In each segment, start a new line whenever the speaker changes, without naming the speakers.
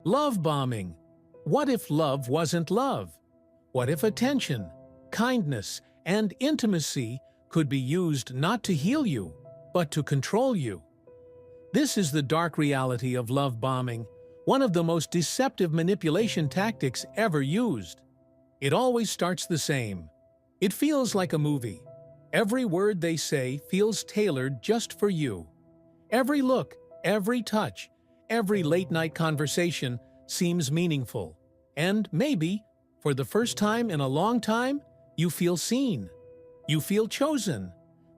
Love bombing. What if love wasn't love? What if attention, kindness, and intimacy could be used not to heal you, but to control you? This is the dark reality of love bombing, one of the most deceptive manipulation tactics ever used. It always starts the same. It feels like a movie. Every word they say feels tailored just for you. Every look, every touch, every late-night conversation seems meaningful. And maybe, for the first time in a long time, you feel seen. You feel chosen.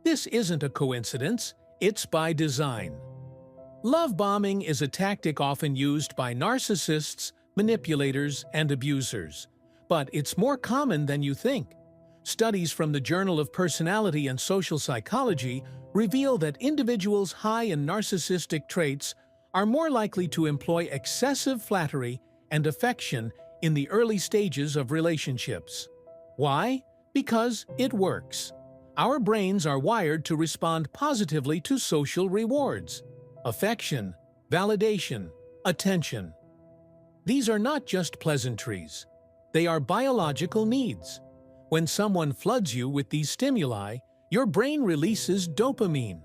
This isn't a coincidence, it's by design. Love bombing is a tactic often used by narcissists, manipulators, and abusers. But it's more common than you think. Studies from the Journal of Personality and Social Psychology reveal that individuals high in narcissistic traits are more likely to employ excessive flattery and affection in the early stages of relationships. Why? Because it works. Our brains are wired to respond positively to social rewards: affection, validation, attention. These are not just pleasantries. They are biological needs. When someone floods you with these stimuli, your brain releases dopamine,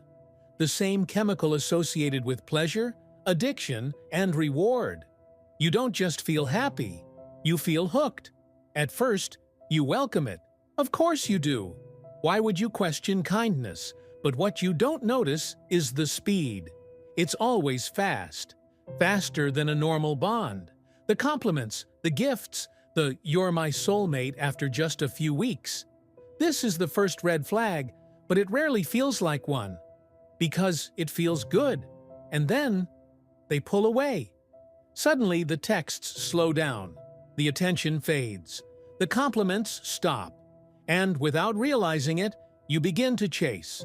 the same chemical associated with pleasure, addiction, and reward. You don't just feel happy, you feel hooked. At first, you welcome it. Of course you do. Why would you question kindness? But what you don't notice is the speed. It's always fast, faster than a normal bond. The compliments, the gifts, the "you're my soulmate" after just a few weeks. This is the first red flag, but it rarely feels like one. Because it feels good. And then, they pull away. Suddenly, the texts slow down. The attention fades. The compliments stop. And without realizing it, you begin to chase.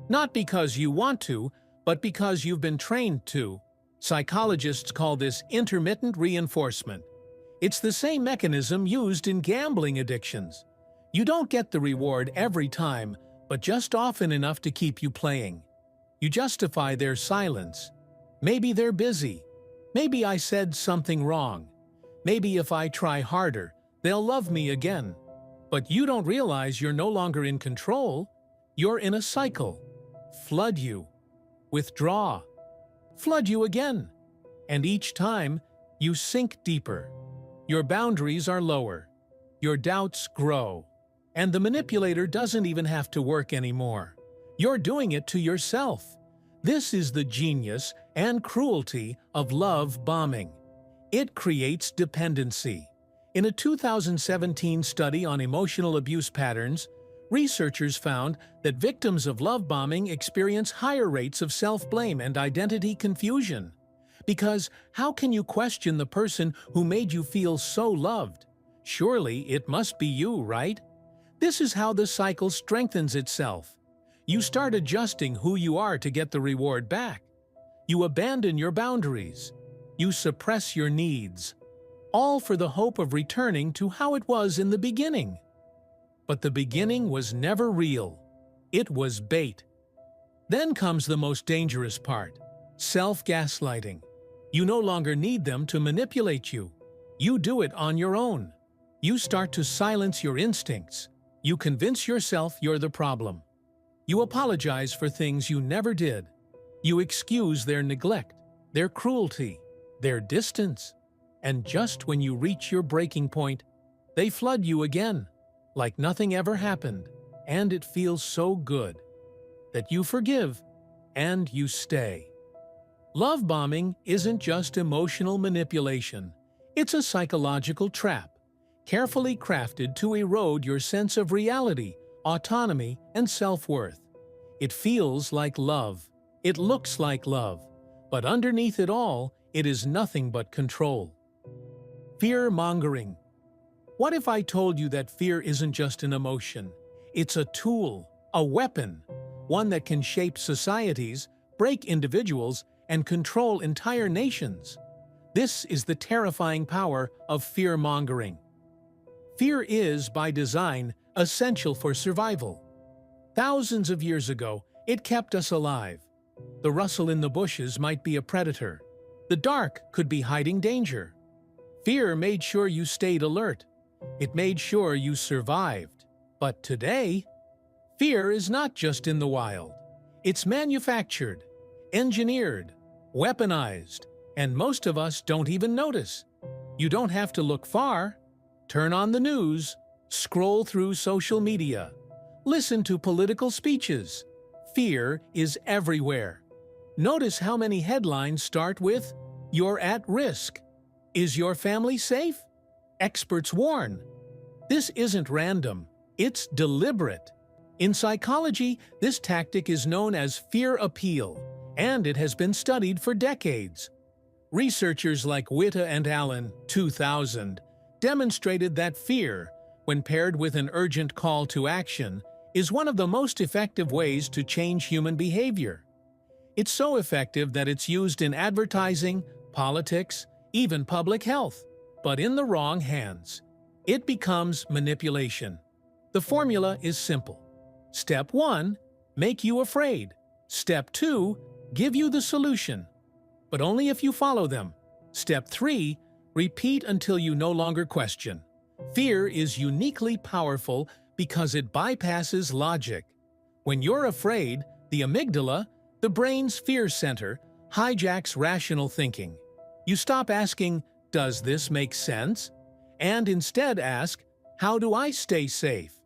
Not because you want to, but because you've been trained to. Psychologists call this intermittent reinforcement. It's the same mechanism used in gambling addictions. You don't get the reward every time, but just often enough to keep you playing. You justify their silence. Maybe they're busy. Maybe I said something wrong. Maybe if I try harder, they'll love me again. But you don't realize you're no longer in control. You're in a cycle. Flood you. Withdraw. Flood you again. And each time, you sink deeper. Your boundaries are lower. Your doubts grow. And the manipulator doesn't even have to work anymore. You're doing it to yourself. This is the genius and cruelty of love bombing. It creates dependency. In a 2017 study on emotional abuse patterns, researchers found that victims of love bombing experience higher rates of self-blame and identity confusion. Because how can you question the person who made you feel so loved? Surely it must be you, right? This is how the cycle strengthens itself. You start adjusting who you are to get the reward back. You abandon your boundaries. You suppress your needs. All for the hope of returning to how it was in the beginning. But the beginning was never real. It was bait. Then comes the most dangerous part: self-gaslighting. You no longer need them to manipulate you. You do it on your own. You start to silence your instincts. You convince yourself you're the problem. You apologize for things you never did. You excuse their neglect, their cruelty, their distance. And just when you reach your breaking point, they flood you again, like nothing ever happened, and it feels so good that you forgive and you stay. Love bombing isn't just emotional manipulation. It's a psychological trap, carefully crafted to erode your sense of reality, autonomy, and self-worth. It feels like love. It looks like love. But underneath it all, it is nothing but control. Fear-mongering. What if I told you that fear isn't just an emotion? It's a tool, a weapon, one that can shape societies, break individuals, and control entire nations. This is the terrifying power of fear-mongering. Fear is, by design, essential for survival. Thousands of years ago, it kept us alive. The rustle in the bushes might be a predator. The dark could be hiding danger. Fear made sure you stayed alert. It made sure you survived. But today, fear is not just in the wild. It's manufactured, engineered, weaponized, and most of us don't even notice. You don't have to look far. Turn on the news, scroll through social media, listen to political speeches. Fear is everywhere. Notice how many headlines start with, "You're at risk." "Is your family safe?" "Experts warn." This isn't random, it's deliberate. In psychology, this tactic is known as fear appeal, and it has been studied for decades. Researchers like Witta and Allen, 2000, demonstrated that fear, when paired with an urgent call to action, is one of the most effective ways to change human behavior. It's so effective that it's used in advertising, politics, even public health. But in the wrong hands, it becomes manipulation. The formula is simple. Step 1, make you afraid. Step 2, give you the solution. But only if you follow them. Step 3, repeat until you no longer question. Fear is uniquely powerful because it bypasses logic. When you're afraid, the amygdala, the brain's fear center, hijacks rational thinking. You stop asking, "Does this make sense?" and instead ask, "How do I stay safe?"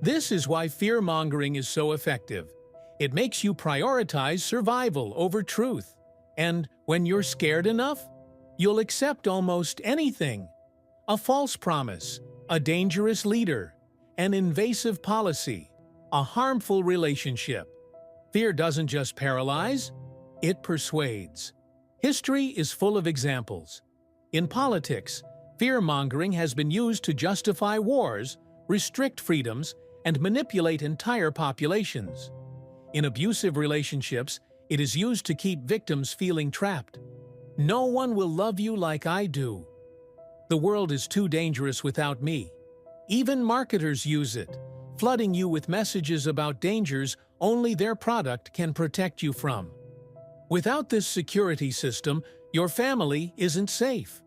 This is why fear-mongering is so effective. It makes you prioritize survival over truth. And when you're scared enough, you'll accept almost anything. A false promise, a dangerous leader, an invasive policy, a harmful relationship. Fear doesn't just paralyze, it persuades. History is full of examples. In politics, fear-mongering has been used to justify wars, restrict freedoms, and manipulate entire populations. In abusive relationships, it is used to keep victims feeling trapped. "No one will love you like I do." "The world is too dangerous without me." Even marketers use it, flooding you with messages about dangers only their product can protect you from. Without this security system, your family isn't safe.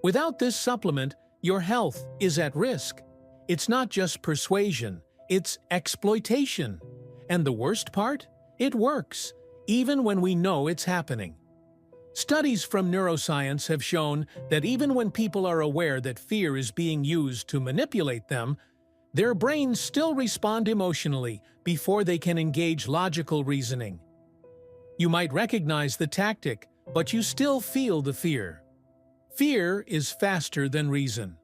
Without this supplement, your health is at risk. It's not just persuasion, it's exploitation. And the worst part? It works, even when we know it's happening. Studies from neuroscience have shown that even when people are aware that fear is being used to manipulate them, their brains still respond emotionally before they can engage logical reasoning. You might recognize the tactic, but you still feel the fear. Fear is faster than reason.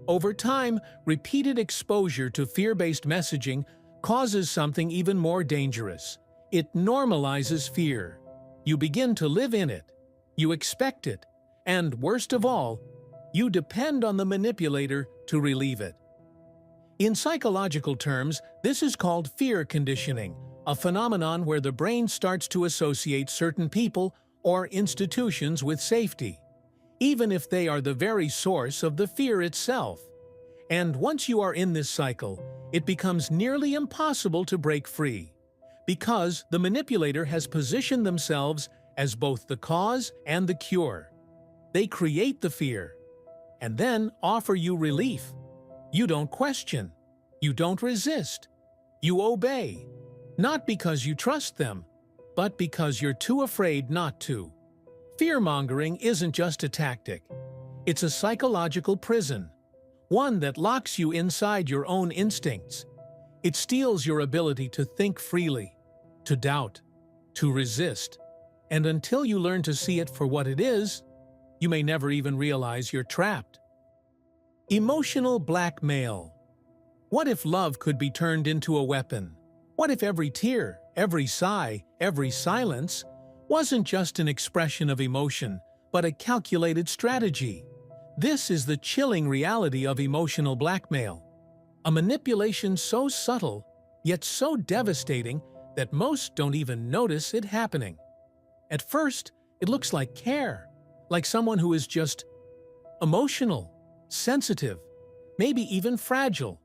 Over time, repeated exposure to fear-based messaging causes something even more dangerous. It normalizes fear. You begin to live in it. You expect it. And worst of all, you depend on the manipulator to relieve it. In psychological terms, this is called fear conditioning, a phenomenon where the brain starts to associate certain people or institutions with safety, even if they are the very source of the fear itself. And once you are in this cycle, it becomes nearly impossible to break free, because the manipulator has positioned themselves as both the cause and the cure. They create the fear, and then offer you relief. You don't question. You don't resist. You obey, not because you trust them, but because you're too afraid not to. Fear-mongering isn't just a tactic. It's a psychological prison, one that locks you inside your own instincts. It steals your ability to think freely, to doubt, to resist. And until you learn to see it for what it is, you may never even realize you're trapped. Emotional blackmail. What if love could be turned into a weapon? What if every tear, every sigh, every silence wasn't just an expression of emotion, but a calculated strategy? This is the chilling reality of emotional blackmail. A manipulation so subtle, yet so devastating that most don't even notice it happening. At first, it looks like care, like someone who is just emotional, sensitive, maybe even fragile.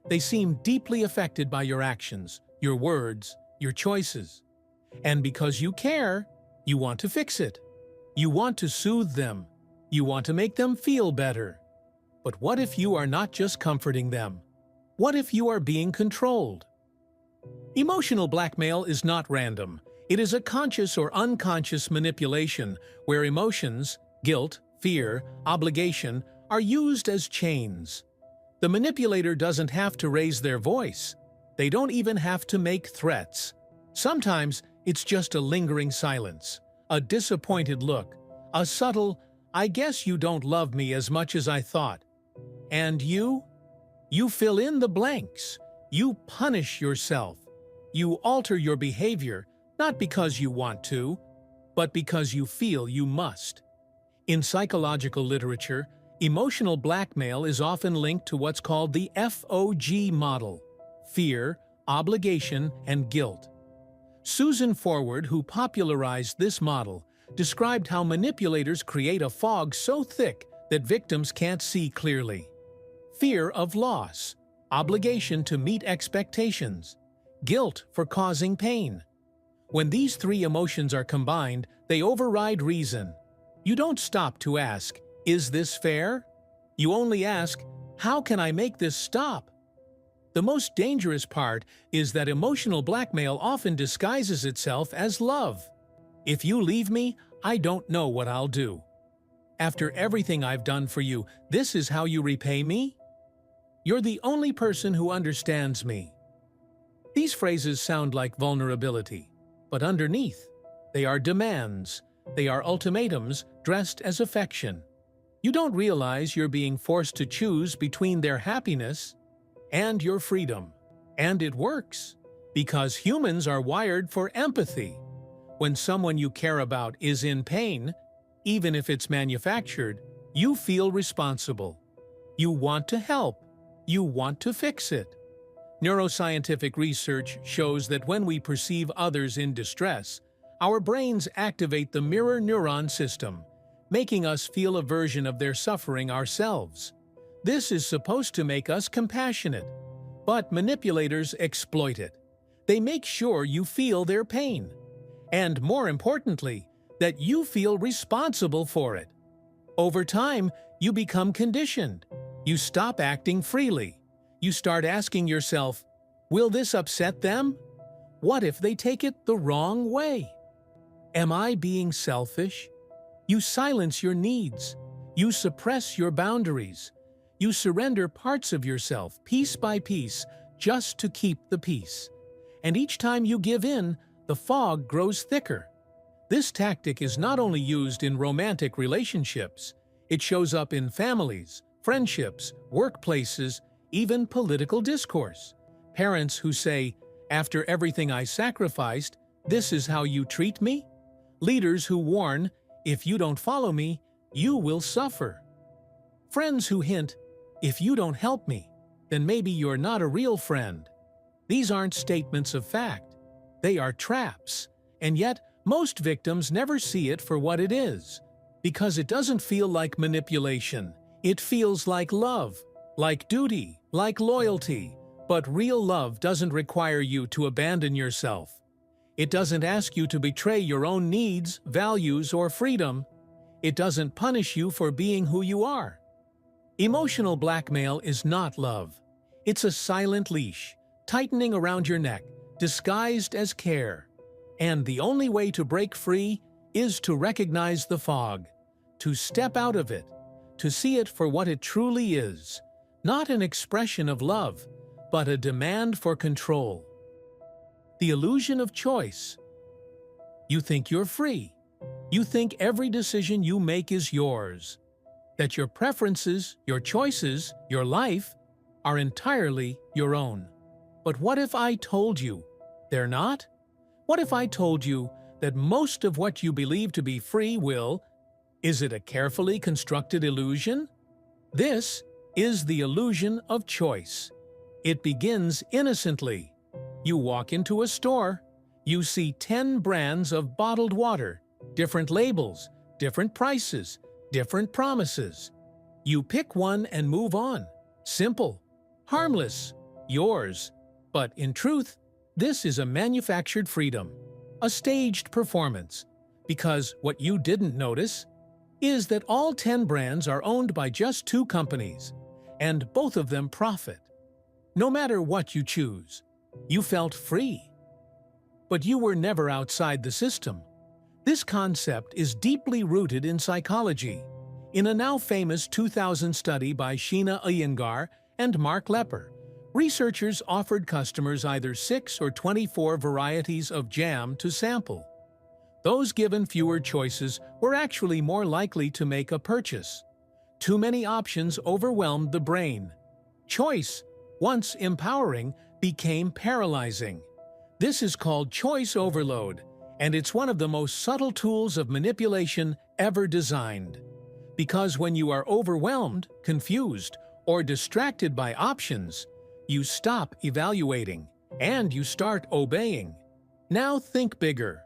They seem deeply affected by your actions, your words, your choices. And because you care, you want to fix it. You want to soothe them. You want to make them feel better. But what if you are not just comforting them? What if you are being controlled? Emotional blackmail is not random. It is a conscious or unconscious manipulation where emotions, guilt, fear, obligation, are used as chains. The manipulator doesn't have to raise their voice. They don't even have to make threats. Sometimes it's just a lingering silence, a disappointed look, a subtle, "I guess you don't love me as much as I thought." And you? You fill in the blanks. You punish yourself. You alter your behavior, not because you want to, but because you feel you must. In psychological literature, emotional blackmail is often linked to what's called the FOG model: fear, obligation, and guilt. Susan Forward, who popularized this model, described how manipulators create a fog so thick that victims can't see clearly. Fear of loss, obligation to meet expectations, guilt for causing pain. When these three emotions are combined, they override reason. You don't stop to ask, "Is this fair?" You only ask, "How can I make this stop?" The most dangerous part is that emotional blackmail often disguises itself as love. "If you leave me, I don't know what I'll do. After everything I've done for you, this is how you repay me? You're the only person who understands me." These phrases sound like vulnerability, but underneath, they are demands. They are ultimatums dressed as affection. You don't realize you're being forced to choose between their happiness and your freedom. And it works, because humans are wired for empathy. When someone you care about is in pain, even if it's manufactured, you feel responsible. You want to help. You want to fix it. Neuroscientific research shows that when we perceive others in distress, our brains activate the mirror neuron system, making us feel a version of their suffering ourselves. This is supposed to make us compassionate, but manipulators exploit it. They make sure you feel their pain, and more importantly, that you feel responsible for it. Over time, you become conditioned. You stop acting freely. You start asking yourself, "Will this upset them? What if they take it the wrong way? Am I being selfish?" You silence your needs. You suppress your boundaries. You surrender parts of yourself, piece by piece, just to keep the peace. And each time you give in, the fog grows thicker. This tactic is not only used in romantic relationships, it shows up in families, friendships, workplaces, even political discourse. Parents who say, "After everything I sacrificed, this is how you treat me?" Leaders who warn, "If you don't follow me, you will suffer." Friends who hint, "If you don't help me, then maybe you're not a real friend." These aren't statements of fact. They are traps. And yet, most victims never see it for what it is, because it doesn't feel like manipulation. It feels like love, like duty, like loyalty. But real love doesn't require you to abandon yourself. It doesn't ask you to betray your own needs, values, or freedom. It doesn't punish you for being who you are. Emotional blackmail is not love. It's a silent leash, tightening around your neck, disguised as care. And the only way to break free is to recognize the fog, to step out of it, to see it for what it truly is, not an expression of love, but a demand for control. The illusion of choice. You think you're free. You think every decision you make is yours, that your preferences, your choices, your life are entirely your own. But what if I told you they're not? What if I told you that most of what you believe to be free will, is it a carefully constructed illusion? This is the illusion of choice. It begins innocently. You walk into a store. You see 10 brands of bottled water, different labels, different prices, different promises. You pick one and move on. Simple, harmless, yours. But in truth, this is a manufactured freedom, a staged performance. Because what you didn't notice is that all 10 brands are owned by just 2 companies, and both of them profit. No matter what you choose, you felt free. But you were never outside the system. This concept is deeply rooted in psychology. In a now famous 2000 study by Sheena Iyengar and Mark Lepper, researchers offered customers either 6 or 24 varieties of jam to sample. Those given fewer choices were actually more likely to make a purchase. Too many options overwhelmed the brain. Choice, once empowering, became paralyzing. This is called choice overload, and it's one of the most subtle tools of manipulation ever designed. Because when you are overwhelmed, confused, or distracted by options, you stop evaluating, and you start obeying. Now think bigger.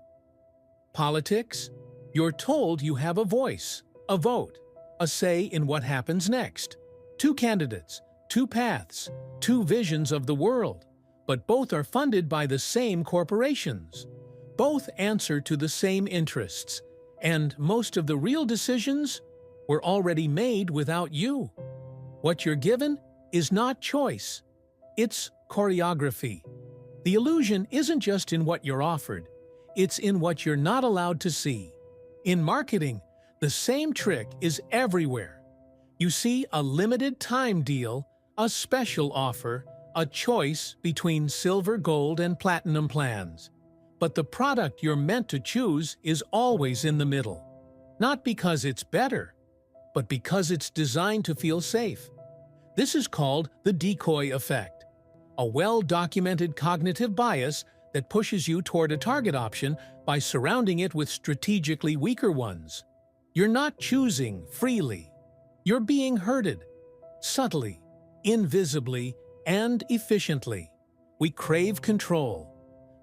Politics? You're told you have a voice, a vote, a say in what happens next. 2 candidates, 2 paths, 2 visions of the world, but both are funded by the same corporations. Both answer to the same interests, and most of the real decisions were already made without you. What you're given is not choice. It's choreography. The illusion isn't just in what you're offered, it's in what you're not allowed to see. In marketing, the same trick is everywhere. You see a limited time deal, a special offer, a choice between silver, gold, and platinum plans. But the product you're meant to choose is always in the middle. Not because it's better, but because it's designed to feel safe. This is called the decoy effect, a well-documented cognitive bias that pushes you toward a target option by surrounding it with strategically weaker ones. You're not choosing freely. You're being herded, subtly, invisibly, and efficiently. We crave control,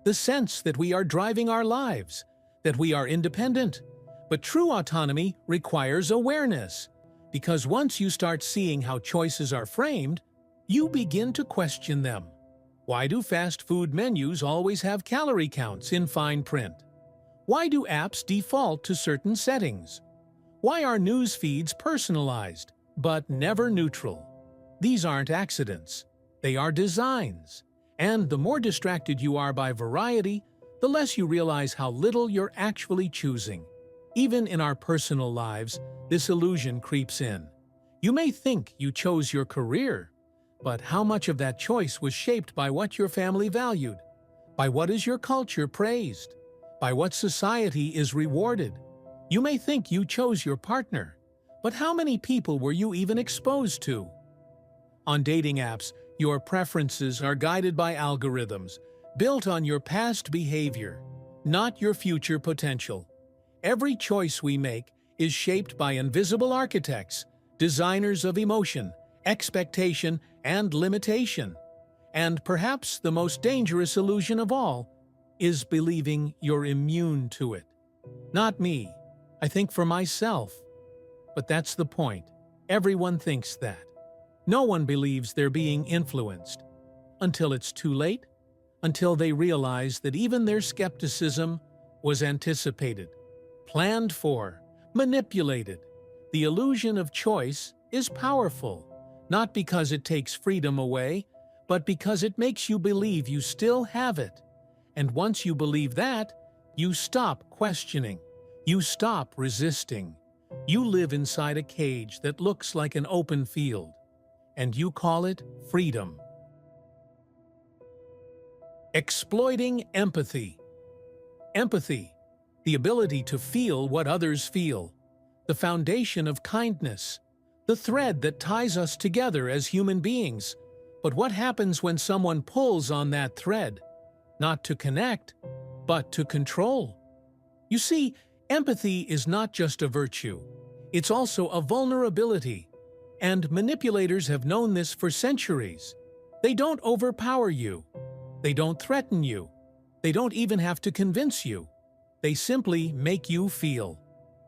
the sense that we are driving our lives, that we are independent. But true autonomy requires awareness, because once you start seeing how choices are framed, you begin to question them. Why do fast food menus always have calorie counts in fine print? Why do apps default to certain settings? Why are news feeds personalized, but never neutral? These aren't accidents. They are designs. And the more distracted you are by variety, the less you realize how little you're actually choosing. Even in our personal lives, this illusion creeps in. You may think you chose your career, but how much of that choice was shaped by what your family valued? By what is your culture praised? By what society is rewarded? You may think you chose your partner, but how many people were you even exposed to? On dating apps, your preferences are guided by algorithms built on your past behavior, not your future potential. Every choice we make is shaped by invisible architects, designers of emotion, expectation, and limitation. And perhaps the most dangerous illusion of all is believing you're immune to it. Not me. I think for myself. But that's the point. Everyone thinks that. No one believes they're being influenced. Until it's too late. Until they realize that even their skepticism was anticipated, planned for, manipulated. The illusion of choice is powerful, not because it takes freedom away, but because it makes you believe you still have it. And once you believe that, you stop questioning. You stop resisting. You live inside a cage that looks like an open field, and you call it freedom. Exploiting empathy. Empathy, the ability to feel what others feel, the foundation of kindness, the thread that ties us together as human beings. But what happens when someone pulls on that thread? Not to connect, but to control. You see, empathy is not just a virtue. It's also a vulnerability. And manipulators have known this for centuries. They don't overpower you. They don't threaten you. They don't even have to convince you. They simply make you feel.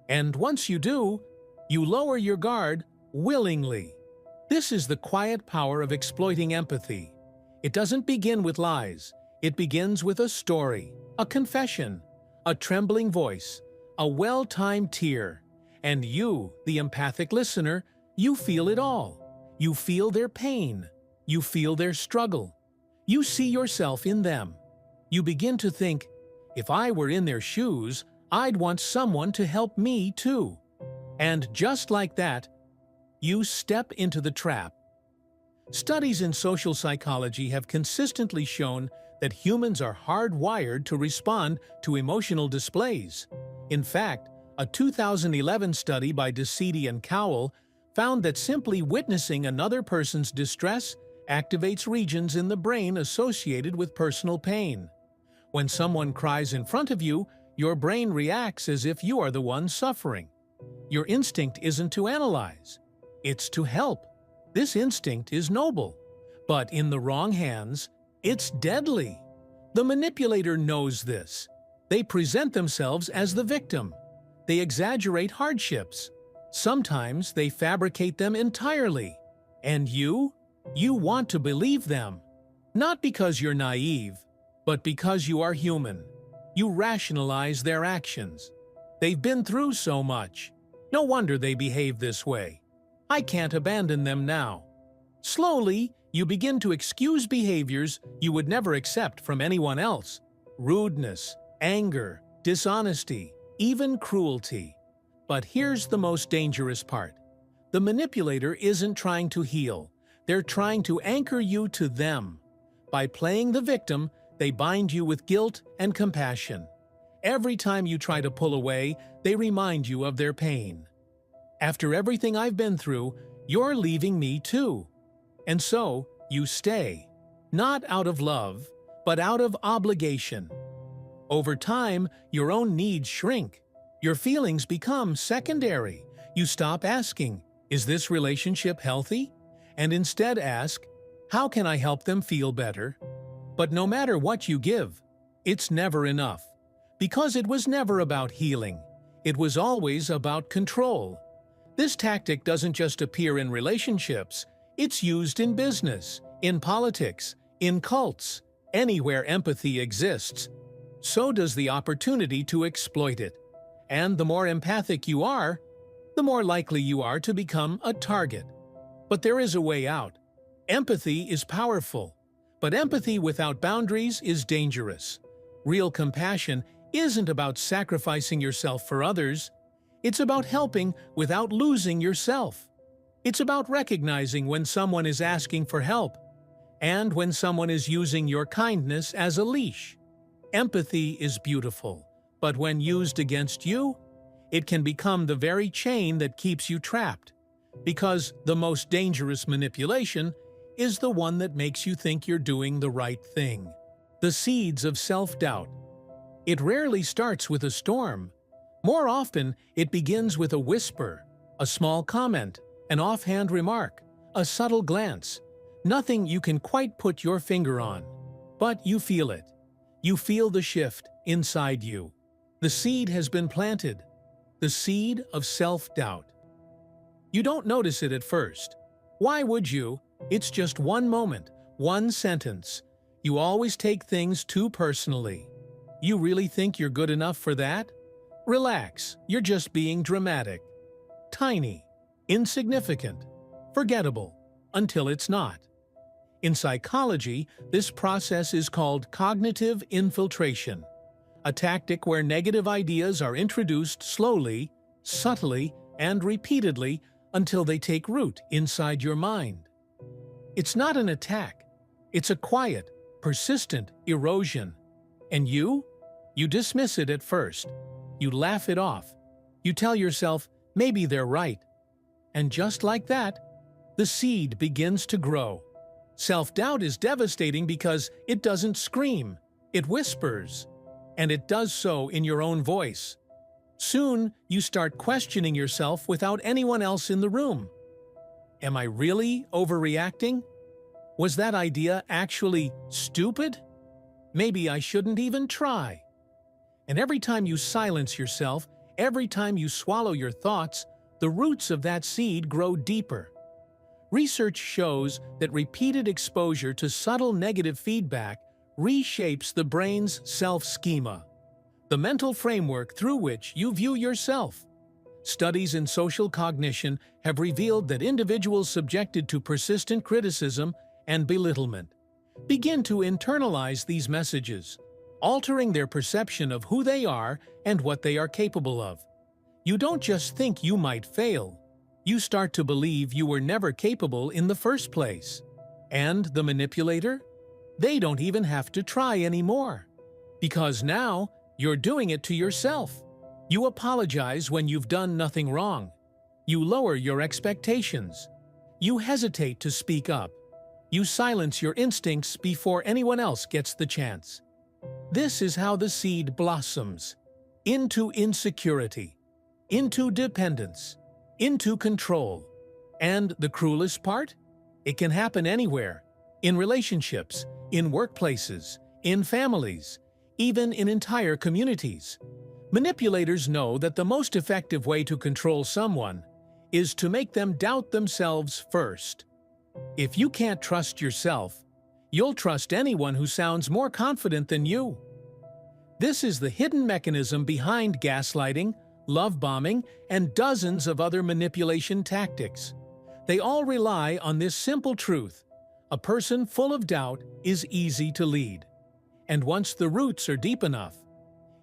And once you do, you lower your guard willingly. This is the quiet power of exploiting empathy. It doesn't begin with lies. It begins with a story, a confession, a trembling voice, a well-timed tear. And you, the empathic listener, you feel it all. You feel their pain. You feel their struggle. You see yourself in them. You begin to think, if I were in their shoes, I'd want someone to help me too. And just like that, you step into the trap. Studies in social psychology have consistently shown that humans are hardwired to respond to emotional displays. In fact, a 2011 study by DeCidi and Cowell found that simply witnessing another person's distress activates regions in the brain associated with personal pain. When someone cries in front of you, your brain reacts as if you are the one suffering. Your instinct isn't to analyze, it's to help. This instinct is noble, but in the wrong hands, it's deadly. The manipulator knows this. They present themselves as the victim. They exaggerate hardships. Sometimes they fabricate them entirely. And you want to believe them. Not because you're naive, but because you are human. You rationalize their actions. They've been through so much. No wonder they behave this way. I can't abandon them now. Slowly, you begin to excuse behaviors you would never accept from anyone else. Rudeness, anger, dishonesty, even cruelty. But here's the most dangerous part. The manipulator isn't trying to heal. They're trying to anchor you to them. By playing the victim, they bind you with guilt and compassion. Every time you try to pull away, they remind you of their pain. After everything I've been through, you're leaving me too. And so, you stay. Not out of love, but out of obligation. Over time, your own needs shrink. Your feelings become secondary. You stop asking, is this relationship healthy? And instead ask, how can I help them feel better? But no matter what you give, it's never enough. Because it was never about healing. It was always about control. This tactic doesn't just appear in relationships. It's used in business, in politics, in cults. Anywhere empathy exists, so does the opportunity to exploit it. And the more empathic you are, the more likely you are to become a target. But there is a way out. Empathy is powerful, but empathy without boundaries is dangerous. Real compassion isn't about sacrificing yourself for others. It's about helping without losing yourself. It's about recognizing when someone is asking for help and when someone is using your kindness as a leash. Empathy is beautiful, but when used against you, it can become the very chain that keeps you trapped. Because the most dangerous manipulation is the one that makes you think you're doing the right thing. The seeds of self-doubt. It rarely starts with a storm. More often, it begins with a whisper, a small comment, an offhand remark, a subtle glance. Nothing you can quite put your finger on. But you feel it. You feel the shift inside you. The seed has been planted. The seed of self-doubt. You don't notice it at first. Why would you? It's just one moment, one sentence. You always take things too personally. You really think you're good enough for that? Relax, you're just being dramatic. Tiny, insignificant, forgettable, until it's not. In psychology, this process is called cognitive infiltration, a tactic where negative ideas are introduced slowly, subtly, and repeatedly until they take root inside your mind. It's not an attack. It's a quiet, persistent erosion. And you dismiss it at first. You laugh it off. You tell yourself, maybe they're right. And just like that, the seed begins to grow. Self-doubt is devastating because it doesn't scream, it whispers. And it does so in your own voice. Soon, you start questioning yourself without anyone else in the room. Am I really overreacting? Was that idea actually stupid? Maybe I shouldn't even try. And every time you silence yourself, every time you swallow your thoughts, the roots of that seed grow deeper. Research shows that repeated exposure to subtle negative feedback reshapes the brain's self-schema, the mental framework through which you view yourself. Studies in social cognition have revealed that individuals subjected to persistent criticism and belittlement begin to internalize these messages, altering their perception of who they are and what they are capable of. You don't just think you might fail, you start to believe you were never capable in the first place. And the manipulator? They don't even have to try anymore. Because now, you're doing it to yourself. You apologize when you've done nothing wrong. You lower your expectations. You hesitate to speak up. You silence your instincts before anyone else gets the chance. This is how the seed blossoms. Into insecurity, into dependence, into control. And the cruelest part? It can happen anywhere. In relationships, in workplaces, in families, even in entire communities. Manipulators know that the most effective way to control someone is to make them doubt themselves first. If you can't trust yourself, you'll trust anyone who sounds more confident than you. This is the hidden mechanism behind gaslighting, love bombing, and dozens of other manipulation tactics. They all rely on this simple truth: a person full of doubt is easy to lead. And once the roots are deep enough,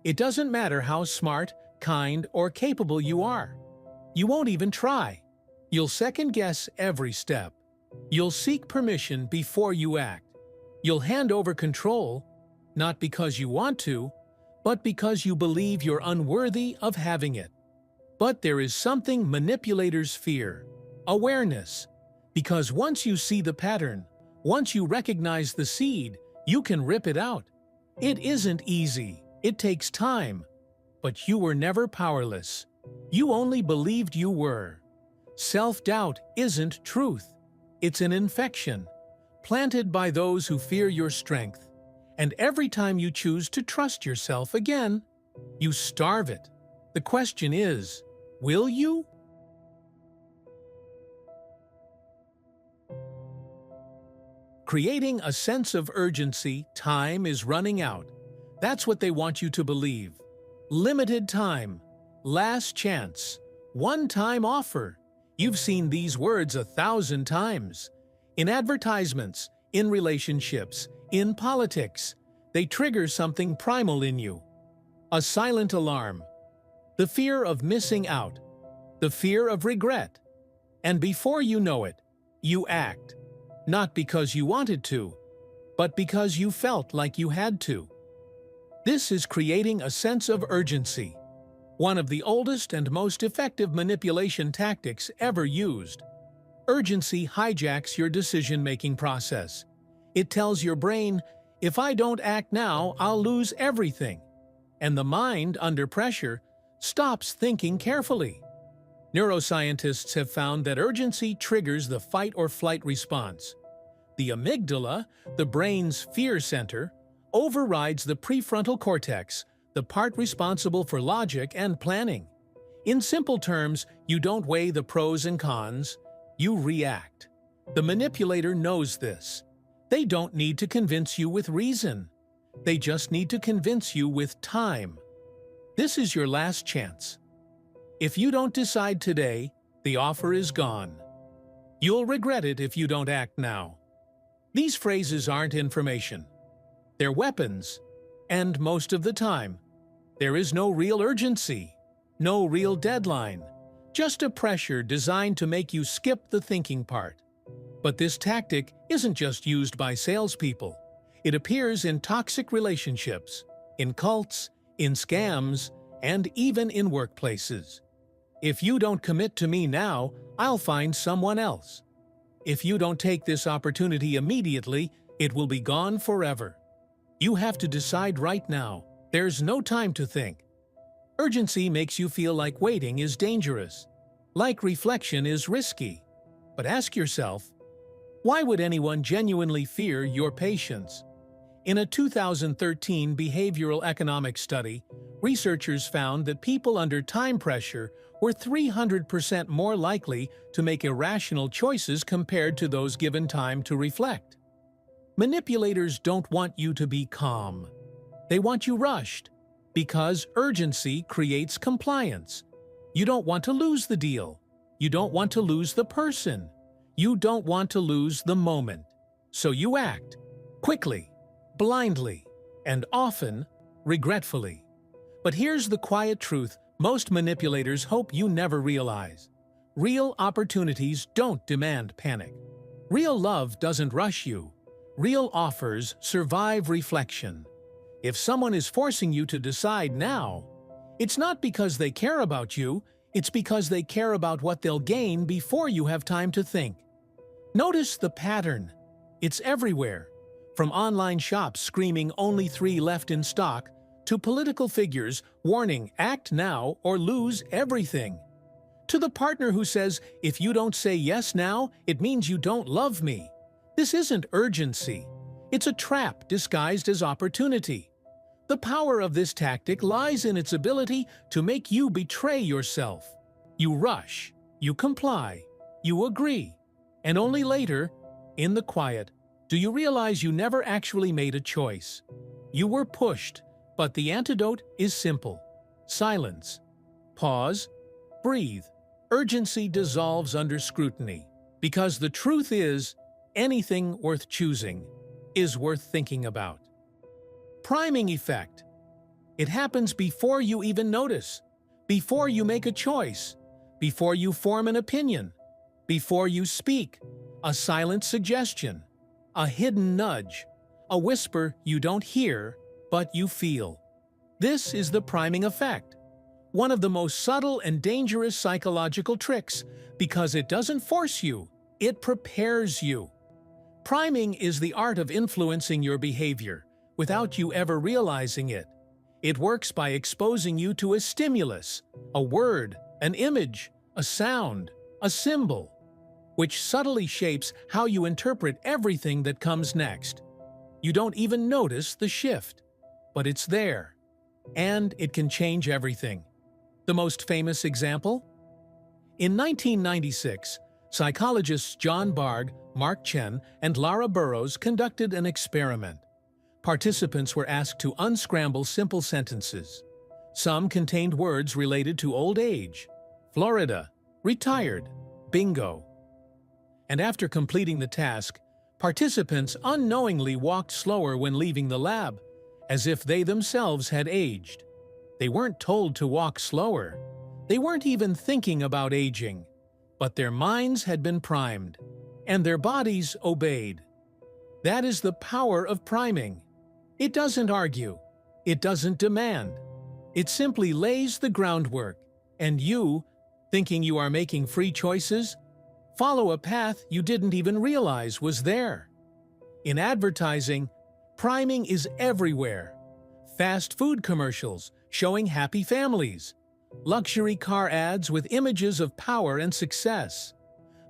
it doesn't matter how smart, kind, or capable you are. You won't even try. You'll second-guess every step. You'll seek permission before you act. You'll hand over control, not because you want to, but because you believe you're unworthy of having it. But there is something manipulators fear: awareness. Because once you see the pattern, once you recognize the seed, you can rip it out. It isn't easy. It takes time. But you were never powerless. You only believed you were. Self-doubt isn't truth. It's an infection, planted by those who fear your strength. And every time you choose to trust yourself again, you starve it. The question is, will you? Creating a sense of urgency, time is running out. That's what they want you to believe. Limited time, last chance, one-time offer. You've seen these words 1,000 times. In advertisements, in relationships, in politics. They trigger something primal in you. A silent alarm. The fear of missing out. The fear of regret. And before you know it, you act. Not because you wanted to, but because you felt like you had to. This is creating a sense of urgency, one of the oldest and most effective manipulation tactics ever used. Urgency hijacks your decision-making process. It tells your brain, if I don't act now, I'll lose everything. And the mind, under pressure, stops thinking carefully. Neuroscientists have found that urgency triggers the fight-or-flight response. The amygdala, the brain's fear center, overrides the prefrontal cortex, the part responsible for logic and planning. In simple terms, you don't weigh the pros and cons, you react. The manipulator knows this. They don't need to convince you with reason. They just need to convince you with time. This is your last chance. If you don't decide today, the offer is gone. You'll regret it if you don't act now. These phrases aren't information. They're weapons. And most of the time, there is no real urgency, no real deadline, just a pressure designed to make you skip the thinking part. But this tactic isn't just used by salespeople. It appears in toxic relationships, in cults, in scams, and even in workplaces. If you don't commit to me now, I'll find someone else. If you don't take this opportunity immediately, it will be gone forever. You have to decide right now. There's no time to think. Urgency makes you feel like waiting is dangerous, like reflection is risky. But ask yourself, why would anyone genuinely fear your patience? In a 2013 behavioral economics study, researchers found that people under time pressure were 300% more likely to make irrational choices compared to those given time to reflect. Manipulators don't want you to be calm. They want you rushed, because urgency creates compliance. You don't want to lose the deal. You don't want to lose the person. You don't want to lose the moment. So you act quickly, blindly, and often regretfully. But here's the quiet truth most manipulators hope you never realize. Real opportunities don't demand panic. Real love doesn't rush you. Real offers survive reflection. If someone is forcing you to decide now, it's not because they care about you, it's because they care about what they'll gain before you have time to think. Notice the pattern. It's everywhere. From online shops screaming only 3 left in stock, to political figures warning act now or lose everything. To the partner who says, if you don't say yes now, it means you don't love me. This isn't urgency. It's a trap disguised as opportunity. The power of this tactic lies in its ability to make you betray yourself. You rush, you comply, you agree, and only later, in the quiet, do you realize you never actually made a choice. You were pushed, but the antidote is simple. Silence. Pause. Breathe. Urgency dissolves under scrutiny, because the truth is, anything worth choosing is worth thinking about. Priming effect. It happens before you even notice, before you make a choice, before you form an opinion, before you speak. A silent suggestion, a hidden nudge, a whisper you don't hear, but you feel. This is the priming effect, one of the most subtle and dangerous psychological tricks, because it doesn't force you, it prepares you. Priming is the art of influencing your behavior without you ever realizing it. It works by exposing you to a stimulus, a word, an image, a sound, a symbol, which subtly shapes how you interpret everything that comes next. You don't even notice the shift, but it's there, and it can change everything. The most famous example? In 1996, psychologists John Bargh, Mark Chen, and Lara Burrows conducted an experiment. Participants were asked to unscramble simple sentences. Some contained words related to old age, Florida, retired, bingo. And after completing the task, participants unknowingly walked slower when leaving the lab, as if they themselves had aged. They weren't told to walk slower. They weren't even thinking about aging. But their minds had been primed, and their bodies obeyed. That is the power of priming. It doesn't argue. It doesn't demand. It simply lays the groundwork, and you, thinking you are making free choices, follow a path you didn't even realize was there. In advertising, priming is everywhere. Fast food commercials showing happy families, luxury car ads with images of power and success,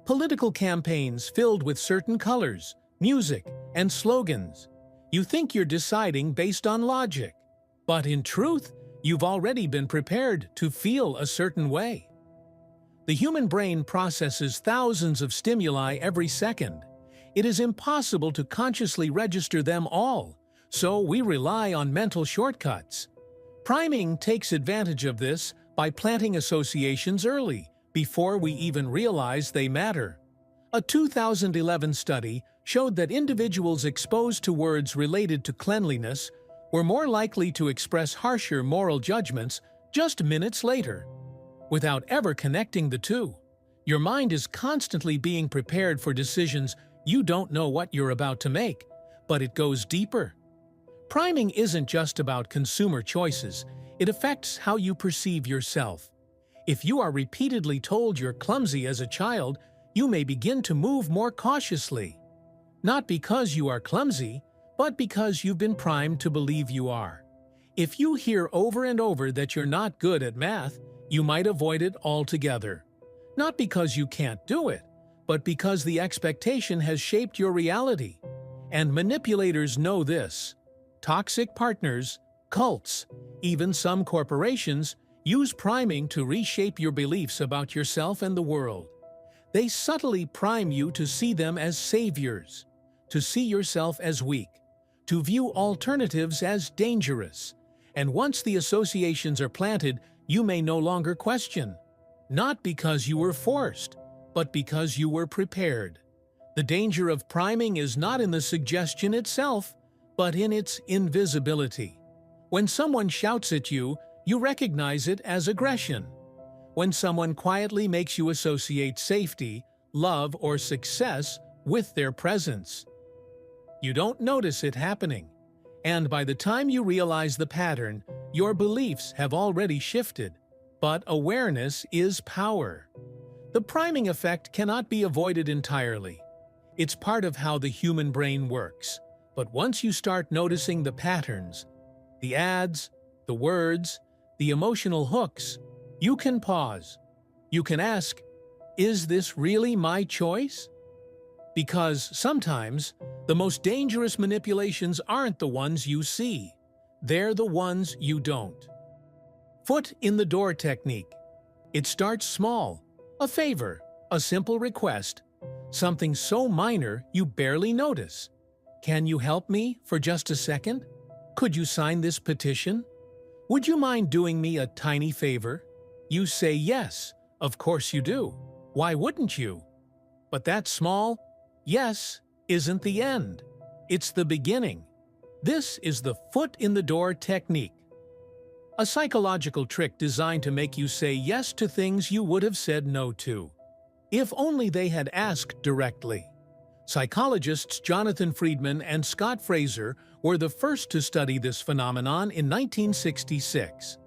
political campaigns filled with certain colors, music, and slogans. You think you're deciding based on logic, but in truth, you've already been prepared to feel a certain way. The human brain processes thousands of stimuli every second. It is impossible to consciously register them all, so we rely on mental shortcuts. Priming takes advantage of this by planting associations early, before we even realize they matter. A 2011 study showed that individuals exposed to words related to cleanliness were more likely to express harsher moral judgments just minutes later. Without ever connecting the two, your mind is constantly being prepared for decisions you don't know what you're about to make, but it goes deeper. Priming isn't just about consumer choices, it affects how you perceive yourself. If you are repeatedly told you're clumsy as a child, you may begin to move more cautiously. Not because you are clumsy, but because you've been primed to believe you are. If you hear over and over that you're not good at math, you might avoid it altogether. Not because you can't do it, but because the expectation has shaped your reality. And manipulators know this. Toxic partners, cults, even some corporations use priming to reshape your beliefs about yourself and the world. They subtly prime you to see them as saviors, to see yourself as weak, to view alternatives as dangerous. And once the associations are planted, you may no longer question. not because you were forced, but because you were prepared. The danger of priming is not in the suggestion itself, but in its invisibility. When someone shouts at you, you recognize it as aggression. When someone quietly makes you associate safety, love, or success with their presence, you don't notice it happening. And by the time you realize the pattern, your beliefs have already shifted. But awareness is power. The priming effect cannot be avoided entirely. It's part of how the human brain works. But once you start noticing the patterns, the ads, the words, the emotional hooks, you can pause. You can ask, is this really my choice? Because sometimes, the most dangerous manipulations aren't the ones you see. They're the ones you don't. Foot in the door technique. It starts small. A favor, a simple request, something so minor you barely notice. Can you help me for just a second? Could you sign this petition? Would you mind doing me a tiny favor? You say yes, of course you do. Why wouldn't you? But that small yes isn't the end. It's the beginning. This is the foot in the door technique. A psychological trick designed to make you say yes to things you would have said no to, if only they had asked directly. Psychologists Jonathan Friedman and Scott Fraser were the first to study this phenomenon in 1966.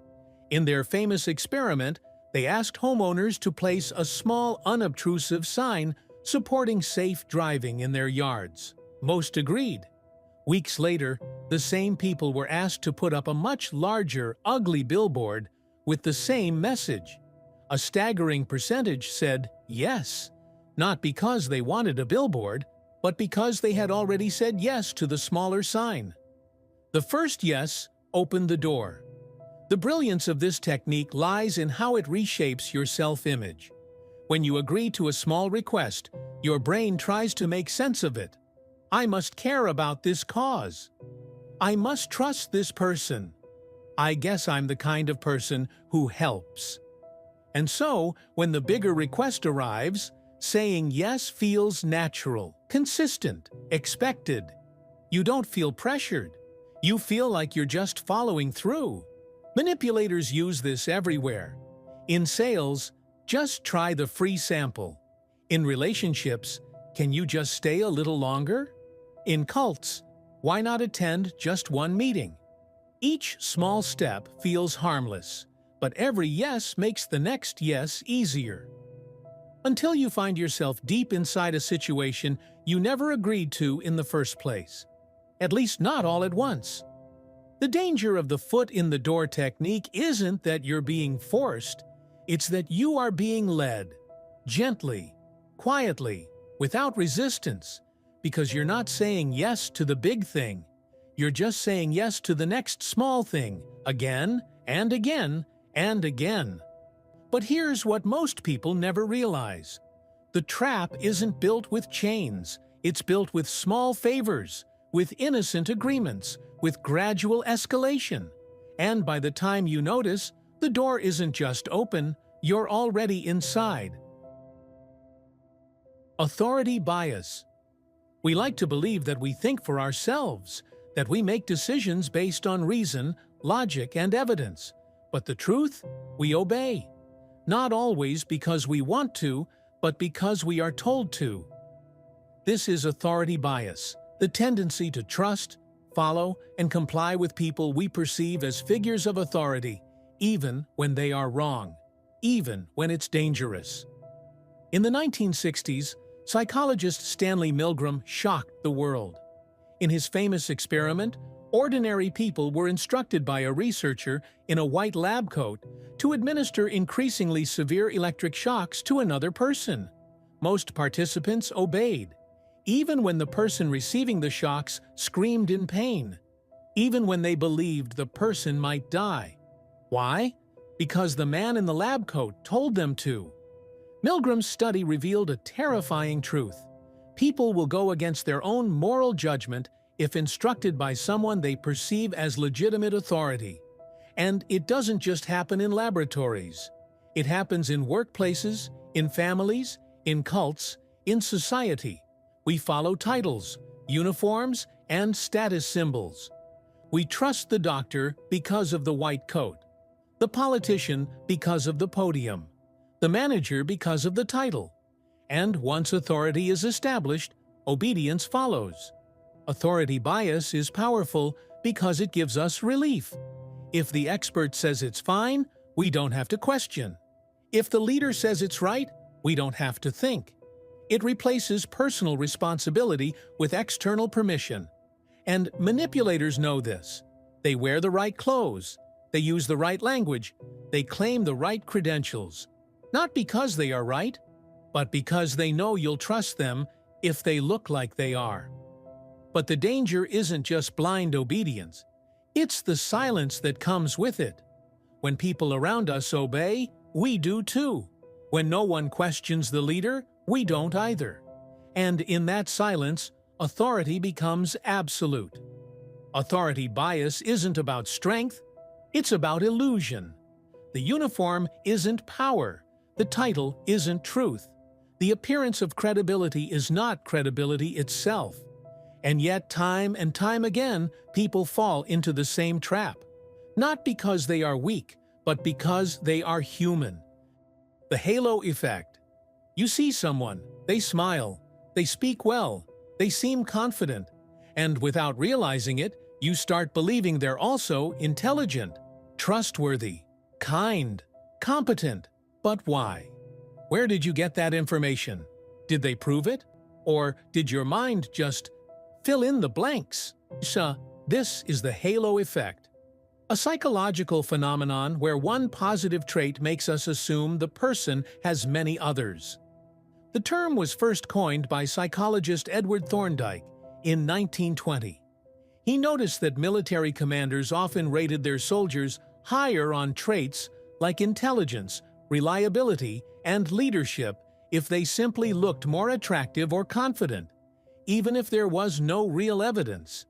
In their famous experiment, they asked homeowners to place a small, unobtrusive sign supporting safe driving in their yards. Most agreed. Weeks later, the same people were asked to put up a much larger, ugly billboard with the same message. A staggering percentage said yes, not because they wanted a billboard, but because they had already said yes to the smaller sign. The first yes opened the door. The brilliance of this technique lies in how it reshapes your self-image. When you agree to a small request, your brain tries to make sense of it. I must care about this cause. I must trust this person. I guess I'm the kind of person who helps. And so, when the bigger request arrives, saying yes feels natural, consistent, expected. You don't feel pressured. You feel like you're just following through. Manipulators use this everywhere. In sales, just try the free sample. In relationships, can you just stay a little longer? In cults, why not attend just one meeting? Each small step feels harmless, but every yes makes the next yes easier. Until you find yourself deep inside a situation you never agreed to in the first place. At least not all at once. The danger of the foot in the door technique isn't that you're being forced, it's that you are being led, gently, quietly, without resistance, because you're not saying yes to the big thing. You're just saying yes to the next small thing, again and again and again. But here's what most people never realize. The trap isn't built with chains, it's built with small favors, with innocent agreements, with gradual escalation. And by the time you notice, the door isn't just open, you're already inside. Authority bias. We like to believe that we think for ourselves, that we make decisions based on reason, logic, and evidence. But the truth? We obey. Not always because we want to, but because we are told to. This is authority bias, the tendency to trust, follow, and comply with people we perceive as figures of authority, even when they are wrong, even when it's dangerous. In the 1960s, psychologist Stanley Milgram shocked the world. In his famous experiment, ordinary people were instructed by a researcher in a white lab coat to administer increasingly severe electric shocks to another person. Most participants obeyed, even when the person receiving the shocks screamed in pain, even when they believed the person might die. Why? Because the man in the lab coat told them to. Milgram's study revealed a terrifying truth. People will go against their own moral judgment if instructed by someone they perceive as legitimate authority. And it doesn't just happen in laboratories. It happens in workplaces, in families, in cults, in society. We follow titles, uniforms, and status symbols. We trust the doctor because of the white coat, the politician because of the podium, the manager because of the title. And once authority is established, obedience follows. Authority bias is powerful because it gives us relief. If the expert says it's fine, we don't have to question. If the leader says it's right, we don't have to think. It replaces personal responsibility with external permission. And manipulators know this. They wear the right clothes. They use the right language. They claim the right credentials. Not because they are right, but because they know you'll trust them if they look like they are. But the danger isn't just blind obedience. It's the silence that comes with it. When people around us obey, we do too. When no one questions the leader, we don't either. And in that silence, authority becomes absolute. Authority bias isn't about strength, it's about illusion. The uniform isn't power, the title isn't truth. The appearance of credibility is not credibility itself. And yet, time and time again, people fall into the same trap. Not because they are weak, but because they are human. The halo effect. You see someone, they smile, they speak well, they seem confident, and without realizing it, you start believing they're also intelligent, trustworthy, kind, competent. But why? Where did you get that information? Did they prove it? Or did your mind just fill in the blanks? This is the halo effect. A psychological phenomenon where one positive trait makes us assume the person has many others. The term was first coined by psychologist Edward Thorndike in 1920. He noticed that military commanders often rated their soldiers higher on traits like intelligence, reliability, and leadership if they simply looked more attractive or confident, even if there was no real evidence.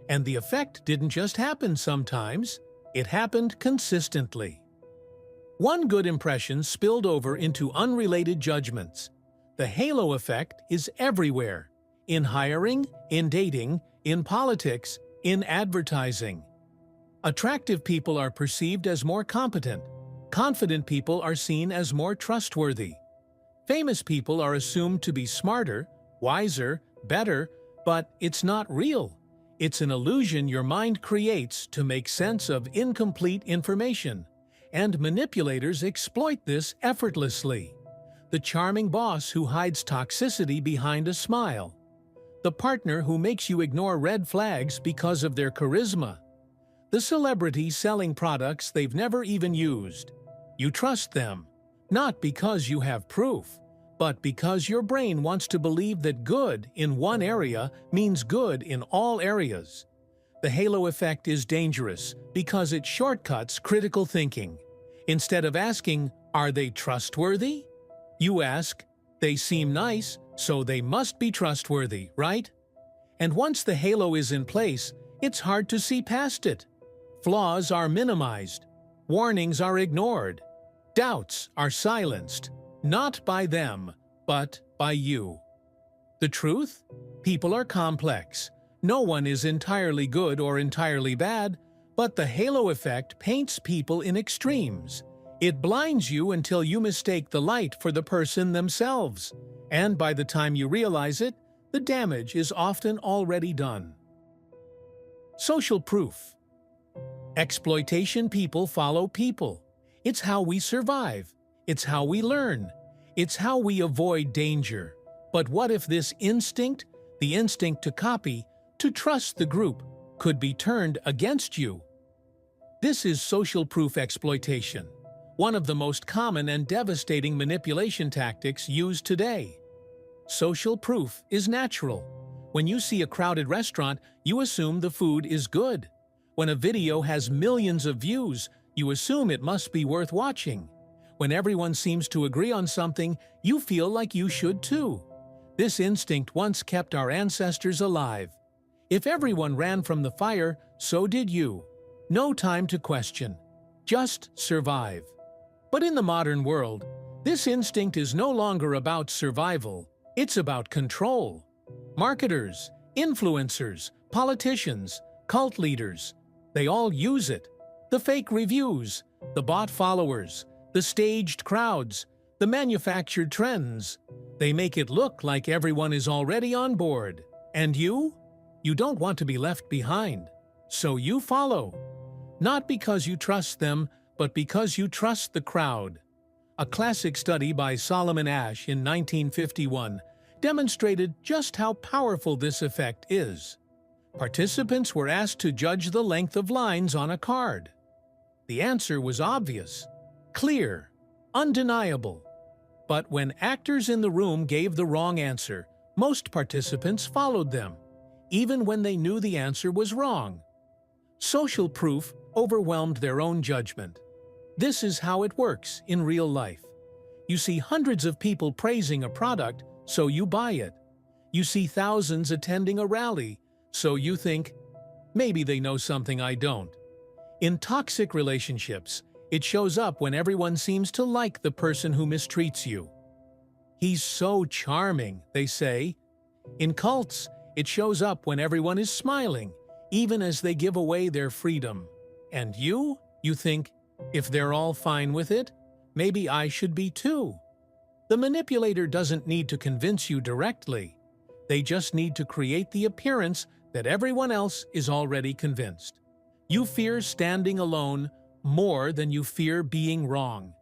And the effect didn't just happen sometimes, it happened consistently. One good impression spilled over into unrelated judgments. The halo effect is everywhere, in hiring, in dating, in politics, in advertising. Attractive people are perceived as more competent. Confident people are seen as more trustworthy. Famous people are assumed to be smarter, wiser, better, but it's not real. It's an illusion your mind creates to make sense of incomplete information, and manipulators exploit this effortlessly. The charming boss who hides toxicity behind a smile. The partner who makes you ignore red flags because of their charisma. The celebrity selling products they've never even used. You trust them, not because you have proof, but because your brain wants to believe that good in one area means good in all areas. The halo effect is dangerous because it shortcuts critical thinking. Instead of asking, "Are they trustworthy?" you ask, "They seem nice, so they must be trustworthy, right?" And once the halo is in place, it's hard to see past it. Flaws are minimized. Warnings are ignored. Doubts are silenced. Not by them, but by you. The truth? People are complex. No one is entirely good or entirely bad, but the halo effect paints people in extremes. It blinds you until you mistake the light for the person themselves. And by the time you realize it, the damage is often already done. Social proof. Exploitation people follow people. It's how we survive. It's how we learn. It's how we avoid danger. But what if this instinct, the instinct to copy, to trust the group, could be turned against you? This is social proof exploitation, one of the most common and devastating manipulation tactics used today. Social proof is natural. When you see a crowded restaurant, you assume the food is good. When a video has millions of views, you assume it must be worth watching. When everyone seems to agree on something, you feel like you should too. This instinct once kept our ancestors alive. If everyone ran from the fire, so did you. No time to question. Just survive. But in the modern world, this instinct is no longer about survival, it's about control. Marketers, influencers, politicians, cult leaders, they all use it. The fake reviews, the bot followers, the staged crowds, the manufactured trends. They make it look like everyone is already on board. And you? You don't want to be left behind. So you follow. Not because you trust them, but because you trust the crowd. A classic study by Solomon Asch in 1951 demonstrated just how powerful this effect is. Participants were asked to judge the length of lines on a card. The answer was obvious, clear, undeniable. But when actors in the room gave the wrong answer, most participants followed them, even when they knew the answer was wrong. Social proof overwhelmed their own judgment. This is how it works in real life. You see hundreds of people praising a product, so you buy it. You see thousands attending a rally, so you think, maybe they know something I don't. In toxic relationships, it shows up when everyone seems to like the person who mistreats you. He's so charming, they say. In cults, it shows up when everyone is smiling, even as they give away their freedom. And you think, if they're all fine with it, maybe I should be too. The manipulator doesn't need to convince you directly. They just need to create the appearance that everyone else is already convinced. You fear standing alone more than you fear being wrong.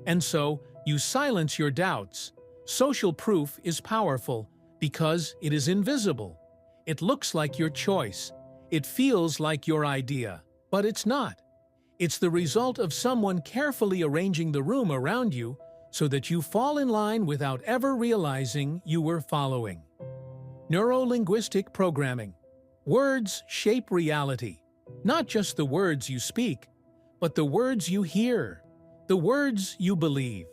And so, you silence your doubts. Social proof is powerful because it is invisible. It looks like your choice. It feels like your idea, but it's not. It's the result of someone carefully arranging the room around you so that you fall in line without ever realizing you were following. Neuro-linguistic programming. Words shape reality. Not just the words you speak, but the words you hear, the words you believe.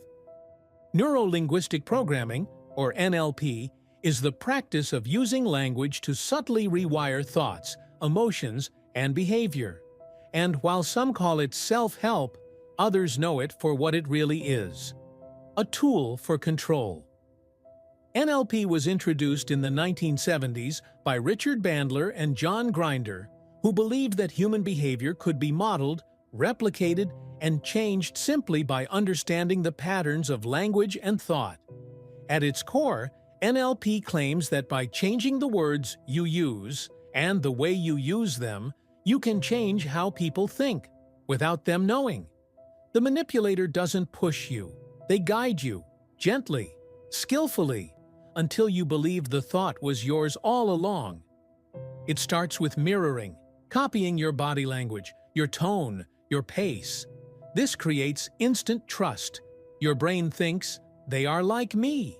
Neuro-linguistic programming, or NLP, is the practice of using language to subtly rewire thoughts, emotions, and behavior. And while some call it self-help, others know it for what it really is: a tool for control. NLP was introduced in the 1970s by Richard Bandler and John Grinder, who believed that human behavior could be modeled, replicated, and changed simply by understanding the patterns of language and thought. At its core, NLP claims that by changing the words you use and the way you use them, you can change how people think, without them knowing. The manipulator doesn't push you. They guide you, gently, skillfully, until you believe the thought was yours all along. It starts with mirroring, copying your body language, your tone, your pace. This creates instant trust. Your brain thinks, they are like me.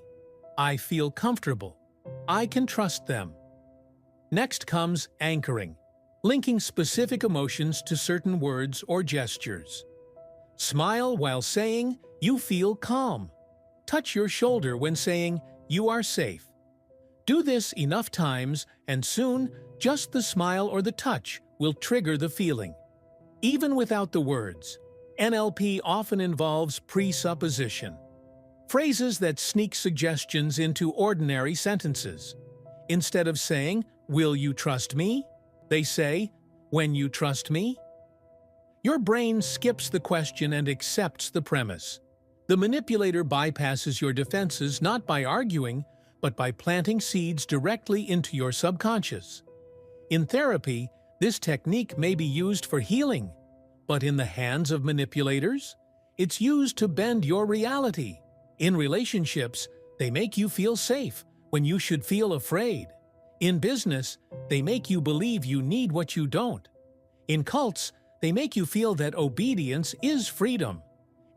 I feel comfortable. I can trust them. Next comes anchoring, linking specific emotions to certain words or gestures. Smile while saying, you feel calm. Touch your shoulder when saying, you are safe. Do this enough times, and soon, just the smile or the touch will trigger the feeling. Even without the words, NLP often involves presupposition. Phrases that sneak suggestions into ordinary sentences. Instead of saying, will you trust me? They say, when you trust me? Your brain skips the question and accepts the premise. The manipulator bypasses your defenses not by arguing, but by planting seeds directly into your subconscious. In therapy, this technique may be used for healing, but in the hands of manipulators, it's used to bend your reality. In relationships, they make you feel safe when you should feel afraid. In business, they make you believe you need what you don't. In cults, they make you feel that obedience is freedom.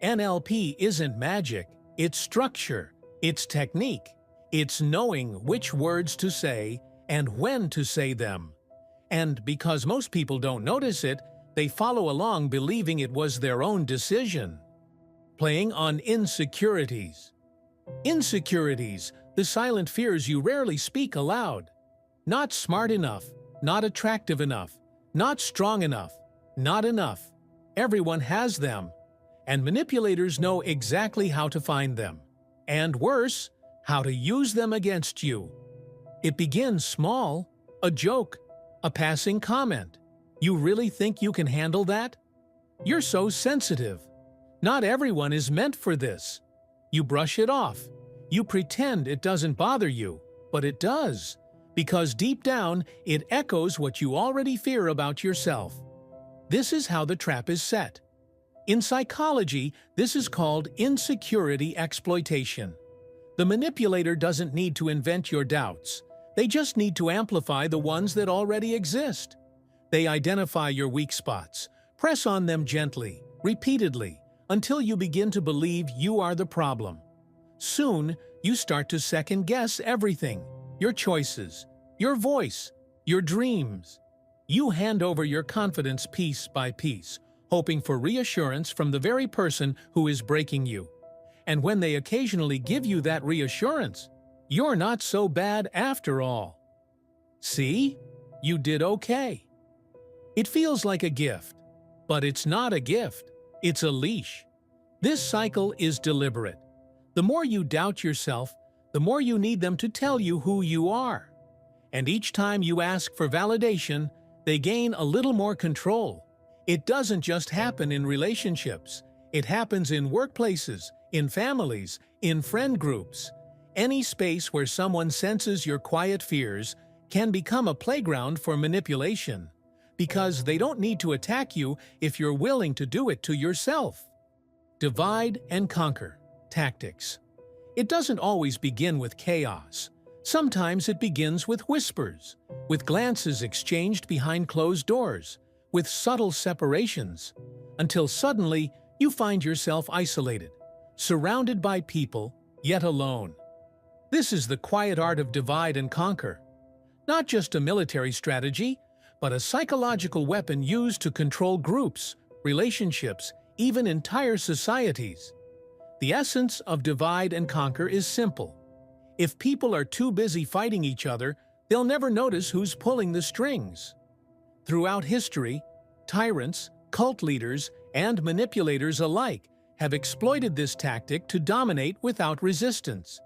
NLP isn't magic, it's structure, it's technique, it's knowing which words to say and when to say them. And because most people don't notice it, they follow along believing it was their own decision. Playing on insecurities. Insecurities, the silent fears you rarely speak aloud. Not smart enough, not attractive enough, not strong enough, not enough. Everyone has them. and manipulators know exactly how to find them. And worse, how to use them against you. It begins small, a joke, a passing comment. You really think you can handle that? You're so sensitive. Not everyone is meant for this. You brush it off. You pretend it doesn't bother you, but it does, because deep down it echoes what you already fear about yourself. This is how the trap is set. In psychology, this is called insecurity exploitation. The manipulator doesn't need to invent your doubts. They just need to amplify the ones that already exist. They identify your weak spots, press on them gently, repeatedly, until you begin to believe you are the problem. Soon, you start to second-guess everything, your choices, your voice, your dreams. You hand over your confidence piece by piece, hoping for reassurance from the very person who is breaking you. And when they occasionally give you that reassurance, you're not so bad after all. See? You did okay. It feels like a gift, but it's not a gift. It's a leash. This cycle is deliberate. The more you doubt yourself, the more you need them to tell you who you are. And each time you ask for validation, they gain a little more control. It doesn't just happen in relationships. It happens in workplaces, in families, in friend groups. Any space where someone senses your quiet fears can become a playground for manipulation, because they don't need to attack you if you're willing to do it to yourself. Divide and conquer tactics. It doesn't always begin with chaos. Sometimes it begins with whispers, with glances exchanged behind closed doors, with subtle separations, until suddenly you find yourself isolated, surrounded by people, yet alone. This is the quiet art of divide and conquer. Not just a military strategy, but a psychological weapon used to control groups, relationships, even entire societies. The essence of divide and conquer is simple. If people are too busy fighting each other, they'll never notice who's pulling the strings. Throughout history, tyrants, cult leaders, and manipulators alike have exploited this tactic to dominate without resistance.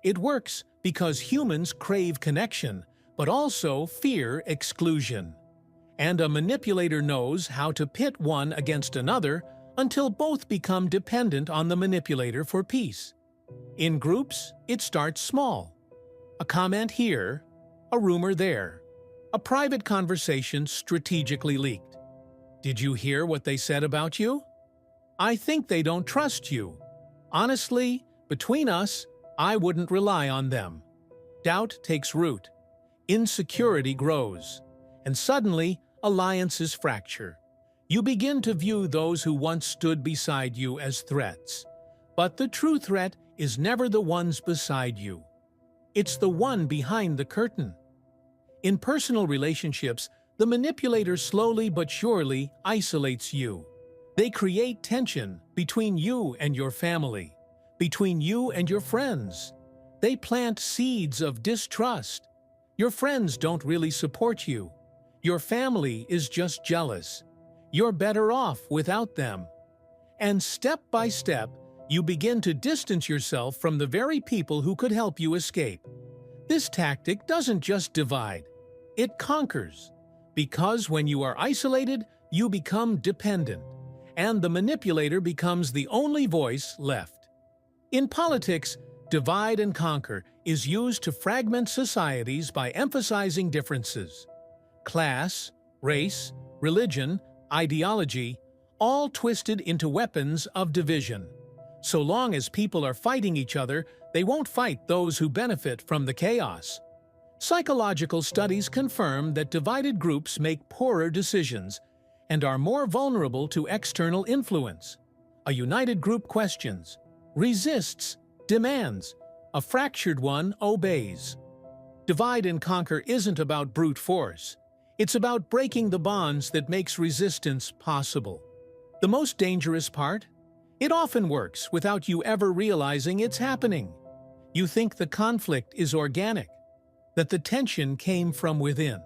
It works because humans crave connection, but also fear exclusion. And a manipulator knows how to pit one against another until both become dependent on the manipulator for peace. In groups, it starts small. A comment here, a rumor there, a private conversation strategically leaked. Did you hear what they said about you? I think they don't trust you. Honestly, between us, I wouldn't rely on them. Doubt takes root. Insecurity grows. And suddenly, alliances fracture. You begin to view those who once stood beside you as threats. But the true threat is never the ones beside you. It's the one behind the curtain. In personal relationships, the manipulator slowly but surely isolates you. They create tension between you and your family, between you and your friends. They plant seeds of distrust. Your friends don't really support you. Your family is just jealous. You're better off without them. And step by step, you begin to distance yourself from the very people who could help you escape. This tactic doesn't just divide, it conquers. Because when you are isolated, you become dependent, and the manipulator becomes the only voice left. In politics, divide and conquer is used to fragment societies by emphasizing differences. Class, race, religion, ideology, all twisted into weapons of division. So long as people are fighting each other, they won't fight those who benefit from the chaos. Psychological studies confirm that divided groups make poorer decisions and are more vulnerable to external influence. A united group questions, resists, demands. A fractured one obeys. Divide and conquer isn't about brute force. It's about breaking the bonds that makes resistance possible. The most dangerous part? It often works without you ever realizing it's happening. You think the conflict is organic, that the tension came from within,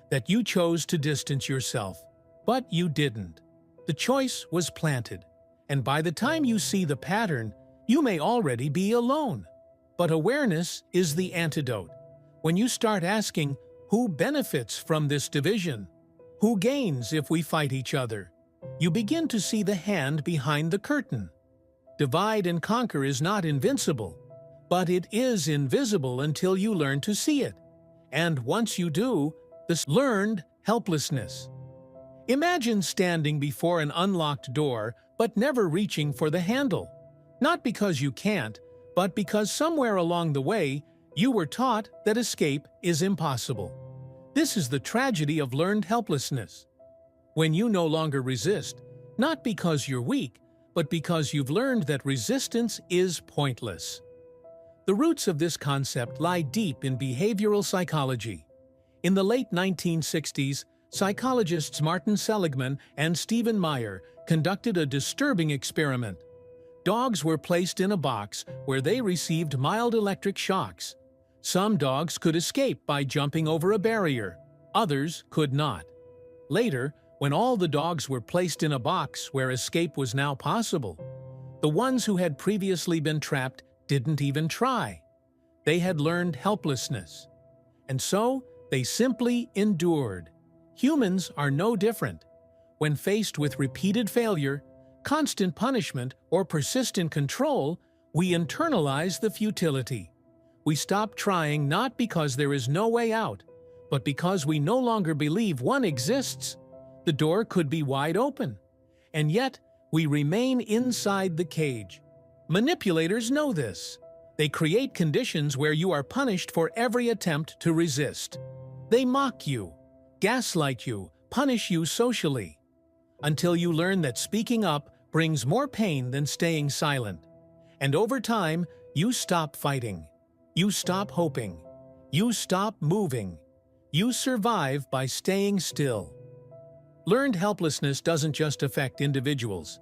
that you chose to distance yourself, but you didn't. The choice was planted, and by the time you see the pattern, you may already be alone. But awareness is the antidote. When you start asking, who benefits from this division? Who gains if we fight each other? You begin to see the hand behind the curtain. Divide and conquer is not invincible, but it is invisible until you learn to see it. And once you do, this learned helplessness. Imagine standing before an unlocked door, but never reaching for the handle. Not because you can't, but because somewhere along the way, you were taught that escape is impossible. This is the tragedy of learned helplessness. When you no longer resist, not because you're weak, but because you've learned that resistance is pointless. The roots of this concept lie deep in behavioral psychology. In the late 1960s, psychologists Martin Seligman and Stephen Meyer conducted a disturbing experiment. Dogs were placed in a box where they received mild electric shocks. Some dogs could escape by jumping over a barrier, others could not. Later, when all the dogs were placed in a box where escape was now possible, the ones who had previously been trapped didn't even try. They had learned helplessness. And so, they simply endured. Humans are no different. When faced with repeated failure, constant punishment, or persistent control, we internalize the futility. We stop trying not because there is no way out, but because we no longer believe one exists. The door could be wide open, and yet we remain inside the cage. Manipulators know this. They create conditions where you are punished for every attempt to resist. They mock you, gaslight you, punish you socially, until you learn that speaking up brings more pain than staying silent. And over time, you stop fighting. You stop hoping. You stop moving. You survive by staying still. Learned helplessness doesn't just affect individuals.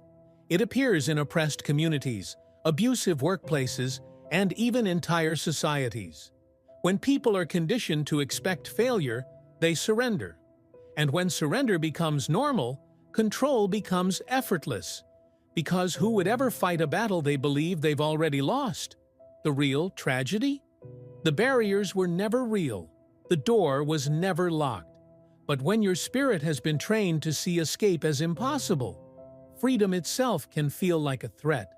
It appears in oppressed communities, abusive workplaces, and even entire societies. When people are conditioned to expect failure, they surrender. And when surrender becomes normal, control becomes effortless. Because who would ever fight a battle they believe they've already lost? The real tragedy? The barriers were never real. The door was never locked. But when your spirit has been trained to see escape as impossible, freedom itself can feel like a threat.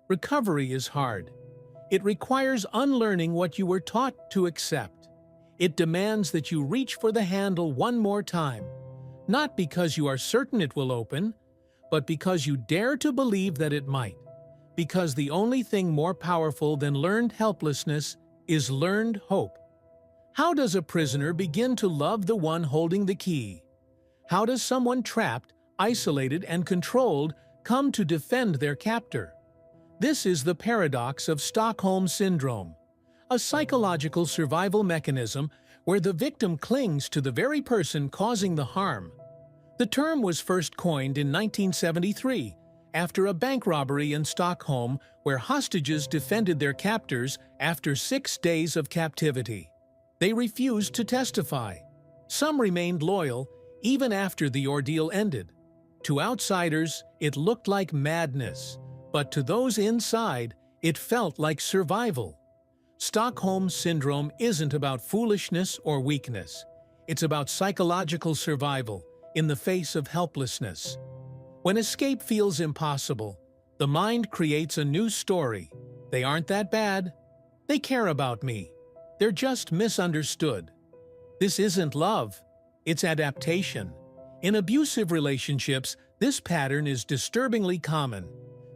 Recovery is hard. It requires unlearning what you were taught to accept. It demands that you reach for the handle one more time, not because you are certain it will open, but because you dare to believe that it might. Because the only thing more powerful than learned helplessness is learned hope. How does a prisoner begin to love the one holding the key? How does someone trapped, isolated, and controlled come to defend their captor? This is the paradox of Stockholm Syndrome, a psychological survival mechanism where the victim clings to the very person causing the harm. The term was first coined in 1973 after a bank robbery in Stockholm where hostages defended their captors after 6 days of captivity. They refused to testify. Some remained loyal even after the ordeal ended. To outsiders, it looked like madness, but to those inside, it felt like survival. Stockholm Syndrome isn't about foolishness or weakness. It's about psychological survival in the face of helplessness. When escape feels impossible, the mind creates a new story. They aren't that bad. They care about me. They're just misunderstood. This isn't love. It's adaptation. In abusive relationships, this pattern is disturbingly common.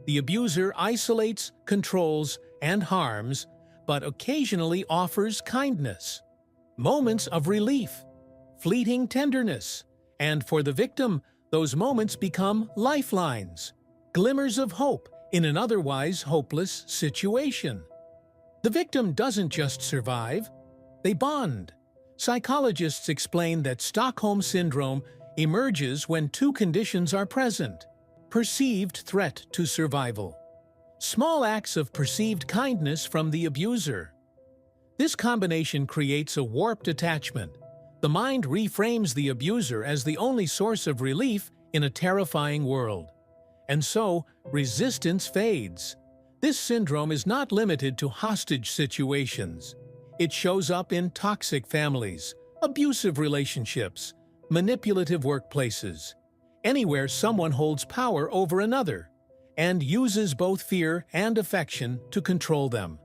The abuser isolates, controls, and harms, but occasionally offers kindness, moments of relief, fleeting tenderness, and for the victim, those moments become lifelines, glimmers of hope in an otherwise hopeless situation. The victim doesn't just survive, they bond. Psychologists explain that Stockholm Syndrome emerges when two conditions are present: perceived threat to survival, small acts of perceived kindness from the abuser. This combination creates a warped attachment. The mind reframes the abuser as the only source of relief in a terrifying world. And so, resistance fades. This syndrome is not limited to hostage situations. It shows up in toxic families, abusive relationships, manipulative workplaces, anywhere someone holds power over another and uses both fear and affection to control them.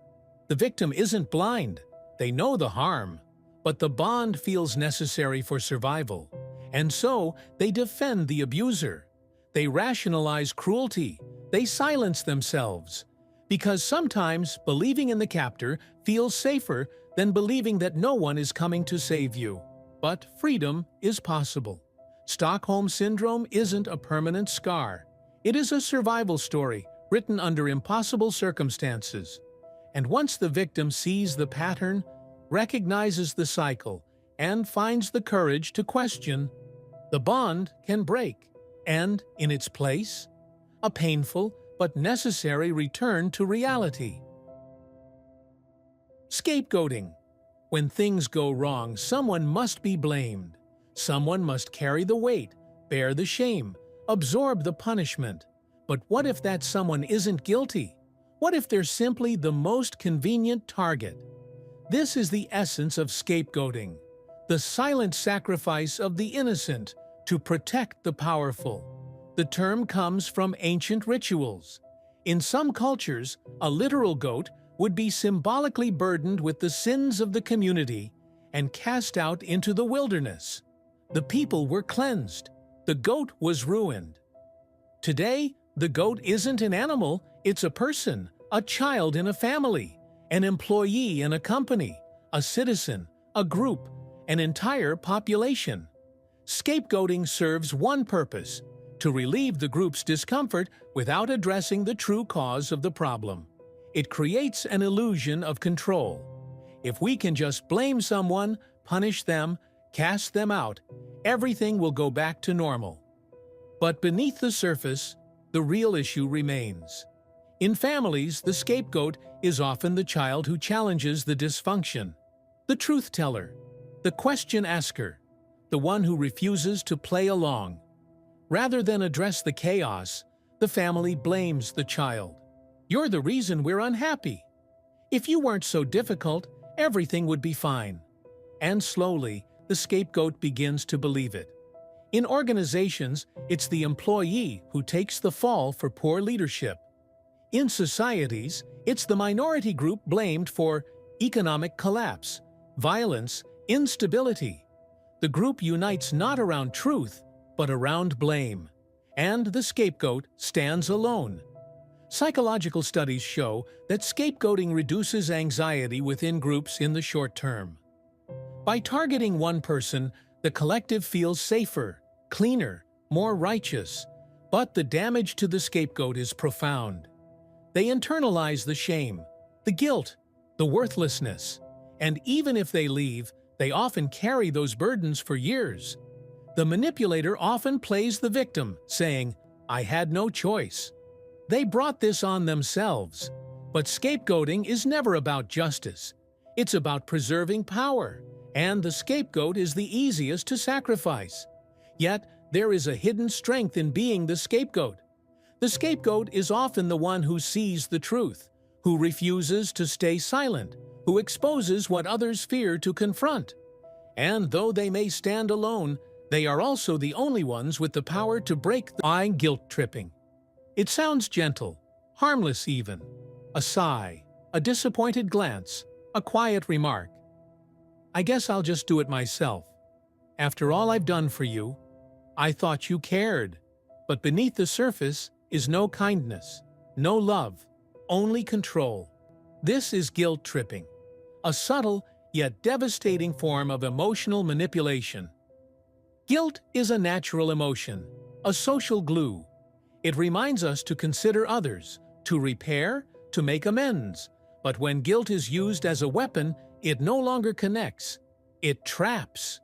The victim isn't blind. They know the harm, but the bond feels necessary for survival, and so they defend the abuser. They rationalize cruelty. They silence themselves. Because sometimes believing in the captor feels safer than believing that no one is coming to save you. But freedom is possible. Stockholm Syndrome isn't a permanent scar. It is a survival story written under impossible circumstances. And once the victim sees the pattern, recognizes the cycle, and finds the courage to question, the bond can break, and, in its place, a painful but necessary return to reality. Scapegoating. When things go wrong, someone must be blamed. Someone must carry the weight, bear the shame, absorb the punishment. But what if that someone isn't guilty? What if they're simply the most convenient target? This is the essence of scapegoating, the silent sacrifice of the innocent to protect the powerful. The term comes from ancient rituals. In some cultures, a literal goat would be symbolically burdened with the sins of the community and cast out into the wilderness. The people were cleansed. The goat was ruined. Today, the goat isn't an animal, it's a person, a child in a family, an employee in a company, a citizen, a group, an entire population. Scapegoating serves one purpose: to relieve the group's discomfort without addressing the true cause of the problem. It creates an illusion of control. If we can just blame someone, punish them, cast them out, everything will go back to normal. But beneath the surface, the real issue remains. In families, the scapegoat is often the child who challenges the dysfunction, the truth teller, the question asker, the one who refuses to play along. Rather than address the chaos, the family blames the child. "You're the reason we're unhappy. If you weren't so difficult, everything would be fine." And slowly, the scapegoat begins to believe it. In organizations, it's the employee who takes the fall for poor leadership. In societies, it's the minority group blamed for economic collapse, violence, instability. The group unites not around truth, but around blame. And the scapegoat stands alone. Psychological studies show that scapegoating reduces anxiety within groups in the short term. By targeting one person, the collective feels safer, cleaner, more righteous. But the damage to the scapegoat is profound. They internalize the shame, the guilt, the worthlessness. And even if they leave, they often carry those burdens for years. The manipulator often plays the victim, saying, "I had no choice." They brought this on themselves. But scapegoating is never about justice. It's about preserving power, and the scapegoat is the easiest to sacrifice. Yet, there is a hidden strength in being the scapegoat. The scapegoat is often the one who sees the truth, who refuses to stay silent, who exposes what others fear to confront. And though they may stand alone, they are also the only ones with the power to break the guilt tripping. It sounds gentle, harmless even. A sigh, a disappointed glance, a quiet remark. "I guess I'll just do it myself. After all I've done for you, I thought you cared." But beneath the surface is no kindness, no love, only control. This is guilt tripping, a subtle yet devastating form of emotional manipulation. Guilt is a natural emotion, a social glue. It reminds us to consider others, to repair, to make amends. But when guilt is used as a weapon, it no longer connects. It traps.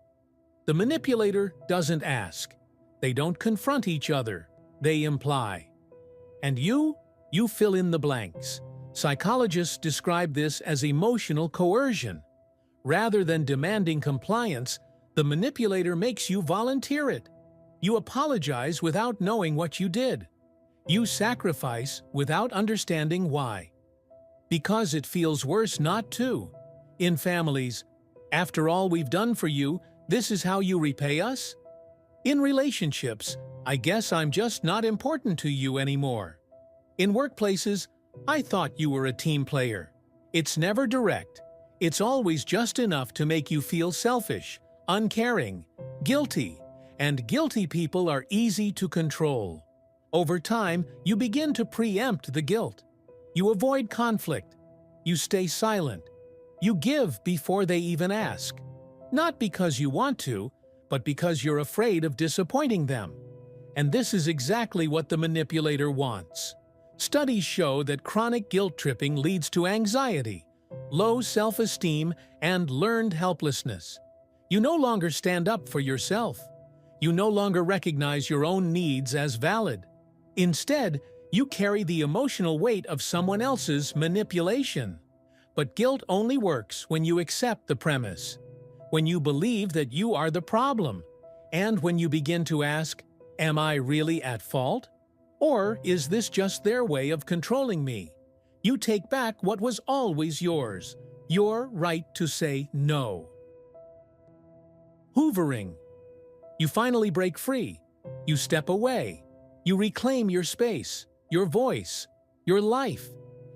The manipulator doesn't ask. They don't confront each other. They imply. And you fill in the blanks. Psychologists describe this as emotional coercion. Rather than demanding compliance, the manipulator makes you volunteer it. You apologize without knowing what you did. You sacrifice without understanding why. Because it feels worse not to. In families, after all we've done for you, this is how you repay us? In relationships, I guess I'm just not important to you anymore. In workplaces, I thought you were a team player. It's never direct. It's always just enough to make you feel selfish, uncaring, guilty, and guilty people are easy to control. Over time, you begin to preempt the guilt. You avoid conflict. You stay silent. You give before they even ask. Not because you want to, but because you're afraid of disappointing them. And this is exactly what the manipulator wants. Studies show that chronic guilt tripping leads to anxiety, low self-esteem, and learned helplessness. You no longer stand up for yourself. You no longer recognize your own needs as valid. Instead, you carry the emotional weight of someone else's manipulation. But guilt only works when you accept the premise, when you believe that you are the problem, and when you begin to ask, "Am I really at fault? Or is this just their way of controlling me?" You take back what was always yours, your right to say no. Hoovering. You finally break free. You step away. You reclaim your space, your voice, your life.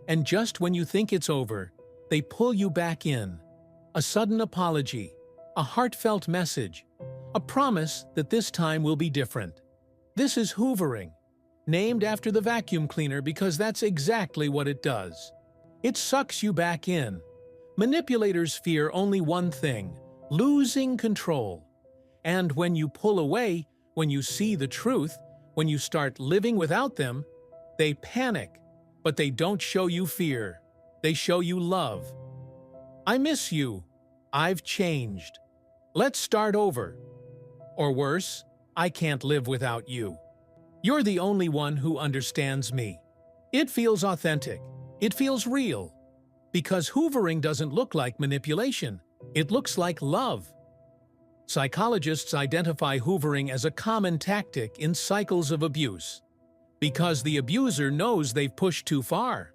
And just when you think it's over, they pull you back in. A sudden apology, a heartfelt message, a promise that this time will be different. This is hoovering, named after the vacuum cleaner because that's exactly what it does. It sucks you back in. Manipulators fear only one thing: losing control. And when you pull away, when you see the truth, when you start living without them, they panic, but they don't show you fear. They show you love. "I miss you. I've changed. Let's start over." Or worse, "I can't live without you. You're the only one who understands me." It feels authentic. It feels real. Because hoovering doesn't look like manipulation. It looks like love. Psychologists identify hoovering as a common tactic in cycles of abuse. Because the abuser knows they've pushed too far.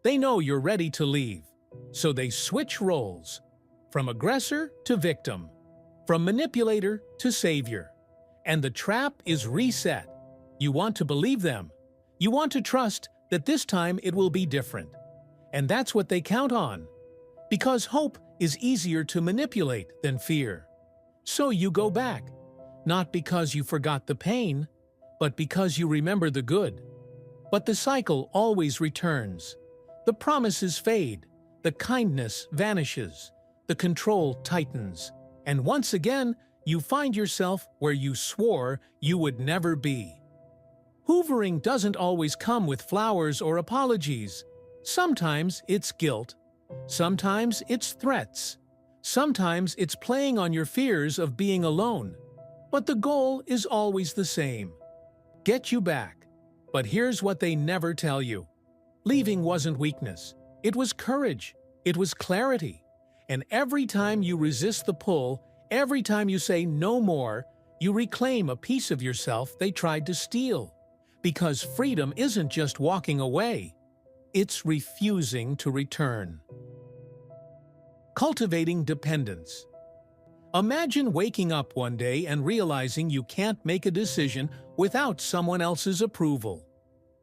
They know you're ready to leave. So they switch roles. From aggressor to victim. From manipulator to savior. And the trap is reset. You want to believe them. You want to trust that this time it will be different. And that's what they count on. Because hope is easier to manipulate than fear. So you go back, not because you forgot the pain, but because you remember the good. But the cycle always returns. The promises fade, the kindness vanishes, the control tightens, and once again, you find yourself where you swore you would never be. Hoovering doesn't always come with flowers or apologies. Sometimes it's guilt. Sometimes it's threats. Sometimes it's playing on your fears of being alone. But the goal is always the same: get you back. But here's what they never tell you. Leaving wasn't weakness. It was courage. It was clarity. And every time you resist the pull, every time you say no more, you reclaim a piece of yourself they tried to steal. Because freedom isn't just walking away. It's refusing to return. Cultivating dependence. Imagine waking up one day and realizing you can't make a decision without someone else's approval.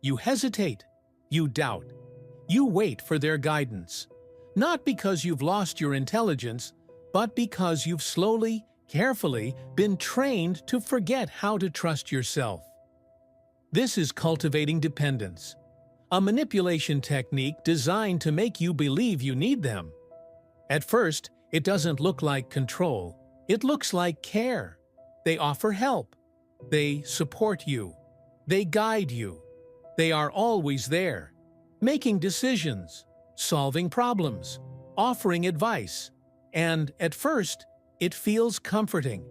You hesitate. You doubt. You wait for their guidance. Not because you've lost your intelligence, but because you've slowly, carefully been trained to forget how to trust yourself. This is cultivating dependence, a manipulation technique designed to make you believe you need them. At first, it doesn't look like control. It looks like care. They offer help. They support you. They guide you. They are always there, making decisions, solving problems, offering advice. And at first, it feels comforting,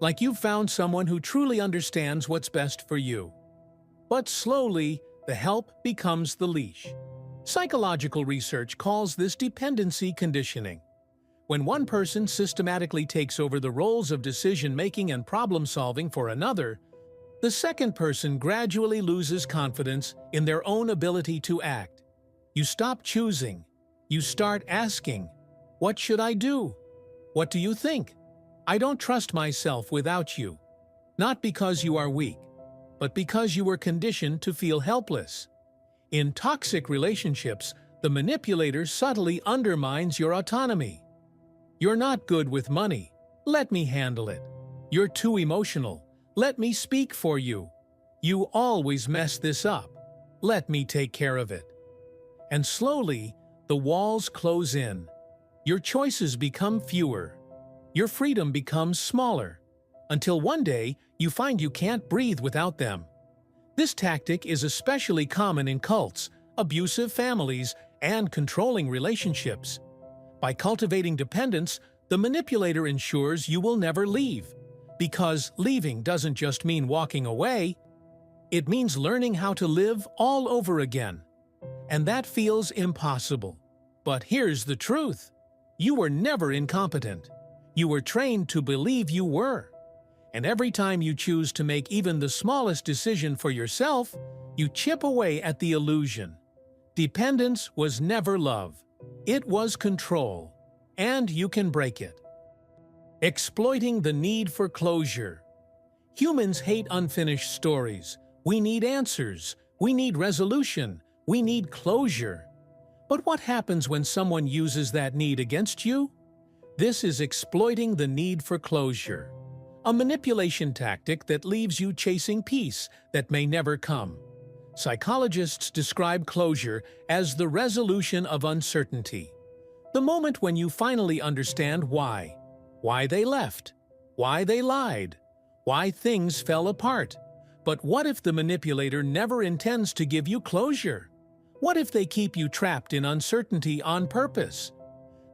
like you've found someone who truly understands what's best for you. But slowly, the help becomes the leash. Psychological research calls this dependency conditioning. When one person systematically takes over the roles of decision-making and problem-solving for another, The second person gradually loses confidence in their own ability to act. You stop choosing. You start asking, "What should I do? What do you think? I don't trust myself without you." Not because you are weak, but because you were conditioned to feel helpless. In toxic relationships, the manipulator subtly undermines your autonomy. "You're not good with money. Let me handle it. You're too emotional. Let me speak for you. You always mess this up. Let me take care of it." And slowly, the walls close in. Your choices become fewer. Your freedom becomes smaller. Until one day, you find you can't breathe without them. This tactic is especially common in cults, abusive families, and controlling relationships. By cultivating dependence, the manipulator ensures you will never leave. Because leaving doesn't just mean walking away, it means learning how to live all over again. And that feels impossible. But here's the truth. You were never incompetent. You were trained to believe you were. And every time you choose to make even the smallest decision for yourself, you chip away at the illusion. Dependence was never love. It was control. And you can break it. Exploiting the need for closure. Humans hate unfinished stories. We need answers. We need resolution. We need closure. But what happens when someone uses that need against you? This is exploiting the need for closure. A manipulation tactic that leaves you chasing peace that may never come. Psychologists describe closure as the resolution of uncertainty. The moment when you finally understand why they left, why they lied, why things fell apart. But what if the manipulator never intends to give you closure? What if they keep you trapped in uncertainty on purpose?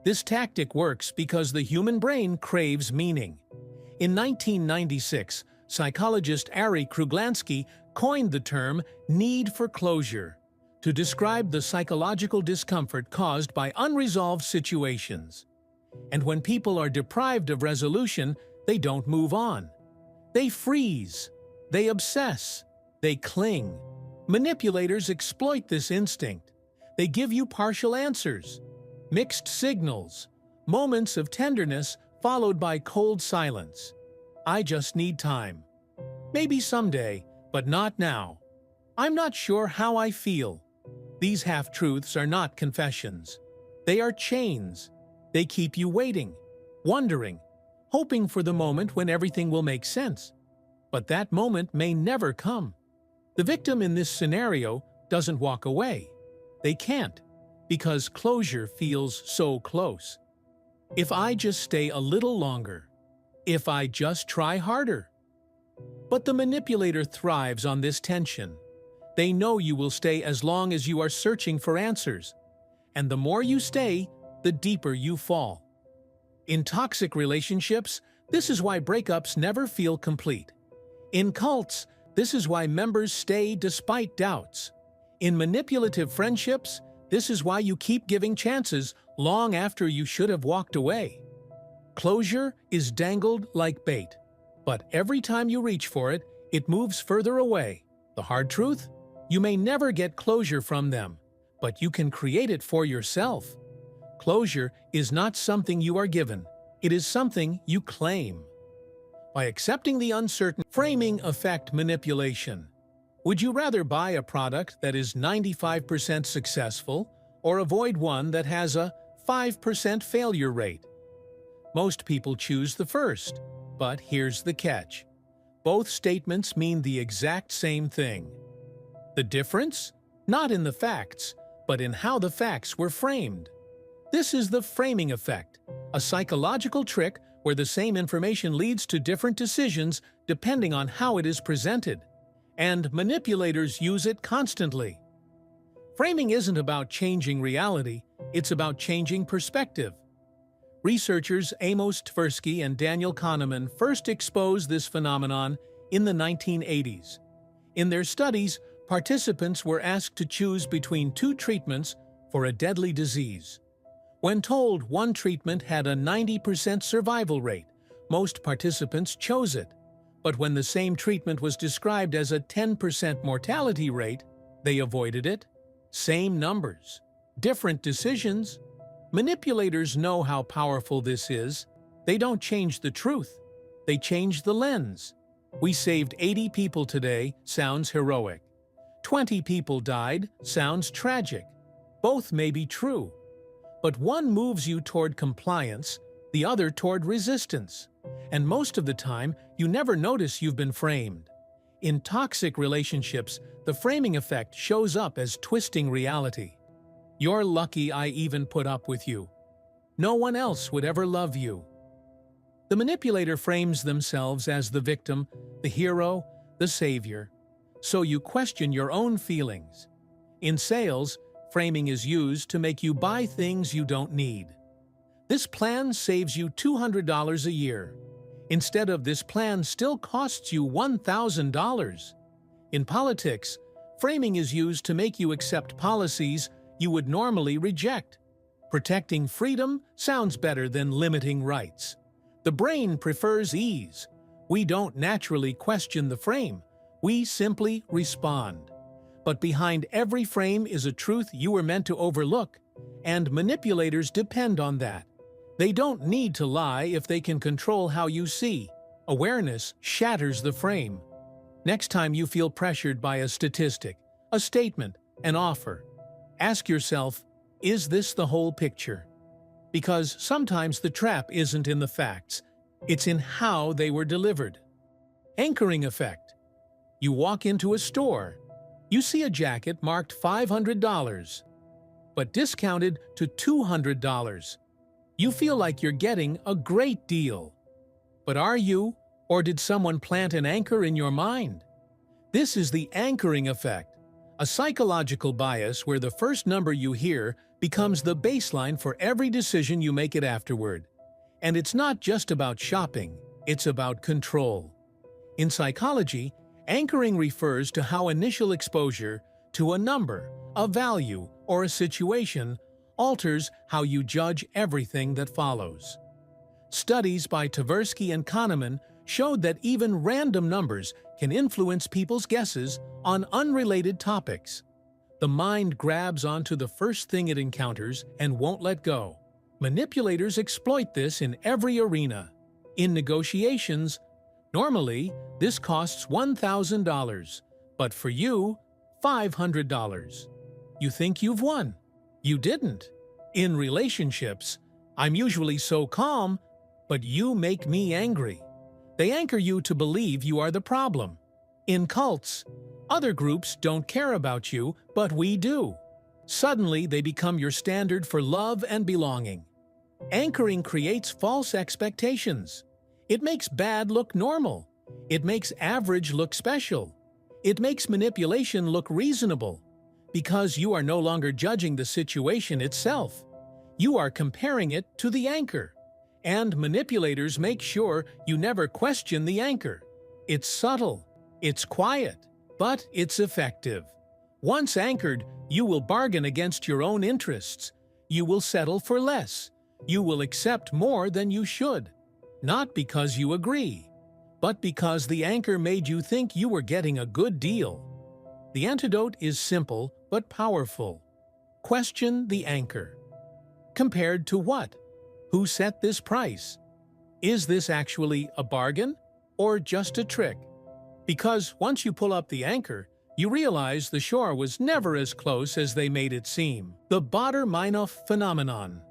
This tactic works because the human brain craves meaning. In 1996, psychologist Ari Kruglansky coined the term need for closure to describe the psychological discomfort caused by unresolved situations. And when people are deprived of resolution, they don't move on. They freeze. They obsess. They cling. Manipulators exploit this instinct. They give you partial answers, mixed signals, moments of tenderness followed by cold silence. "I just need time. Maybe someday, but not now. I'm not sure how I feel." These half-truths are not confessions. They are chains. They keep you waiting, wondering, hoping for the moment when everything will make sense. But that moment may never come. The victim in this scenario doesn't walk away. They can't, because closure feels so close. If I just stay a little longer, if I just try harder. But the manipulator thrives on this tension. They know you will stay as long as you are searching for answers. And the more you stay, the deeper you fall. In toxic relationships, this is why breakups never feel complete. In cults, this is why members stay despite doubts. In manipulative friendships, this is why you keep giving chances long after you should have walked away. Closure is dangled like bait, but every time you reach for it, it moves further away. The hard truth? You may never get closure from them, but you can create it for yourself. Closure is not something you are given. It is something you claim. By accepting the uncertain framing effect manipulation. Would you rather buy a product that is 95% successful or avoid one that has a 5% failure rate? Most people choose the first, but here's the catch. Both statements mean the exact same thing. The difference? Not in the facts, but in how the facts were framed. This is the framing effect, a psychological trick where the same information leads to different decisions depending on how it is presented. And manipulators use it constantly. Framing isn't about changing reality, it's about changing perspective. Researchers Amos Tversky and Daniel Kahneman first exposed this phenomenon in the 1980s. In their studies, participants were asked to choose between two treatments for a deadly disease. When told one treatment had a 90% survival rate, most participants chose it. But when the same treatment was described as a 10% mortality rate, they avoided it. Same numbers, different decisions. Manipulators know how powerful this is. They don't change the truth. They change the lens. We saved 80 people today sounds heroic. 20 people died sounds tragic. Both may be true. But one moves you toward compliance, the other toward resistance. And most of the time, you never notice you've been framed. In toxic relationships, the framing effect shows up as twisting reality. You're lucky I even put up with you. No one else would ever love you. The manipulator frames themselves as the victim, the hero, the savior. So you question your own feelings. In sales, framing is used to make you buy things you don't need. This plan saves you $200 a year. Instead of this plan still costs you $1,000. In politics, framing is used to make you accept policies you would normally reject. Protecting freedom sounds better than limiting rights. The brain prefers ease. We don't naturally question the frame. We simply respond. But behind every frame is a truth you were meant to overlook, and manipulators depend on that. They don't need to lie if they can control how you see. Awareness shatters the frame. Next time you feel pressured by a statistic, a statement, an offer, ask yourself, is this the whole picture? Because sometimes the trap isn't in the facts, it's in how they were delivered. Anchoring effect. You walk into a store. You see a jacket marked $500, but discounted to $200. You feel like you're getting a great deal. But are you, or did someone plant an anchor in your mind? This is the anchoring effect, a psychological bias where the first number you hear becomes the baseline for every decision you make it afterward. And it's not just about shopping, it's about control. In psychology, anchoring refers to how initial exposure to a number, a value, or a situation alters how you judge everything that follows. Studies by Tversky and Kahneman showed that even random numbers can influence people's guesses on unrelated topics. The mind grabs onto the first thing it encounters and won't let go. Manipulators exploit this in every arena. In negotiations, normally this costs $1,000, but for you, $500. You think you've won. You didn't. In relationships, I'm usually so calm, but you make me angry. They anchor you to believe you are the problem. In cults, other groups don't care about you, but we do. Suddenly, they become your standard for love and belonging. Anchoring creates false expectations. It makes bad look normal. It makes average look special. It makes manipulation look reasonable. Because you are no longer judging the situation itself. You are comparing it to the anchor. And manipulators make sure you never question the anchor. It's subtle, it's quiet, but it's effective. Once anchored, you will bargain against your own interests. You will settle for less. You will accept more than you should. Not because you agree, but because the anchor made you think you were getting a good deal. The antidote is simple but powerful. Question the anchor. Compared to what? Who set this price? Is this actually a bargain or just a trick? Because once you pull up the anchor, you realize the shore was never as close as they made it seem. The Baader-Meinhof phenomenon.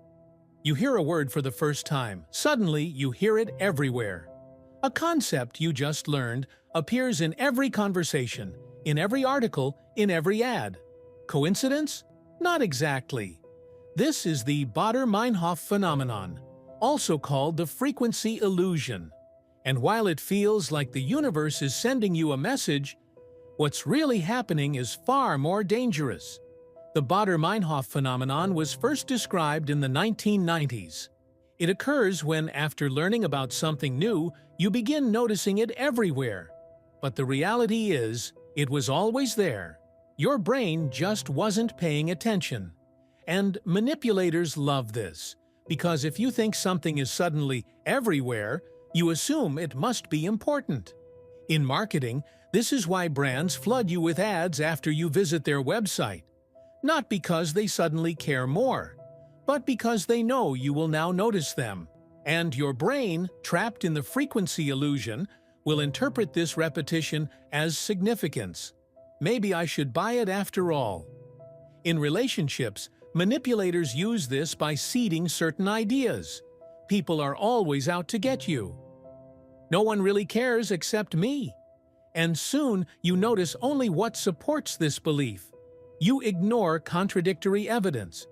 You hear a word for the first time. Suddenly, you hear it everywhere. A concept you just learned appears in every conversation, in every article, in every ad. Coincidence? Not exactly. This is the Baader-Meinhof phenomenon, also called the frequency illusion. And while it feels like the universe is sending you a message, what's really happening is far more dangerous. The Baader-Meinhof phenomenon was first described in the 1990s. It occurs when, after learning about something new, you begin noticing it everywhere. But the reality is, it was always there. Your brain just wasn't paying attention. And manipulators love this, because if you think something is suddenly everywhere, you assume it must be important. In marketing, this is why brands flood you with ads after you visit their website. Not because they suddenly care more, but because they know you will now notice them. And your brain, trapped in the frequency illusion, will interpret this repetition as significance. Maybe I should buy it after all. In relationships, manipulators use this by seeding certain ideas. People are always out to get you. No one really cares except me. And soon you notice only what supports this belief. You ignore contradictory evidence.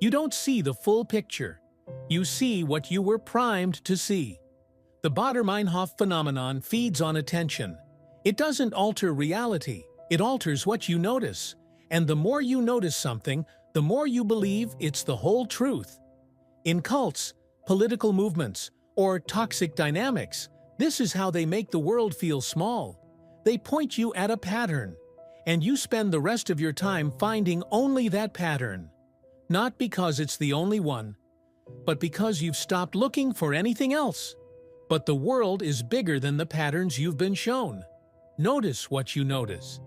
You don't see the full picture. You see what you were primed to see. The Baader-Meinhof phenomenon feeds on attention. It doesn't alter reality, it alters what you notice. And the more you notice something, the more you believe it's the whole truth. In cults, political movements, or toxic dynamics, this is how they make the world feel small. They point you at a pattern, and you spend the rest of your time finding only that pattern. Not because it's the only one, but because you've stopped looking for anything else. But the world is bigger than the patterns you've been shown. Notice what you notice,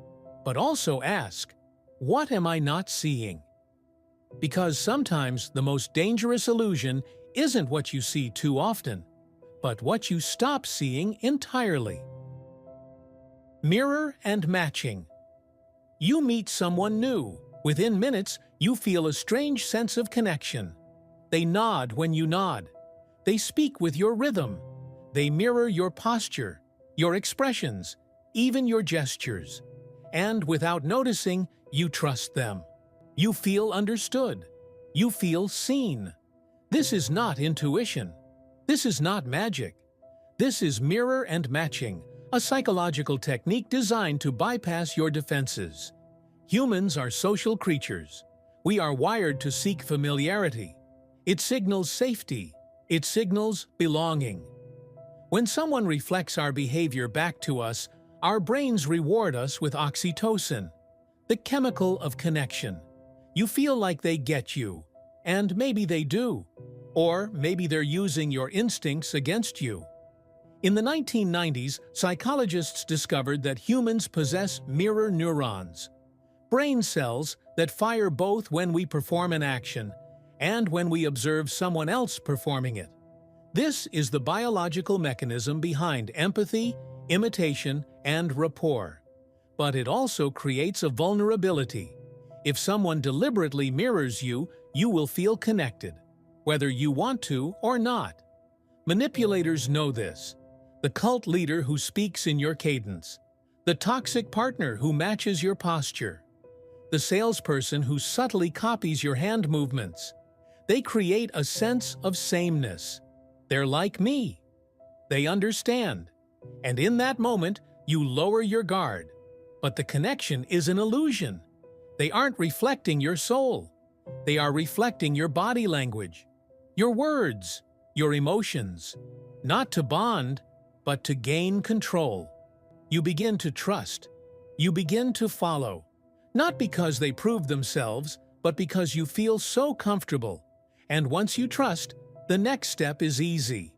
but also ask, what am I not seeing? Because sometimes the most dangerous illusion isn't what you see too often, but what you stop seeing entirely. Mirror and matching. You meet someone new. Within minutes, you feel a strange sense of connection. They nod when you nod. They speak with your rhythm. They mirror your posture, your expressions, even your gestures. And without noticing, you trust them. You feel understood. You feel seen. This is not intuition. This is not magic. This is mirror and matching, a psychological technique designed to bypass your defenses. Humans are social creatures. We are wired to seek familiarity. It signals safety. It signals belonging. When someone reflects our behavior back to us, our brains reward us with oxytocin, the chemical of connection. You feel like they get you, and maybe they do, or maybe they're using your instincts against you. In the 1990s, psychologists discovered that humans possess mirror neurons, brain cells that fire both when we perform an action and when we observe someone else performing it. This is the biological mechanism behind empathy, imitation, and rapport. But it also creates a vulnerability. If someone deliberately mirrors you, you will feel connected, whether you want to or not. Manipulators know this. The cult leader who speaks in your cadence, the toxic partner who matches your posture, the salesperson who subtly copies your hand movements. They create a sense of sameness. They're like me. They understand. And in that moment, you lower your guard. But the connection is an illusion. They aren't reflecting your soul. They are reflecting your body language, your words, your emotions. Not to bond, but to gain control. You begin to trust. You begin to follow. Not because they prove themselves, but because you feel so comfortable. And once you trust, the next step is easy.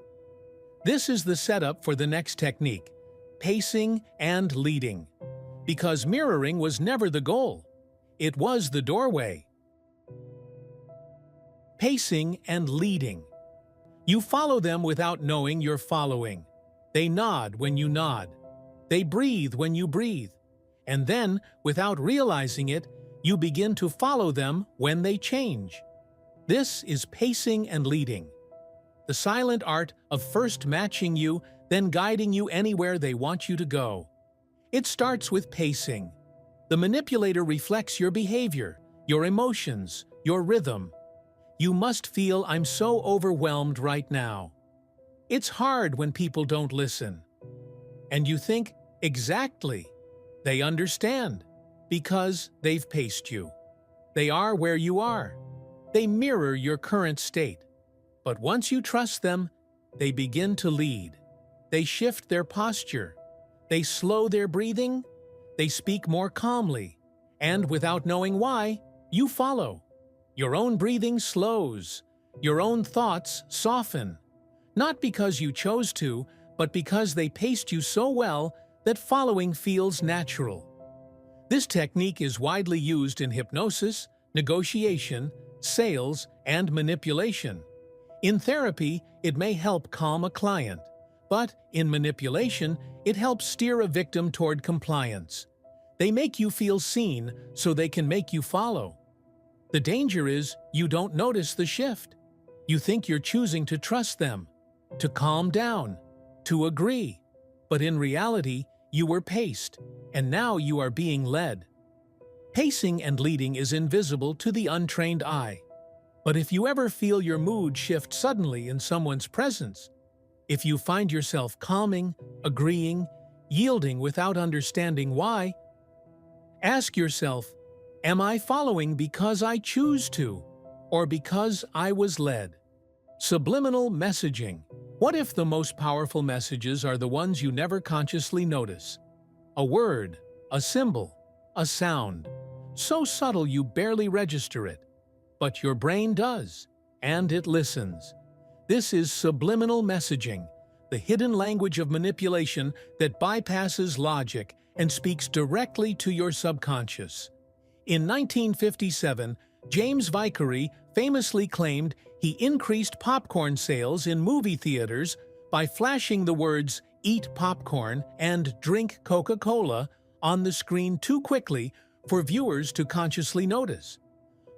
This is the setup for the next technique, pacing and leading. Because mirroring was never the goal. It was the doorway. Pacing and leading. You follow them without knowing you're following. They nod when you nod. They breathe when you breathe. And then, without realizing it, you begin to follow them when they change. This is pacing and leading. The silent art of first matching you, then guiding you anywhere they want you to go. It starts with pacing. The manipulator reflects your behavior, your emotions, your rhythm. You must feel, I'm so overwhelmed right now. It's hard when people don't listen. And you think, exactly. They understand, because they've paced you. They are where you are. They mirror your current state. But once you trust them, they begin to lead. They shift their posture. They slow their breathing. They speak more calmly. And without knowing why, you follow. Your own breathing slows. Your own thoughts soften. Not because you chose to, but because they paced you so well that following feels natural. This technique is widely used in hypnosis, negotiation, sales, and manipulation. In therapy, it may help calm a client, but in manipulation, it helps steer a victim toward compliance. They make you feel seen so they can make you follow. The danger is you don't notice the shift. You think you're choosing to trust them, to calm down, to agree. But in reality, you were paced, and now you are being led. Pacing and leading is invisible to the untrained eye. But if you ever feel your mood shift suddenly in someone's presence, if you find yourself calming, agreeing, yielding without understanding why, ask yourself, am I following because I choose to, or because I was led? Subliminal messaging. What if the most powerful messages are the ones you never consciously notice? A word, a symbol, a sound, so subtle you barely register it. But your brain does, and it listens. This is subliminal messaging, the hidden language of manipulation that bypasses logic and speaks directly to your subconscious. In 1957, James Vicary famously claimed he increased popcorn sales in movie theaters by flashing the words "Eat popcorn" and "Drink Coca-Cola" on the screen too quickly for viewers to consciously notice.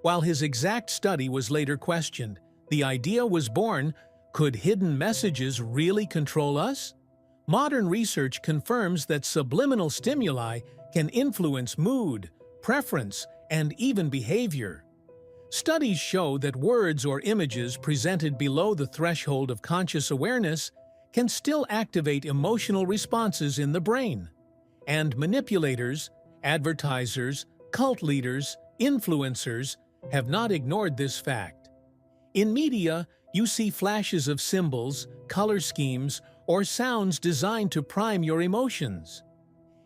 While his exact study was later questioned, the idea was born: could hidden messages really control us? Modern research confirms that subliminal stimuli can influence mood, preference, and even behavior. Studies show that words or images presented below the threshold of conscious awareness can still activate emotional responses in the brain. And manipulators, advertisers, cult leaders, influencers have not ignored this fact. In media, you see flashes of symbols, color schemes, or sounds designed to prime your emotions.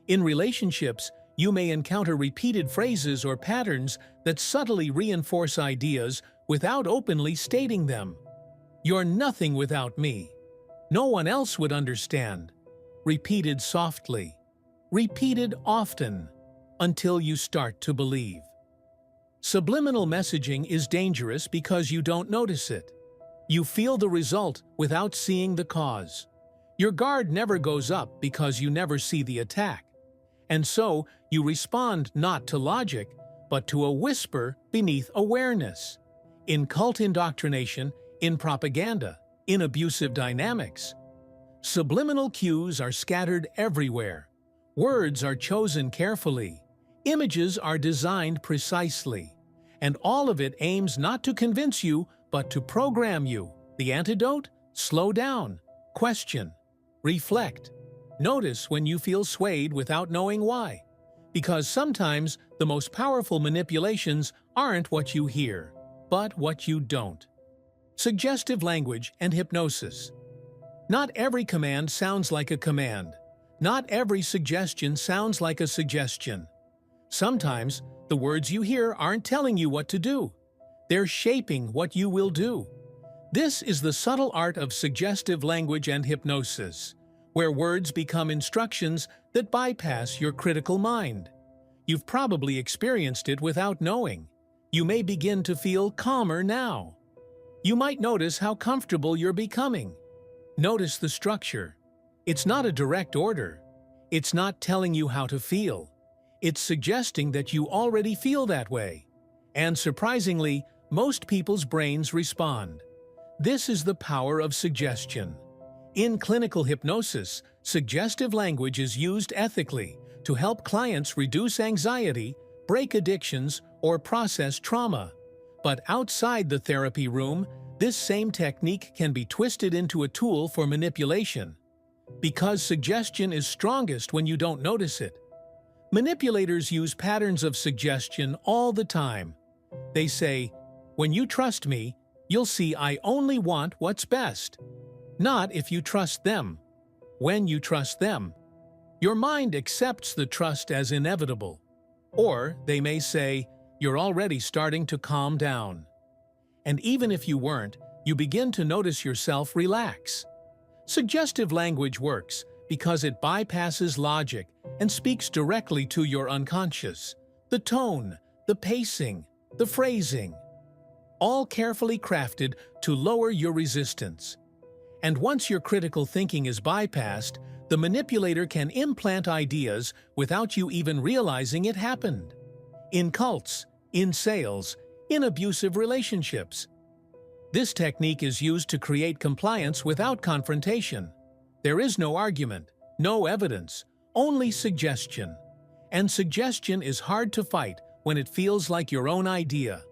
In relationships, you may encounter repeated phrases or patterns that subtly reinforce ideas without openly stating them. "You're nothing without me. No one else would understand." Repeated softly. Repeated often, until you start to believe. Subliminal messaging is dangerous because you don't notice it. You feel the result without seeing the cause. Your guard never goes up because you never see the attack. And so, you respond not to logic, but to a whisper beneath awareness. In cult indoctrination, in propaganda, in abusive dynamics. Subliminal cues are scattered everywhere. Words are chosen carefully. Images are designed precisely. And all of it aims not to convince you, but to program you. The antidote? Slow down. Question. Reflect. Notice when you feel swayed without knowing why. Because sometimes the most powerful manipulations aren't what you hear, but what you don't. Suggestive language and hypnosis. Not every command sounds like a command. Not every suggestion sounds like a suggestion. Sometimes the words you hear aren't telling you what to do. They're shaping what you will do. This is the subtle art of suggestive language and hypnosis, where words become instructions that bypass your critical mind. You've probably experienced it without knowing. You may begin to feel calmer now. You might notice how comfortable you're becoming. Notice the structure. It's not a direct order. It's not telling you how to feel. It's suggesting that you already feel that way. And surprisingly, most people's brains respond. This is the power of suggestion. In clinical hypnosis, suggestive language is used ethically to help clients reduce anxiety, break addictions, or process trauma. But outside the therapy room, this same technique can be twisted into a tool for manipulation. Because suggestion is strongest when you don't notice it. Manipulators use patterns of suggestion all the time. They say, "When you trust me, you'll see I only want what's best." Not if you trust them. When you trust them. Your mind accepts the trust as inevitable. Or they may say, "You're already starting to calm down." And even if you weren't, you begin to notice yourself relax. Suggestive language works because it bypasses logic and speaks directly to your unconscious. The tone, the pacing, the phrasing, all carefully crafted to lower your resistance. And once your critical thinking is bypassed, the manipulator can implant ideas without you even realizing it happened. In cults, in sales, in abusive relationships. This technique is used to create compliance without confrontation. There is no argument, no evidence, only suggestion. And suggestion is hard to fight when it feels like your own idea.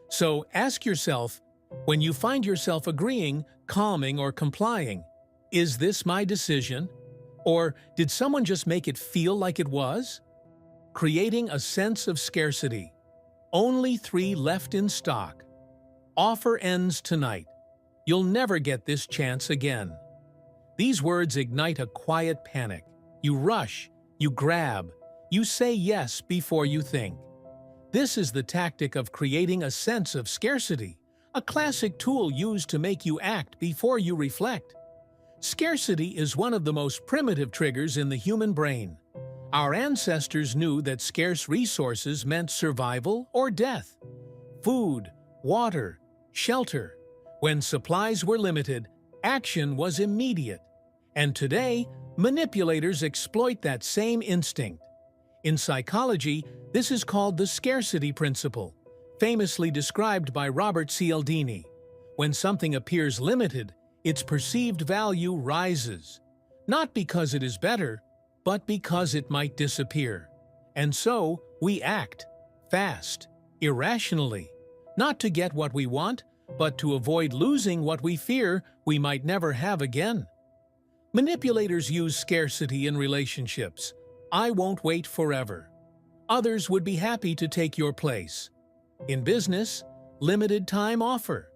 So ask yourself, when you find yourself agreeing, calming, or complying, is this my decision? Or did someone just make it feel like it was? Creating a sense of scarcity. Only 3 left in stock. Offer ends tonight. You'll never get this chance again. These words ignite a quiet panic. You rush, you grab, you say yes before you think. This is the tactic of creating a sense of scarcity, a classic tool used to make you act before you reflect. Scarcity is one of the most primitive triggers in the human brain. Our ancestors knew that scarce resources meant survival or death. Food, water, shelter. When supplies were limited, action was immediate. And today, manipulators exploit that same instinct. In psychology, this is called the scarcity principle, famously described by Robert Cialdini. When something appears limited, its perceived value rises, not because it is better, but because it might disappear. And so, we act, fast, irrationally, not to get what we want, but to avoid losing what we fear we might never have again. Manipulators use scarcity in relationships. I won't wait forever. Others would be happy to take your place. In business, limited time offer.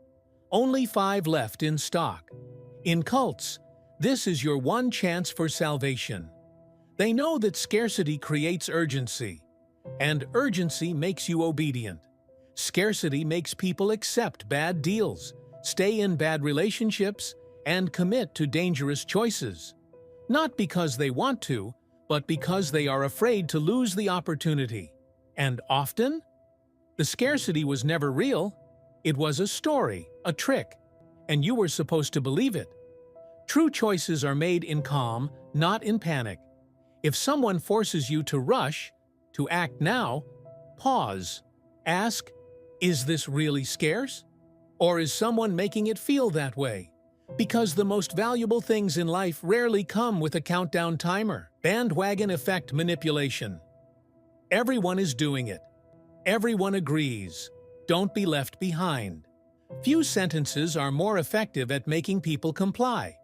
Only 5 left in stock. In cults, this is your one chance for salvation. They know that scarcity creates urgency, and urgency makes you obedient. Scarcity makes people accept bad deals, stay in bad relationships, and commit to dangerous choices. Not because they want to, but because they are afraid to lose the opportunity. And often, the scarcity was never real. It was a story, a trick, and you were supposed to believe it. True choices are made in calm, not in panic. If someone forces you to rush, to act now, pause. Ask, is this really scarce? Or is someone making it feel that way? Because the most valuable things in life rarely come with a countdown timer. Bandwagon effect manipulation. Everyone is doing it. Everyone agrees. Don't be left behind. Few sentences are more effective at making people comply.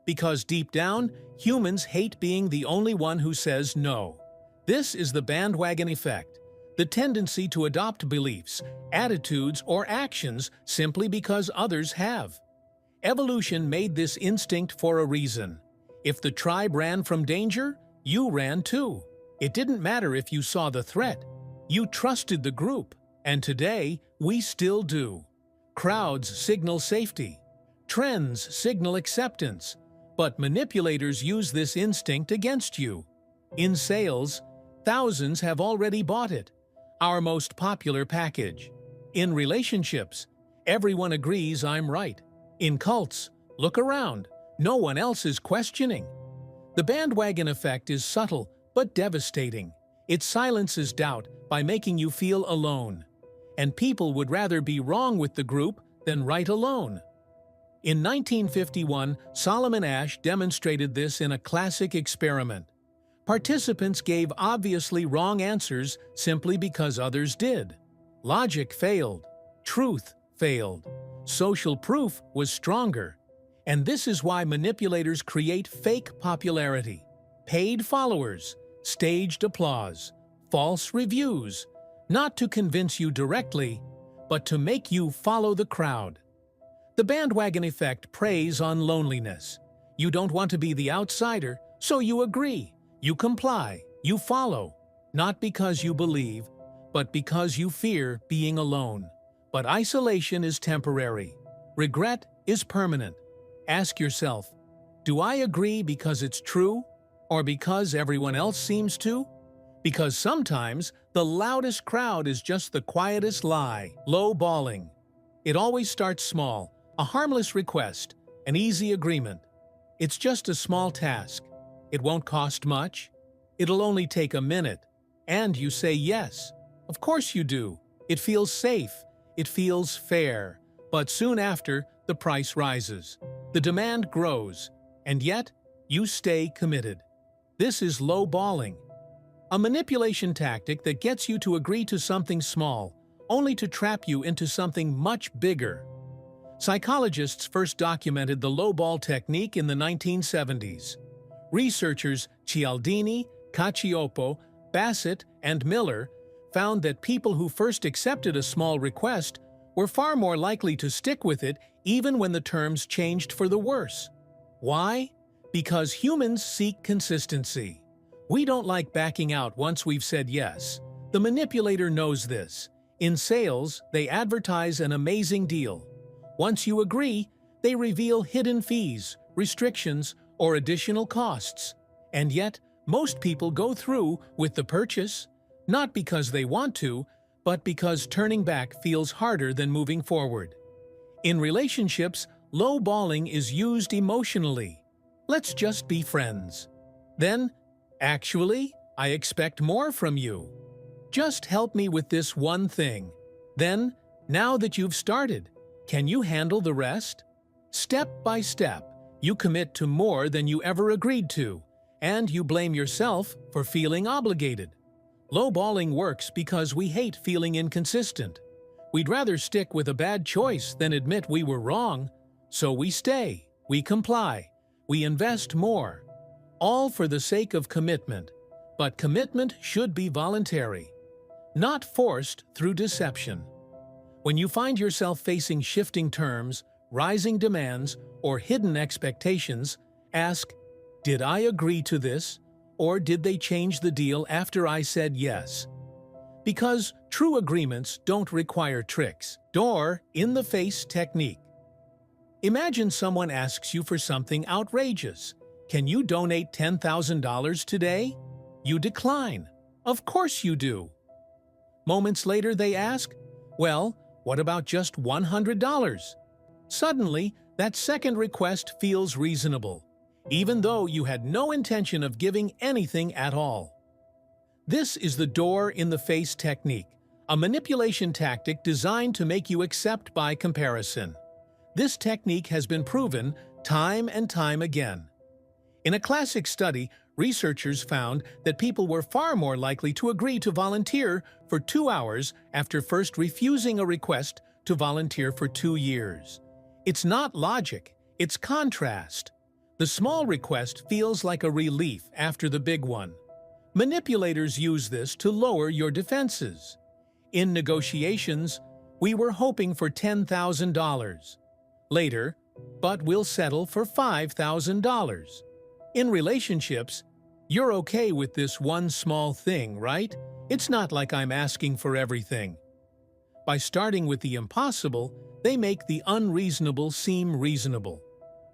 Because deep down, humans hate being the only one who says no. This is the bandwagon effect, the tendency to adopt beliefs, attitudes, or actions simply because others have. Evolution made this instinct for a reason. If the tribe ran from danger, you ran too. It didn't matter if you saw the threat. You trusted the group, and today we still do. Crowds signal safety. Trends signal acceptance. But manipulators use this instinct against you. In sales, thousands have already bought it. Our most popular package. In relationships, everyone agrees I'm right. In cults, look around. No one else is questioning. The bandwagon effect is subtle but devastating. It silences doubt by making you feel alone. And people would rather be wrong with the group than right alone. In 1951, Solomon Asch demonstrated this in a classic experiment. Participants gave obviously wrong answers simply because others did. Logic failed. Truth failed. Social proof was stronger. And this is why manipulators create fake popularity, paid followers, staged applause, false reviews, not to convince you directly, but to make you follow the crowd. The bandwagon effect preys on loneliness. You don't want to be the outsider, so you agree, you comply, you follow, not because you believe, but because you fear being alone. But isolation is temporary. Regret is permanent. Ask yourself, do I agree because it's true, Or because everyone else seems to? Because sometimes the loudest crowd is just the quietest lie, low-balling. It always starts small, a harmless request, an easy agreement. It's just a small task. It won't cost much. It'll only take a minute. And you say yes. Of course you do. It feels safe. It feels fair. But soon after, the price rises. The demand grows. And yet, you stay committed. This is low-balling. A manipulation tactic that gets you to agree to something small, only to trap you into something much bigger. Psychologists first documented the low-ball technique in the 1970s. Researchers Cialdini, Cacioppo, Bassett, and Miller found that people who first accepted a small request were far more likely to stick with it even when the terms changed for the worse. Why? Because humans seek consistency. We don't like backing out once we've said yes. The manipulator knows this. In sales, they advertise an amazing deal. Once you agree, they reveal hidden fees, restrictions, or additional costs. And yet, most people go through with the purchase, not because they want to, but because turning back feels harder than moving forward. In relationships, low-balling is used emotionally. Let's just be friends. Then, actually, I expect more from you. Just help me with this one thing. Then, now that you've started, can you handle the rest? Step by step, you commit to more than you ever agreed to, and you blame yourself for feeling obligated. Low-balling works because we hate feeling inconsistent. We'd rather stick with a bad choice than admit we were wrong. So we stay, we comply, we invest more. All for the sake of commitment. But commitment should be voluntary, not forced through deception. When you find yourself facing shifting terms, rising demands, or hidden expectations, ask, did I agree to this, or did they change the deal after I said yes? Because true agreements don't require tricks, or in-the-face technique. Imagine someone asks you for something outrageous. Can you donate $10,000 today? You decline. Of course you do. Moments later they ask, well, what about just $100? Suddenly, that second request feels reasonable, even though you had no intention of giving anything at all. This is the door-in-the-face technique, a manipulation tactic designed to make you accept by comparison. This technique has been proven time and time again. In a classic study, researchers found that people were far more likely to agree to volunteer for 2 hours after first refusing a request to volunteer for 2 years. It's not logic, it's contrast. The small request feels like a relief after the big one. Manipulators use this to lower your defenses. In negotiations, we were hoping for $10,000. Later, but we'll settle for $5,000. In relationships, you're okay with this one small thing, right? It's not like I'm asking for everything. By starting with the impossible, they make the unreasonable seem reasonable.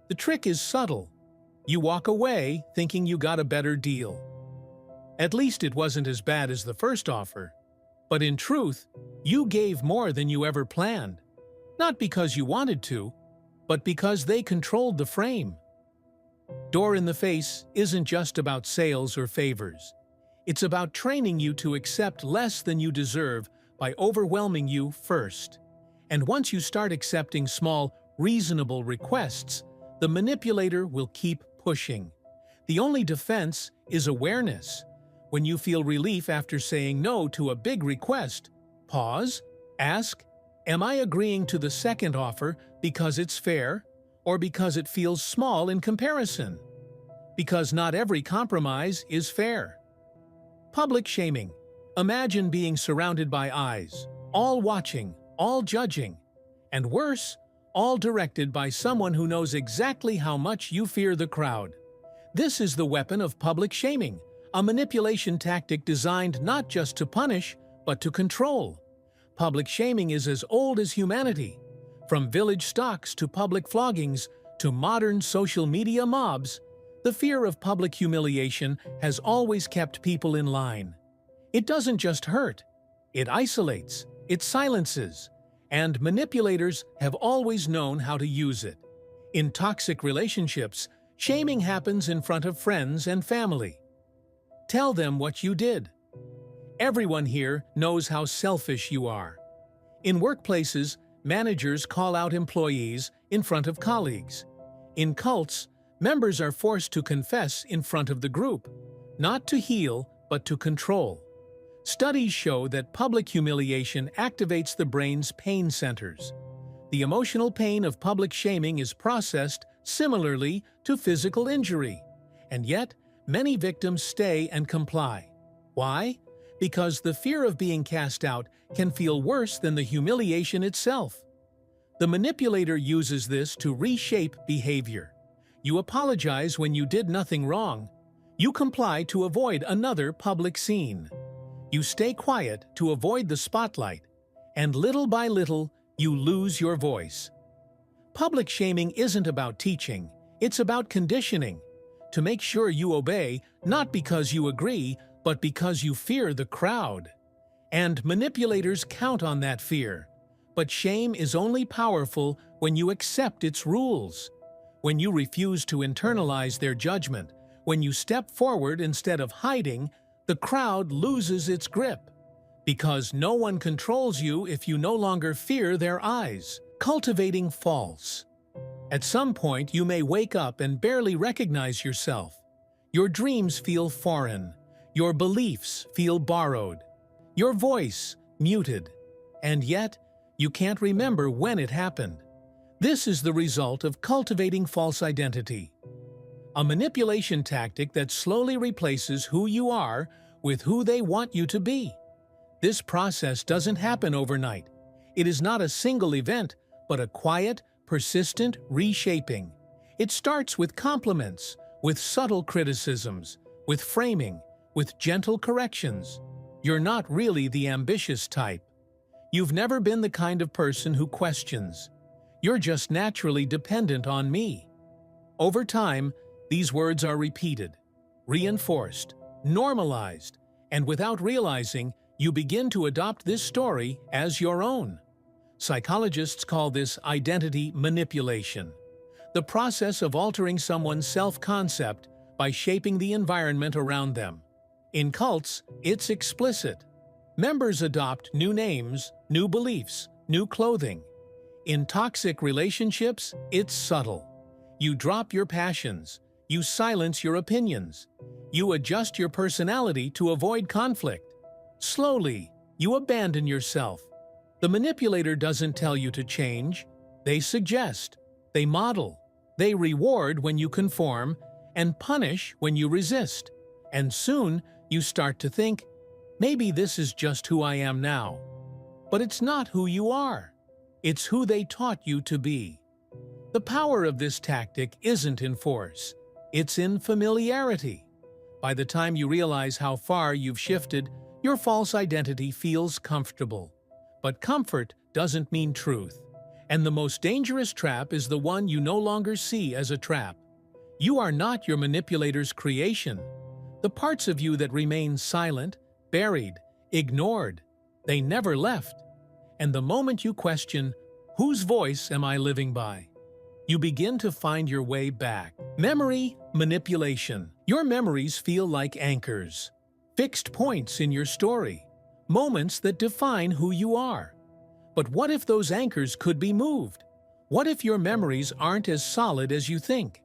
The trick is subtle. You walk away thinking you got a better deal. At least it wasn't as bad as the first offer. But in truth, you gave more than you ever planned. Not because you wanted to, but because they controlled the frame. Door in the face isn't just about sales or favors. It's about training you to accept less than you deserve by overwhelming you first. And once you start accepting small, reasonable requests, the manipulator will keep pushing. The only defense is awareness. When you feel relief after saying no to a big request, pause, ask, am I agreeing to the second offer because it's fair, or because it feels small in comparison? Because not every compromise is fair. Public shaming. Imagine being surrounded by eyes, all watching, all judging, and worse, all directed by someone who knows exactly how much you fear the crowd. This is the weapon of public shaming, a manipulation tactic designed not just to punish, but to control. Public shaming is as old as humanity. From village stocks to public floggings to modern social media mobs, The fear of public humiliation has always kept people in line. It doesn't just hurt. It isolates, it silences, and manipulators have always known how to use it. In toxic relationships, shaming happens in front of friends and family. Tell them what you did. Everyone here knows how selfish you are. In workplaces, managers call out employees in front of colleagues. In cults, members are forced to confess in front of the group, not to heal, but to control. Studies show that public humiliation activates the brain's pain centers. The emotional pain of public shaming is processed similarly to physical injury, and yet many victims stay and comply. Why? Because the fear of being cast out can feel worse than the humiliation itself. The manipulator uses this to reshape behavior. You apologize when you did nothing wrong. You comply to avoid another public scene. You stay quiet to avoid the spotlight, and little by little, you lose your voice. Public shaming isn't about teaching, it's about conditioning, to make sure you obey not because you agree, but because you fear the crowd. And manipulators count on that fear. But shame is only powerful when you accept its rules, when you refuse to internalize their judgment, when you step forward instead of hiding. The crowd loses its grip, because no one controls you if you no longer fear their eyes. Cultivating false. At some point, you may wake up and barely recognize yourself. Your dreams feel foreign. Your beliefs feel borrowed. Your voice muted. And yet, you can't remember when it happened. This is the result of cultivating false identity. A manipulation tactic that slowly replaces who you are with who they want you to be. This process doesn't happen overnight. It is not a single event, but a quiet, persistent reshaping. It starts with compliments, with subtle criticisms, with framing, with gentle corrections. You're not really the ambitious type. You've never been the kind of person who questions. You're just naturally dependent on me. Over time, these words are repeated, reinforced, normalized, and without realizing, you begin to adopt this story as your own. Psychologists call this identity manipulation, the process of altering someone's self-concept by shaping the environment around them. In cults, it's explicit. Members adopt new names, new beliefs, new clothing. In toxic relationships, it's subtle. You drop your passions. You silence your opinions. You adjust your personality to avoid conflict. Slowly, you abandon yourself. The manipulator doesn't tell you to change. They suggest. They model. They reward when you conform and punish when you resist. And soon, you start to think, maybe this is just who I am now. But it's not who you are. It's who they taught you to be. The power of this tactic isn't in force. It's in familiarity. By the time you realize how far you've shifted, your false identity feels comfortable. But comfort doesn't mean truth. And the most dangerous trap is the one you no longer see as a trap. You are not your manipulator's creation. The parts of you that remain silent, buried, ignored, they never left. And the moment you question, whose voice am I living by? You begin to find your way back. Memory manipulation. Your memories feel like anchors, fixed points in your story, moments that define who you are. But what if those anchors could be moved? What if your memories aren't as solid as you think?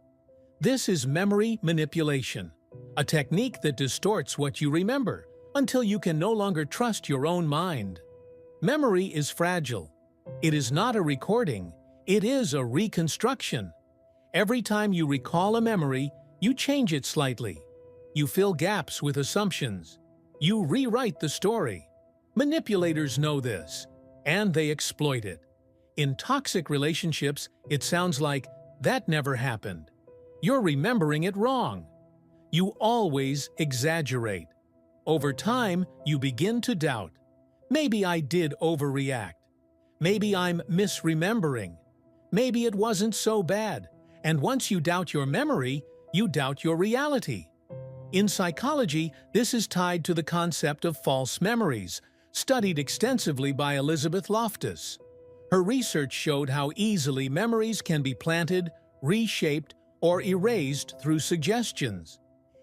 This is memory manipulation, a technique that distorts what you remember until you can no longer trust your own mind. Memory is fragile. It is not a recording. It is a reconstruction. Every time you recall a memory, you change it slightly. You fill gaps with assumptions. You rewrite the story. Manipulators know this, and they exploit it. In toxic relationships, it sounds like, that never happened. You're remembering it wrong. You always exaggerate. Over time, you begin to doubt. Maybe I did overreact. Maybe I'm misremembering. Maybe it wasn't so bad. And once you doubt your memory, you doubt your reality. In psychology, this is tied to the concept of false memories, studied extensively by Elizabeth Loftus. Her research showed how easily memories can be planted, reshaped, or erased through suggestions.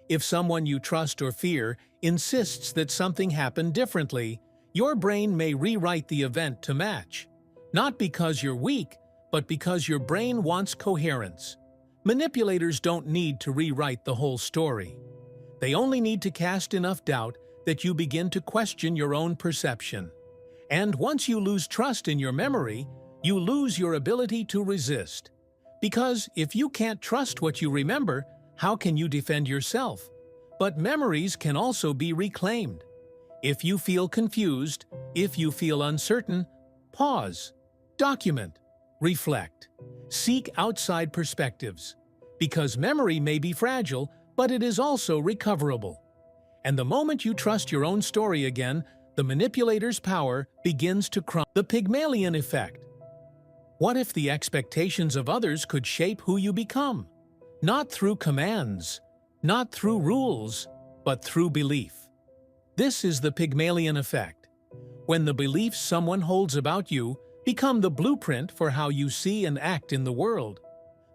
If someone you trust or fear insists that something happened differently, your brain may rewrite the event to match. Not because you're weak, but because your brain wants coherence. Manipulators don't need to rewrite the whole story. They only need to cast enough doubt that you begin to question your own perception. And once you lose trust in your memory, you lose your ability to resist. Because if you can't trust what you remember, how can you defend yourself? But memories can also be reclaimed. If you feel confused, if you feel uncertain, pause, document, reflect, seek outside perspectives. Because memory may be fragile, but it is also recoverable. And the moment you trust your own story again, the manipulator's power begins to crumble. The Pygmalion effect. What if the expectations of others could shape who you become? Not through commands, not through rules, but through belief. This is the Pygmalion effect. When the beliefs someone holds about you become the blueprint for how you see and act in the world.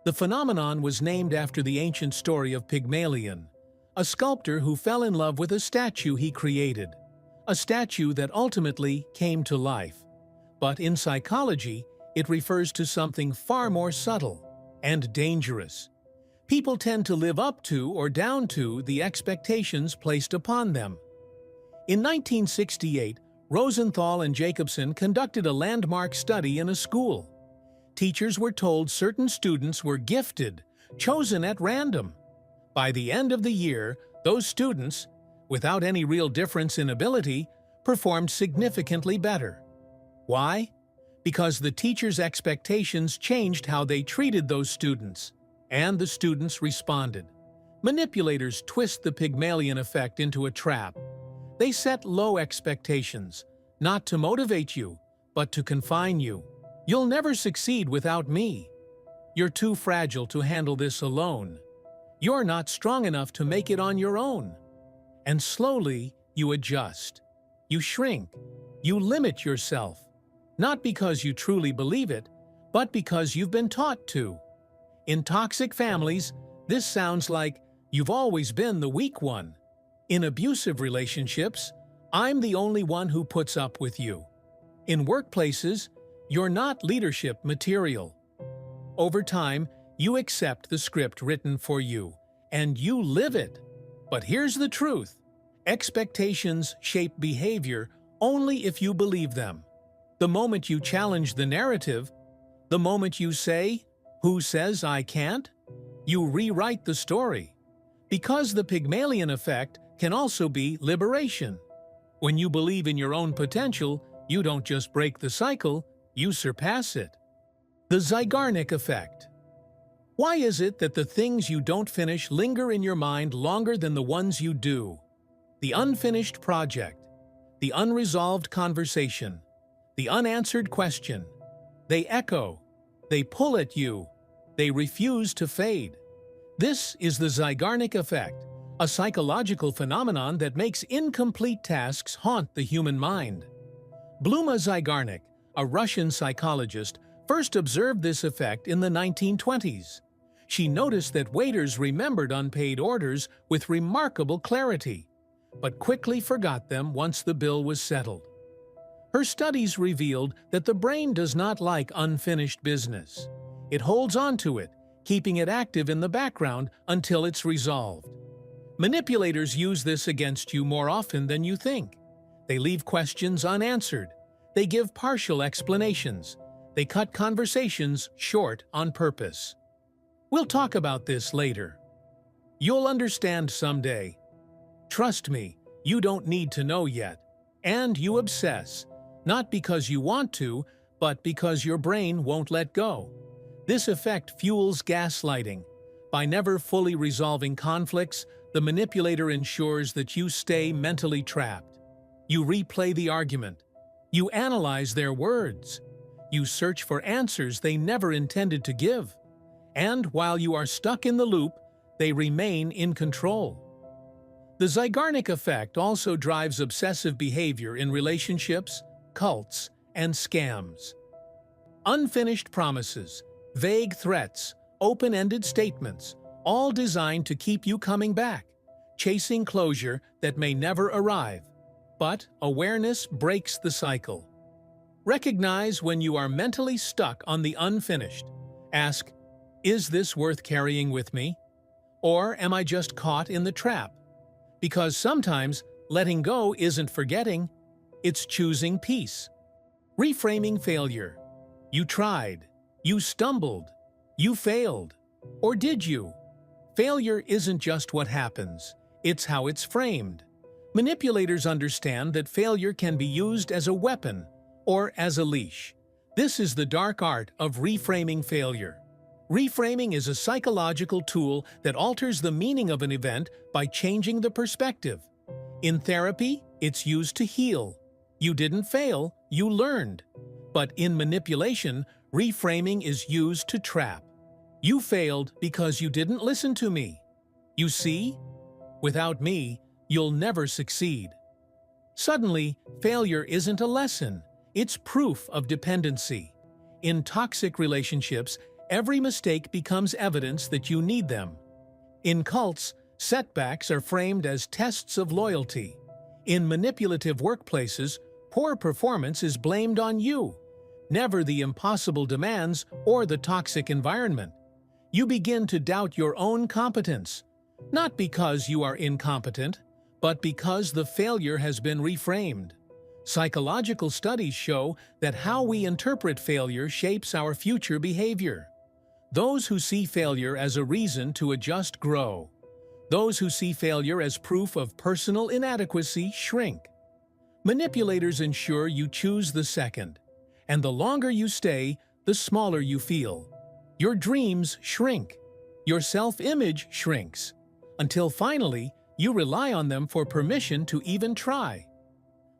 The phenomenon was named after the ancient story of Pygmalion, a sculptor who fell in love with a statue he created, a statue that ultimately came to life. But in psychology, it refers to something far more subtle and dangerous. People tend to live up to or down to the expectations placed upon them. In 1968, Rosenthal and Jacobson conducted a landmark study in a school. Teachers were told certain students were gifted, chosen at random. By the end of the year, those students, without any real difference in ability, performed significantly better. Why? Because the teacher's expectations changed how they treated those students, and the students responded. Manipulators twist the Pygmalion effect into a trap. They set low expectations, not to motivate you, but to confine you. You'll never succeed without me. You're too fragile to handle this alone. You're not strong enough to make it on your own. And slowly, you adjust. You shrink. You limit yourself. Not because you truly believe it, but because you've been taught to. In toxic families, this sounds like you've always been the weak one. In abusive relationships, I'm the only one who puts up with you. In workplaces, you're not leadership material. Over time, you accept the script written for you, and you live it. But here's the truth. Expectations shape behavior only if you believe them. The moment you challenge the narrative, the moment you say, "Who says I can't?" you rewrite the story. Because the Pygmalion effect can also be liberation. When you believe in your own potential, you don't just break the cycle, you surpass it. The Zeigarnik effect. Why is it that the things you don't finish linger in your mind longer than the ones you do? The unfinished project, the unresolved conversation, the unanswered question. They echo, they pull at you, they refuse to fade. This is the Zeigarnik effect, a psychological phenomenon that makes incomplete tasks haunt the human mind. Bluma Zeigarnik, a Russian psychologist, first observed this effect in the 1920s. She noticed that waiters remembered unpaid orders with remarkable clarity, but quickly forgot them once the bill was settled. Her studies revealed that the brain does not like unfinished business. It holds on to it, keeping it active in the background until it's resolved. Manipulators use this against you more often than you think. They leave questions unanswered. They give partial explanations. They cut conversations short on purpose. We'll talk about this later. You'll understand someday. Trust me, you don't need to know yet. And you obsess, not because you want to, but because your brain won't let go. This effect fuels gaslighting. By never fully resolving conflicts, the manipulator ensures that you stay mentally trapped. You replay the argument. You analyze their words. You search for answers they never intended to give. And while you are stuck in the loop, they remain in control. The Zeigarnik effect also drives obsessive behavior in relationships, cults, and scams. Unfinished promises, vague threats, open-ended statements, all designed to keep you coming back, chasing closure that may never arrive. But awareness breaks the cycle. Recognize when you are mentally stuck on the unfinished. Ask, is this worth carrying with me? Or am I just caught in the trap? Because sometimes letting go isn't forgetting, it's choosing peace. Reframing failure. You tried. You stumbled. You failed. Or did you? Failure isn't just what happens, it's how it's framed. Manipulators understand that failure can be used as a weapon or as a leash. This is the dark art of reframing failure. Reframing is a psychological tool that alters the meaning of an event by changing the perspective. In therapy, it's used to heal. You didn't fail, you learned. But in manipulation, reframing is used to trap. You failed because you didn't listen to me. You see? Without me, you'll never succeed. Suddenly, failure isn't a lesson, it's proof of dependency. In toxic relationships, every mistake becomes evidence that you need them. In cults, setbacks are framed as tests of loyalty. In manipulative workplaces, poor performance is blamed on you, never the impossible demands or the toxic environment. You begin to doubt your own competence, not because you are incompetent, but because the failure has been reframed. Psychological studies show that how we interpret failure shapes our future behavior. Those who see failure as a reason to adjust grow. Those who see failure as proof of personal inadequacy shrink. Manipulators ensure you choose the second, and the longer you stay, the smaller you feel. Your dreams shrink. Your self-image shrinks, until finally you rely on them for permission to even try.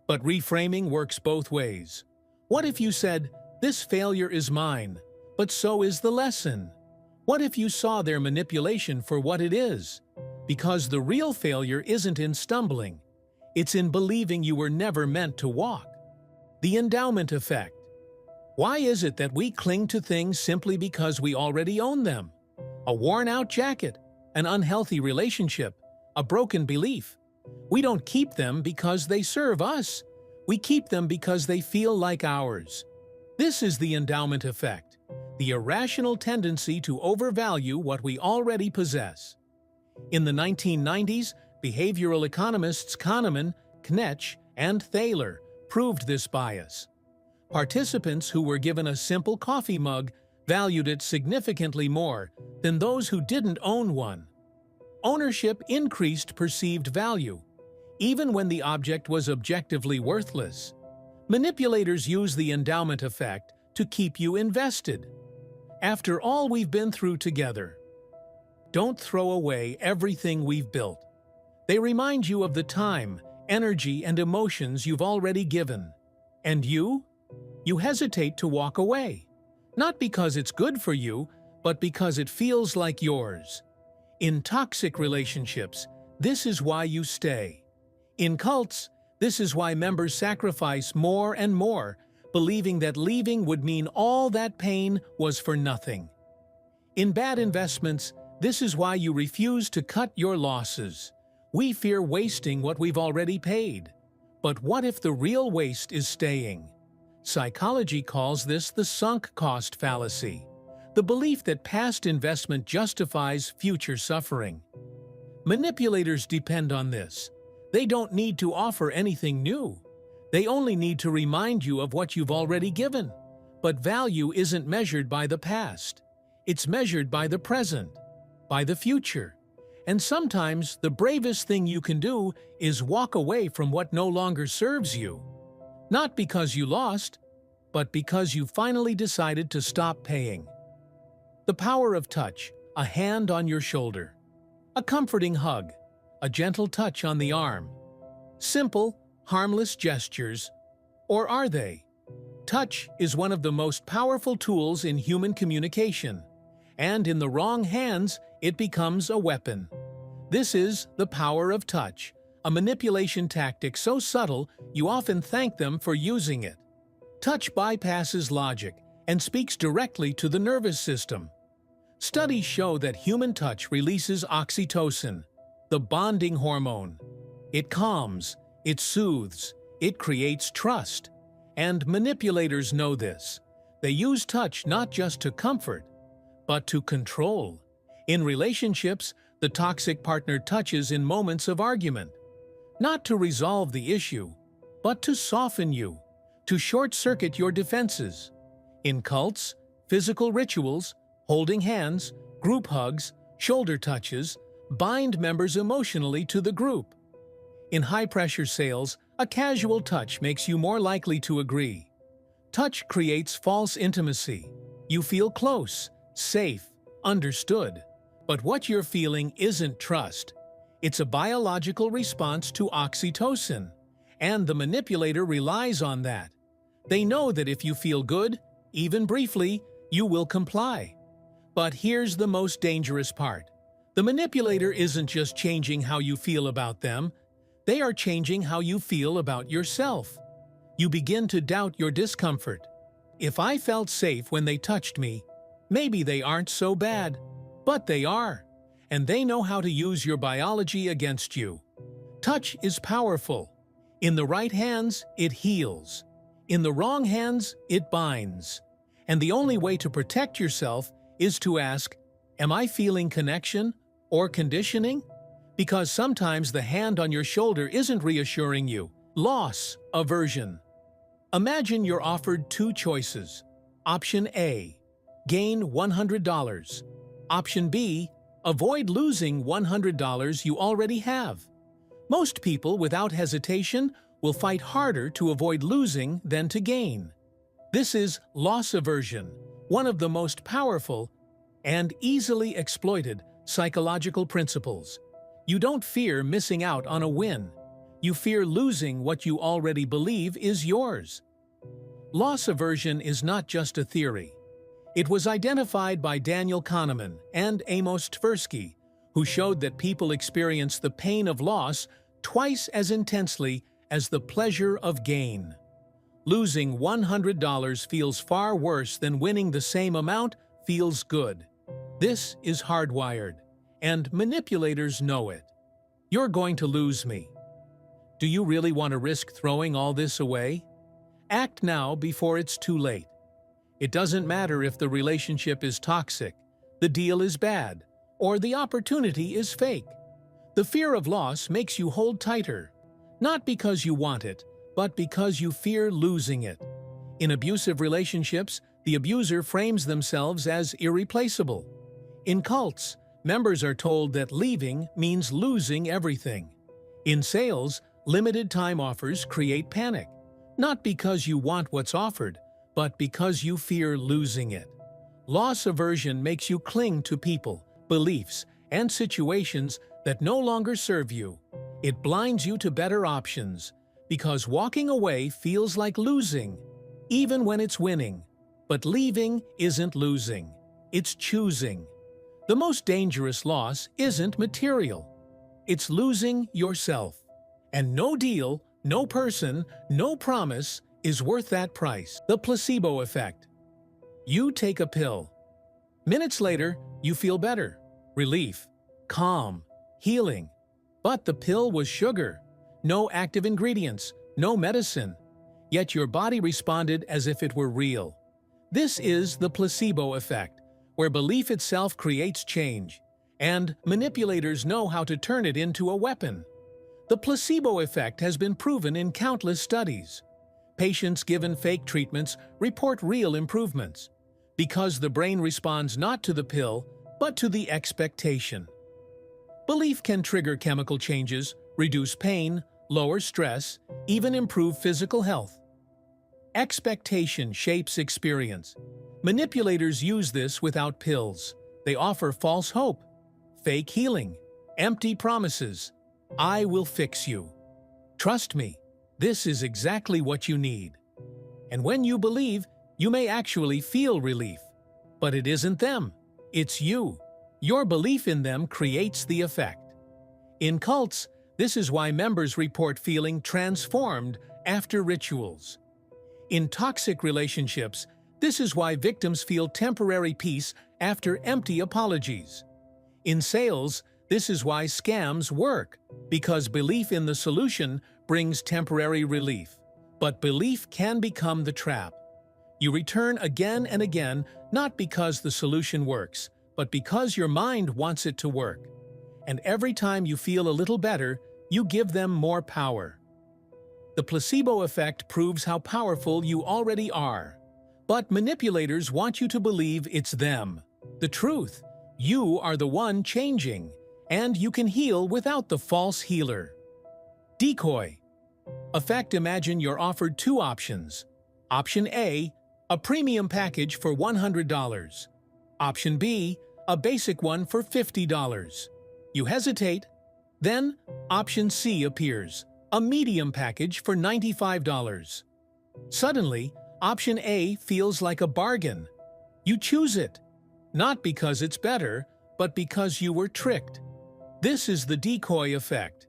But reframing works both ways. What if you said, "This failure is mine, but so is the lesson"? What if you saw their manipulation for what it is? Because the real failure isn't in stumbling, it's in believing you were never meant to walk. The endowment effect. Why is it that we cling to things simply because we already own them? A worn-out jacket, an unhealthy relationship, a broken belief. We don't keep them because they serve us. We keep them because they feel like ours. This is the endowment effect, the irrational tendency to overvalue what we already possess. In the 1990s, behavioral economists Kahneman, Knecht, and Thaler proved this bias. Participants who were given a simple coffee mug valued it significantly more than those who didn't own one. Ownership increased perceived value, even when the object was objectively worthless. Manipulators use the endowment effect to keep you invested. After all we've been through together, don't throw away everything we've built. They remind you of the time, energy, and emotions you've already given. And you? You hesitate to walk away. Not because it's good for you, but because it feels like yours. In toxic relationships, this is why you stay. In cults, this is why members sacrifice more and more, believing that leaving would mean all that pain was for nothing. In bad investments, this is why you refuse to cut your losses. We fear wasting what we've already paid. But what if the real waste is staying? Psychology calls this the sunk cost fallacy, the belief that past investment justifies future suffering. Manipulators depend on this. They don't need to offer anything new. They only need to remind you of what you've already given. But value isn't measured by the past. It's measured by the present, by the future. And sometimes the bravest thing you can do is walk away from what no longer serves you. Not because you lost, but because you finally decided to stop paying. The power of touch, a hand on your shoulder, a comforting hug, a gentle touch on the arm. Simple, harmless gestures. Or are they? Touch is one of the most powerful tools in human communication, and in the wrong hands, it becomes a weapon. This is the power of touch, a manipulation tactic so subtle you often thank them for using it. Touch bypasses logic and speaks directly to the nervous system. Studies show that human touch releases oxytocin, the bonding hormone. It calms, it soothes, it creates trust. And manipulators know this. They use touch not just to comfort, but to control. In relationships, the toxic partner touches in moments of argument, not to resolve the issue, but to soften you, to short-circuit your defenses. In cults, physical rituals, holding hands, group hugs, shoulder touches, bind members emotionally to the group. In high-pressure sales, a casual touch makes you more likely to agree. Touch creates false intimacy. You feel close, safe, understood. But what you're feeling isn't trust. It's a biological response to oxytocin, and the manipulator relies on that. They know that if you feel good, even briefly, you will comply. But here's the most dangerous part. The manipulator isn't just changing how you feel about them, they are changing how you feel about yourself. You begin to doubt your discomfort. If I felt safe when they touched me, maybe they aren't so bad. But they are, and they know how to use your biology against you. Touch is powerful. In the right hands, it heals. In the wrong hands, it binds. And the only way to protect yourself is to ask, am I feeling connection or conditioning? Because sometimes the hand on your shoulder isn't reassuring you. Loss aversion. Imagine you're offered two choices. Option A, gain $100. Option B, avoid losing $100 you already have. Most people, without hesitation, will fight harder to avoid losing than to gain. This is loss aversion, one of the most powerful and easily exploited psychological principles. You don't fear missing out on a win. You fear losing what you already believe is yours. Loss aversion is not just a theory. It was identified by Daniel Kahneman and Amos Tversky, who showed that people experience the pain of loss twice as intensely as the pleasure of gain. Losing $100 feels far worse than winning the same amount feels good. This is hardwired, and manipulators know it. You're going to lose me. Do you really want to risk throwing all this away? Act now before it's too late. It doesn't matter if the relationship is toxic, the deal is bad, or the opportunity is fake. The fear of loss makes you hold tighter, not because you want it, but because you fear losing it. In abusive relationships, the abuser frames themselves as irreplaceable. In cults, members are told that leaving means losing everything. In sales, limited time offers create panic, not because you want what's offered, but because you fear losing it. Loss aversion makes you cling to people, beliefs, and situations that no longer serve you. It blinds you to better options, because walking away feels like losing, even when it's winning. But leaving isn't losing, it's choosing. The most dangerous loss isn't material. It's losing yourself. And no deal, no person, no promise is worth that price. The placebo effect. You take a pill. Minutes later, you feel better, relief, calm, healing. But the pill was sugar, no active ingredients, no medicine. Yet your body responded as if it were real. This is the placebo effect, where belief itself creates change, and manipulators know how to turn it into a weapon. The placebo effect has been proven in countless studies. Patients given fake treatments report real improvements, because the brain responds not to the pill, but to the expectation. Belief can trigger chemical changes, reduce pain, lower stress, even improve physical health. Expectation shapes experience. Manipulators use this without pills. They offer false hope, fake healing, empty promises. I will fix you. Trust me, this is exactly what you need. And when you believe, you may actually feel relief. But it isn't them, it's you. Your belief in them creates the effect. In cults, this is why members report feeling transformed after rituals. In toxic relationships, this is why victims feel temporary peace after empty apologies. In sales, this is why scams work, because belief in the solution brings temporary relief. But belief can become the trap. You return again and again, not because the solution works, but because your mind wants it to work. And every time you feel a little better, you give them more power. The placebo effect proves how powerful you already are. But manipulators want you to believe it's them. The truth, you are the one changing, and you can heal without the false healer. Decoy effect. Imagine you're offered two options. Option A, a premium package for $100. Option B, a basic one for $50. You hesitate. Then, option C appears, a medium package for $95. Suddenly, option A feels like a bargain. You choose it, not because it's better, but because you were tricked. This is the decoy effect.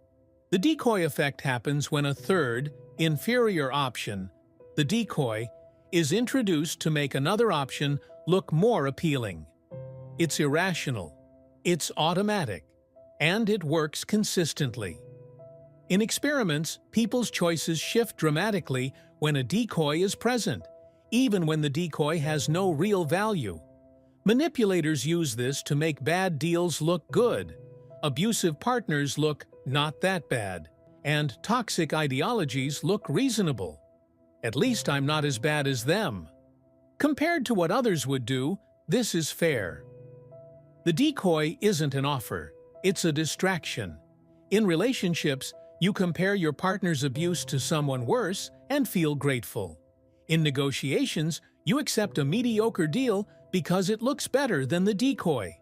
The decoy effect happens when a third, inferior option, the decoy, is introduced to make another option look more appealing. It's irrational, it's automatic, and it works consistently. In experiments, people's choices shift dramatically when a decoy is present, even when the decoy has no real value. Manipulators use this to make bad deals look good, abusive partners look not that bad, and toxic ideologies look reasonable. At least I'm not as bad as them. Compared to what others would do, this is fair. The decoy isn't an offer, it's a distraction. In relationships, you compare your partner's abuse to someone worse and feel grateful. In negotiations, you accept a mediocre deal because it looks better than the decoy.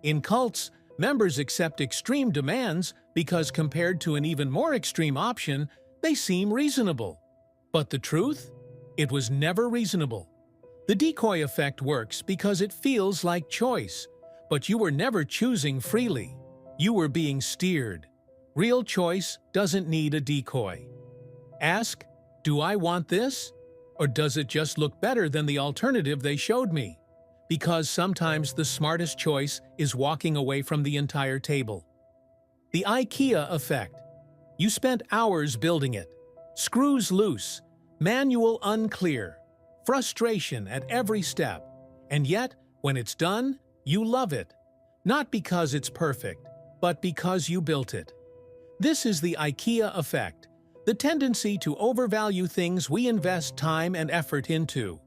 In cults, members accept extreme demands because compared to an even more extreme option, they seem reasonable. But the truth? It was never reasonable. The decoy effect works because it feels like choice, but you were never choosing freely. You were being steered. Real choice doesn't need a decoy. Ask, do I want this? Or does it just look better than the alternative they showed me? Because sometimes the smartest choice is walking away from the entire table. The IKEA effect. You spent hours building it. Screws loose, manual unclear, frustration at every step. And yet, when it's done, you love it. Not because it's perfect, but because you built it. This is the IKEA effect, the tendency to overvalue things we invest time and effort into.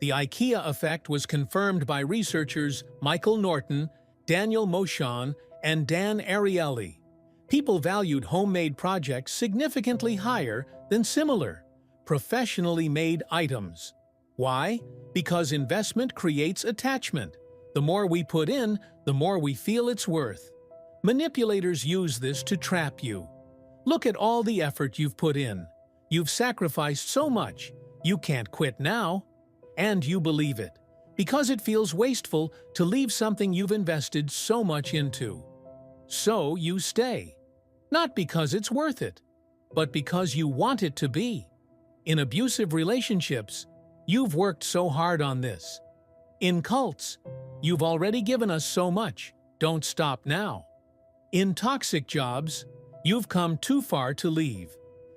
The IKEA effect was confirmed by researchers Michael Norton, Daniel Moshon, and Dan Ariely. People valued homemade projects significantly higher than similar, professionally made items. Why? Because investment creates attachment. The more we put in, the more we feel it's worth. Manipulators use this to trap you. Look at all the effort you've put in. You've sacrificed so much. You can't quit now. And you believe it, because it feels wasteful to leave something you've invested so much into. So you stay. Not because it's worth it, but because you want it to be. In abusive relationships, you've worked so hard on this. In cults, you've already given us so much, don't stop now. In toxic jobs, you've come too far to leave.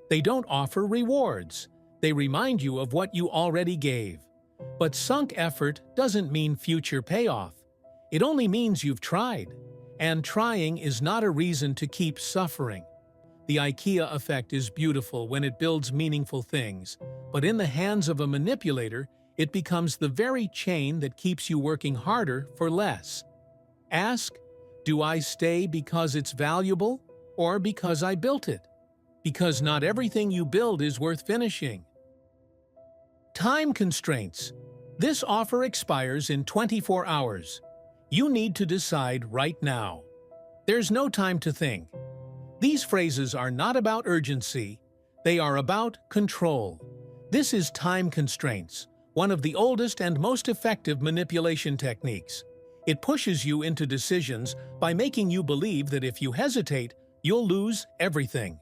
They don't offer rewards. They remind you of what you already gave. But sunk effort doesn't mean future payoff. It only means you've tried. And trying is not a reason to keep suffering. The IKEA effect is beautiful when it builds meaningful things, but in the hands of a manipulator, it becomes the very chain that keeps you working harder for less. Ask, do I stay because it's valuable or because I built it? Because not everything you build is worth finishing. Time constraints. This offer expires in 24 hours. You need to decide right now. There's no time to think. These phrases are not about urgency, they are about control. This is time constraints, one of the oldest and most effective manipulation techniques. It pushes you into decisions by making you believe that if you hesitate, you'll lose everything.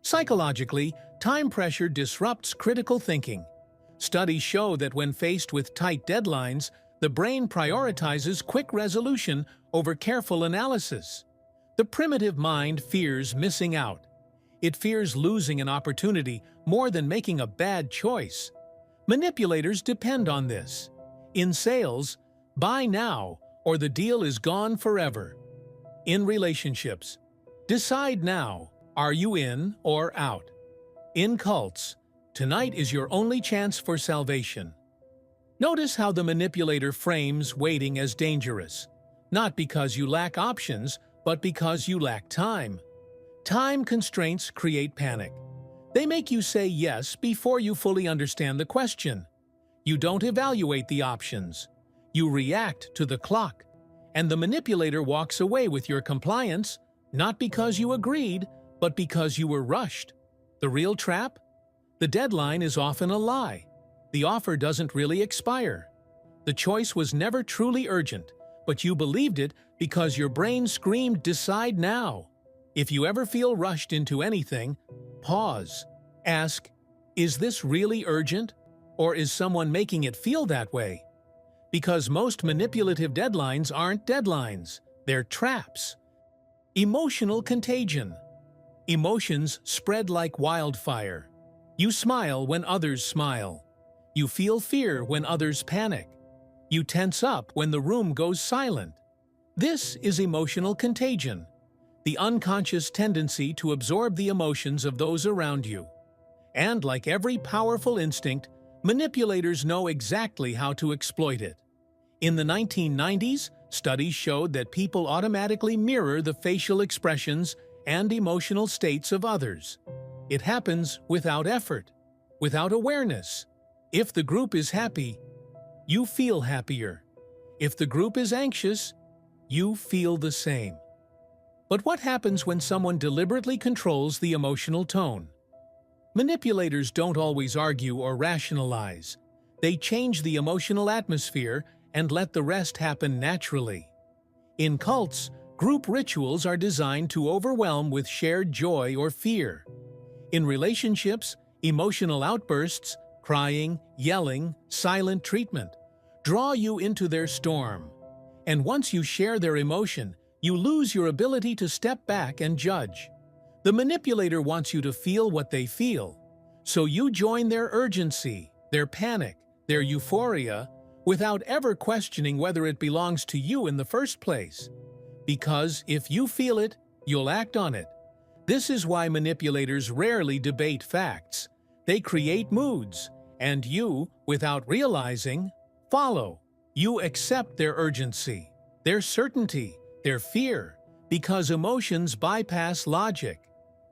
Psychologically, time pressure disrupts critical thinking. Studies show that when faced with tight deadlines, the brain prioritizes quick resolution over careful analysis. The primitive mind fears missing out. It fears losing an opportunity more than making a bad choice. Manipulators depend on this. In sales, buy now or the deal is gone forever. In relationships, decide now, are you in or out? In cults, tonight is your only chance for salvation. Notice how the manipulator frames waiting as dangerous, not because you lack options, but because you lack time. Time constraints create panic. They make you say yes before you fully understand the question. You don't evaluate the options. You react to the clock, and the manipulator walks away with your compliance, not because you agreed, but because you were rushed. The real trap? The deadline is often a lie. The offer doesn't really expire. The choice was never truly urgent, but you believed it because your brain screamed, "Decide now." If you ever feel rushed into anything, pause. Ask, is this really urgent? Or is someone making it feel that way? Because most manipulative deadlines aren't deadlines, they're traps. Emotional contagion. Emotions spread like wildfire. You smile when others smile. You feel fear when others panic. You tense up when the room goes silent. This is emotional contagion, the unconscious tendency to absorb the emotions of those around you. And like every powerful instinct, manipulators know exactly how to exploit it. In the 1990s, studies showed that people automatically mirror the facial expressions and emotional states of others. It happens without effort, without awareness. If the group is happy, you feel happier. If the group is anxious, you feel the same. But what happens when someone deliberately controls the emotional tone? Manipulators don't always argue or rationalize. They change the emotional atmosphere and let the rest happen naturally. In cults, group rituals are designed to overwhelm with shared joy or fear. In relationships, emotional outbursts, crying, yelling, silent treatment, draw you into their storm. And once you share their emotion, you lose your ability to step back and judge. The manipulator wants you to feel what they feel, so you join their urgency, their panic, their euphoria, without ever questioning whether it belongs to you in the first place. Because if you feel it, you'll act on it. This is why manipulators rarely debate facts. They create moods, and you, without realizing, follow. You accept their urgency, their certainty, their fear, because emotions bypass logic.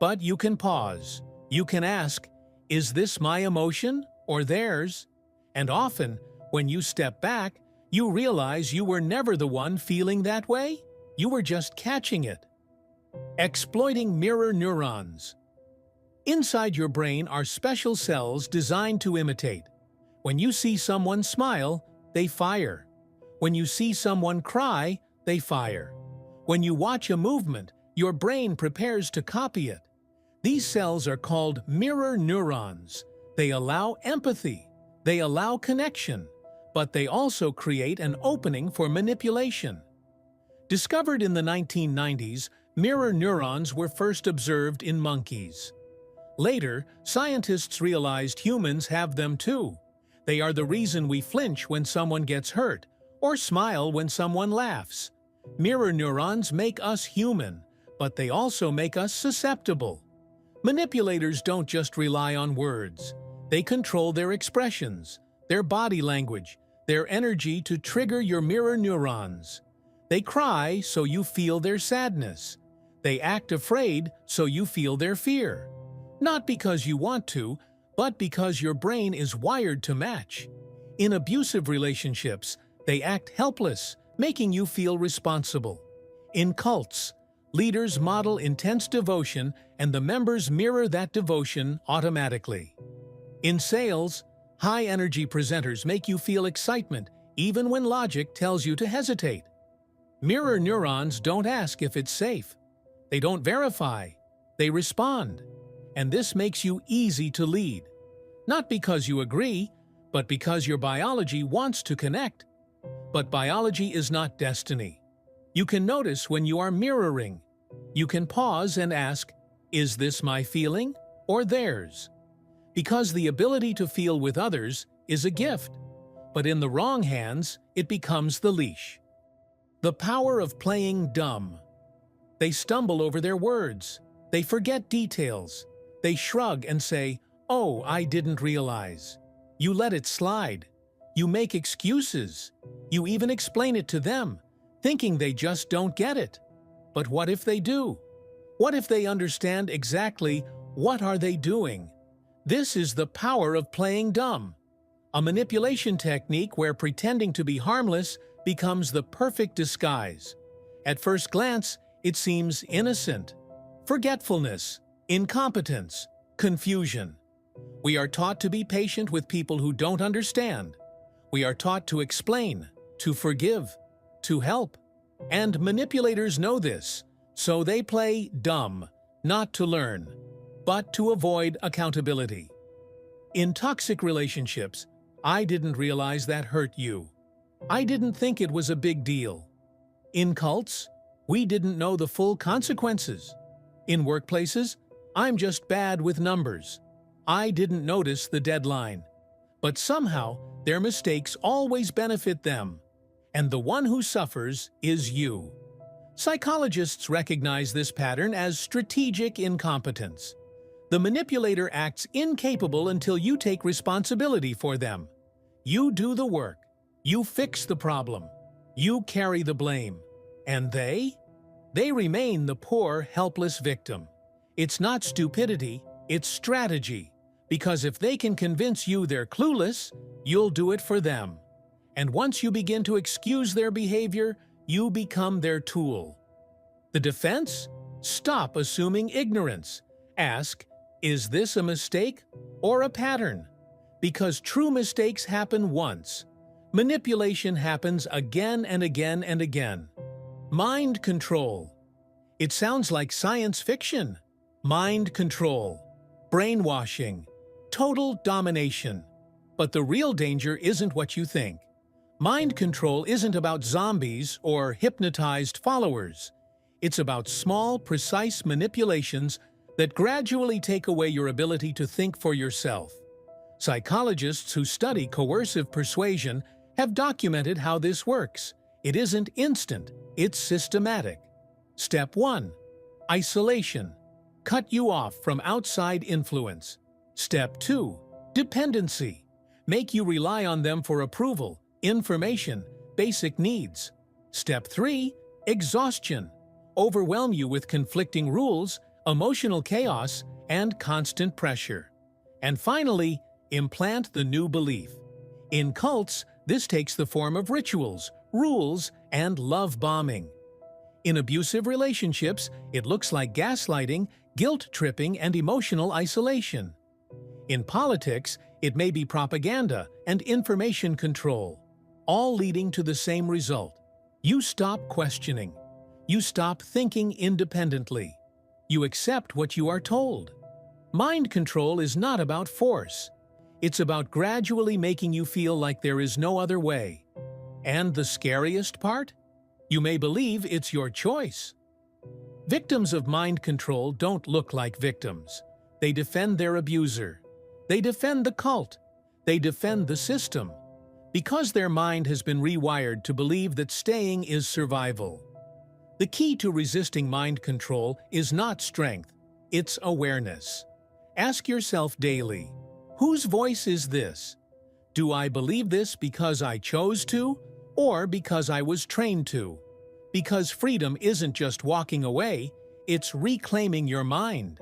But you can pause. You can ask, is this my emotion or theirs? And often, when you step back, you realize you were never the one feeling that way. You were just catching it. Exploiting mirror neurons. Inside your brain are special cells designed to imitate. When you see someone smile, they fire. When you see someone cry, they fire. When you watch a movement, your brain prepares to copy it. These cells are called mirror neurons. They allow empathy. They allow connection. But they also create an opening for manipulation. Discovered in the 1990s, mirror neurons were first observed in monkeys. Later, scientists realized humans have them too. They are the reason we flinch when someone gets hurt, or smile when someone laughs. Mirror neurons make us human, but they also make us susceptible. Manipulators don't just rely on words. They control their expressions, their body language, their energy to trigger your mirror neurons. They cry so you feel their sadness. They act afraid so you feel their fear. Not because you want to, but because your brain is wired to match. In abusive relationships, they act helpless, making you feel responsible. In cults, leaders model intense devotion and the members mirror that devotion automatically. In sales, high-energy presenters make you feel excitement even when logic tells you to hesitate. Mirror neurons don't ask if it's safe. They don't verify. They respond. And this makes you easy to lead. Not because you agree, but because your biology wants to connect. But biology is not destiny. You can notice when you are mirroring. You can pause and ask, is this my feeling or theirs? Because the ability to feel with others is a gift, but in the wrong hands, it becomes the leash. The power of playing dumb. They stumble over their words. They forget details. They shrug and say, "Oh, I didn't realize." You let it slide. You make excuses. You even explain it to them, thinking they just don't get it. But what if they do? What if they understand exactly what are they doing? This is the power of playing dumb, a manipulation technique where pretending to be harmless becomes the perfect disguise. At first glance, it seems innocent. Forgetfulness, incompetence, confusion. We are taught to be patient with people who don't understand. We are taught to explain, to forgive, to help. And manipulators know this, so they play dumb, not to learn, but to avoid accountability. In toxic relationships, I didn't realize that hurt you. I didn't think it was a big deal. In cults, we didn't know the full consequences. In workplaces, I'm just bad with numbers. I didn't notice the deadline. But somehow, their mistakes always benefit them. And the one who suffers is you. Psychologists recognize this pattern as strategic incompetence. The manipulator acts incapable until you take responsibility for them. You do the work. You fix the problem. You carry the blame. And they? They remain the poor, helpless victim. It's not stupidity, it's strategy. Because if they can convince you they're clueless, you'll do it for them. And once you begin to excuse their behavior, you become their tool. The defense? Stop assuming ignorance. Ask, is this a mistake or a pattern? Because true mistakes happen once. Manipulation happens again and again and again. Mind control. It sounds like science fiction. Mind control. Brainwashing. Total domination. But the real danger isn't what you think. Mind control isn't about zombies or hypnotized followers. It's about small, precise manipulations that gradually take away your ability to think for yourself. Psychologists who study coercive persuasion have documented how this works. It isn't instant, it's systematic. Step 1. Isolation. Cut you off from outside influence. Step 2. Dependency. Make you rely on them for approval, information, basic needs. Step 3. Exhaustion. Overwhelm you with conflicting rules, emotional chaos, and constant pressure. And finally, implant the new belief. In cults, this takes the form of rituals, rules, and love bombing. In abusive relationships, it looks like gaslighting, guilt-tripping, and emotional isolation. In politics, it may be propaganda and information control, all leading to the same result. You stop questioning. You stop thinking independently. You accept what you are told. Mind control is not about force. It's about gradually making you feel like there is no other way. And the scariest part? You may believe it's your choice. Victims of mind control don't look like victims. They defend their abuser. They defend the cult. They defend the system. Because their mind has been rewired to believe that staying is survival. The key to resisting mind control is not strength, it's awareness. Ask yourself daily, whose voice is this? Do I believe this because I chose to, or because I was trained to? Because freedom isn't just walking away, it's reclaiming your mind.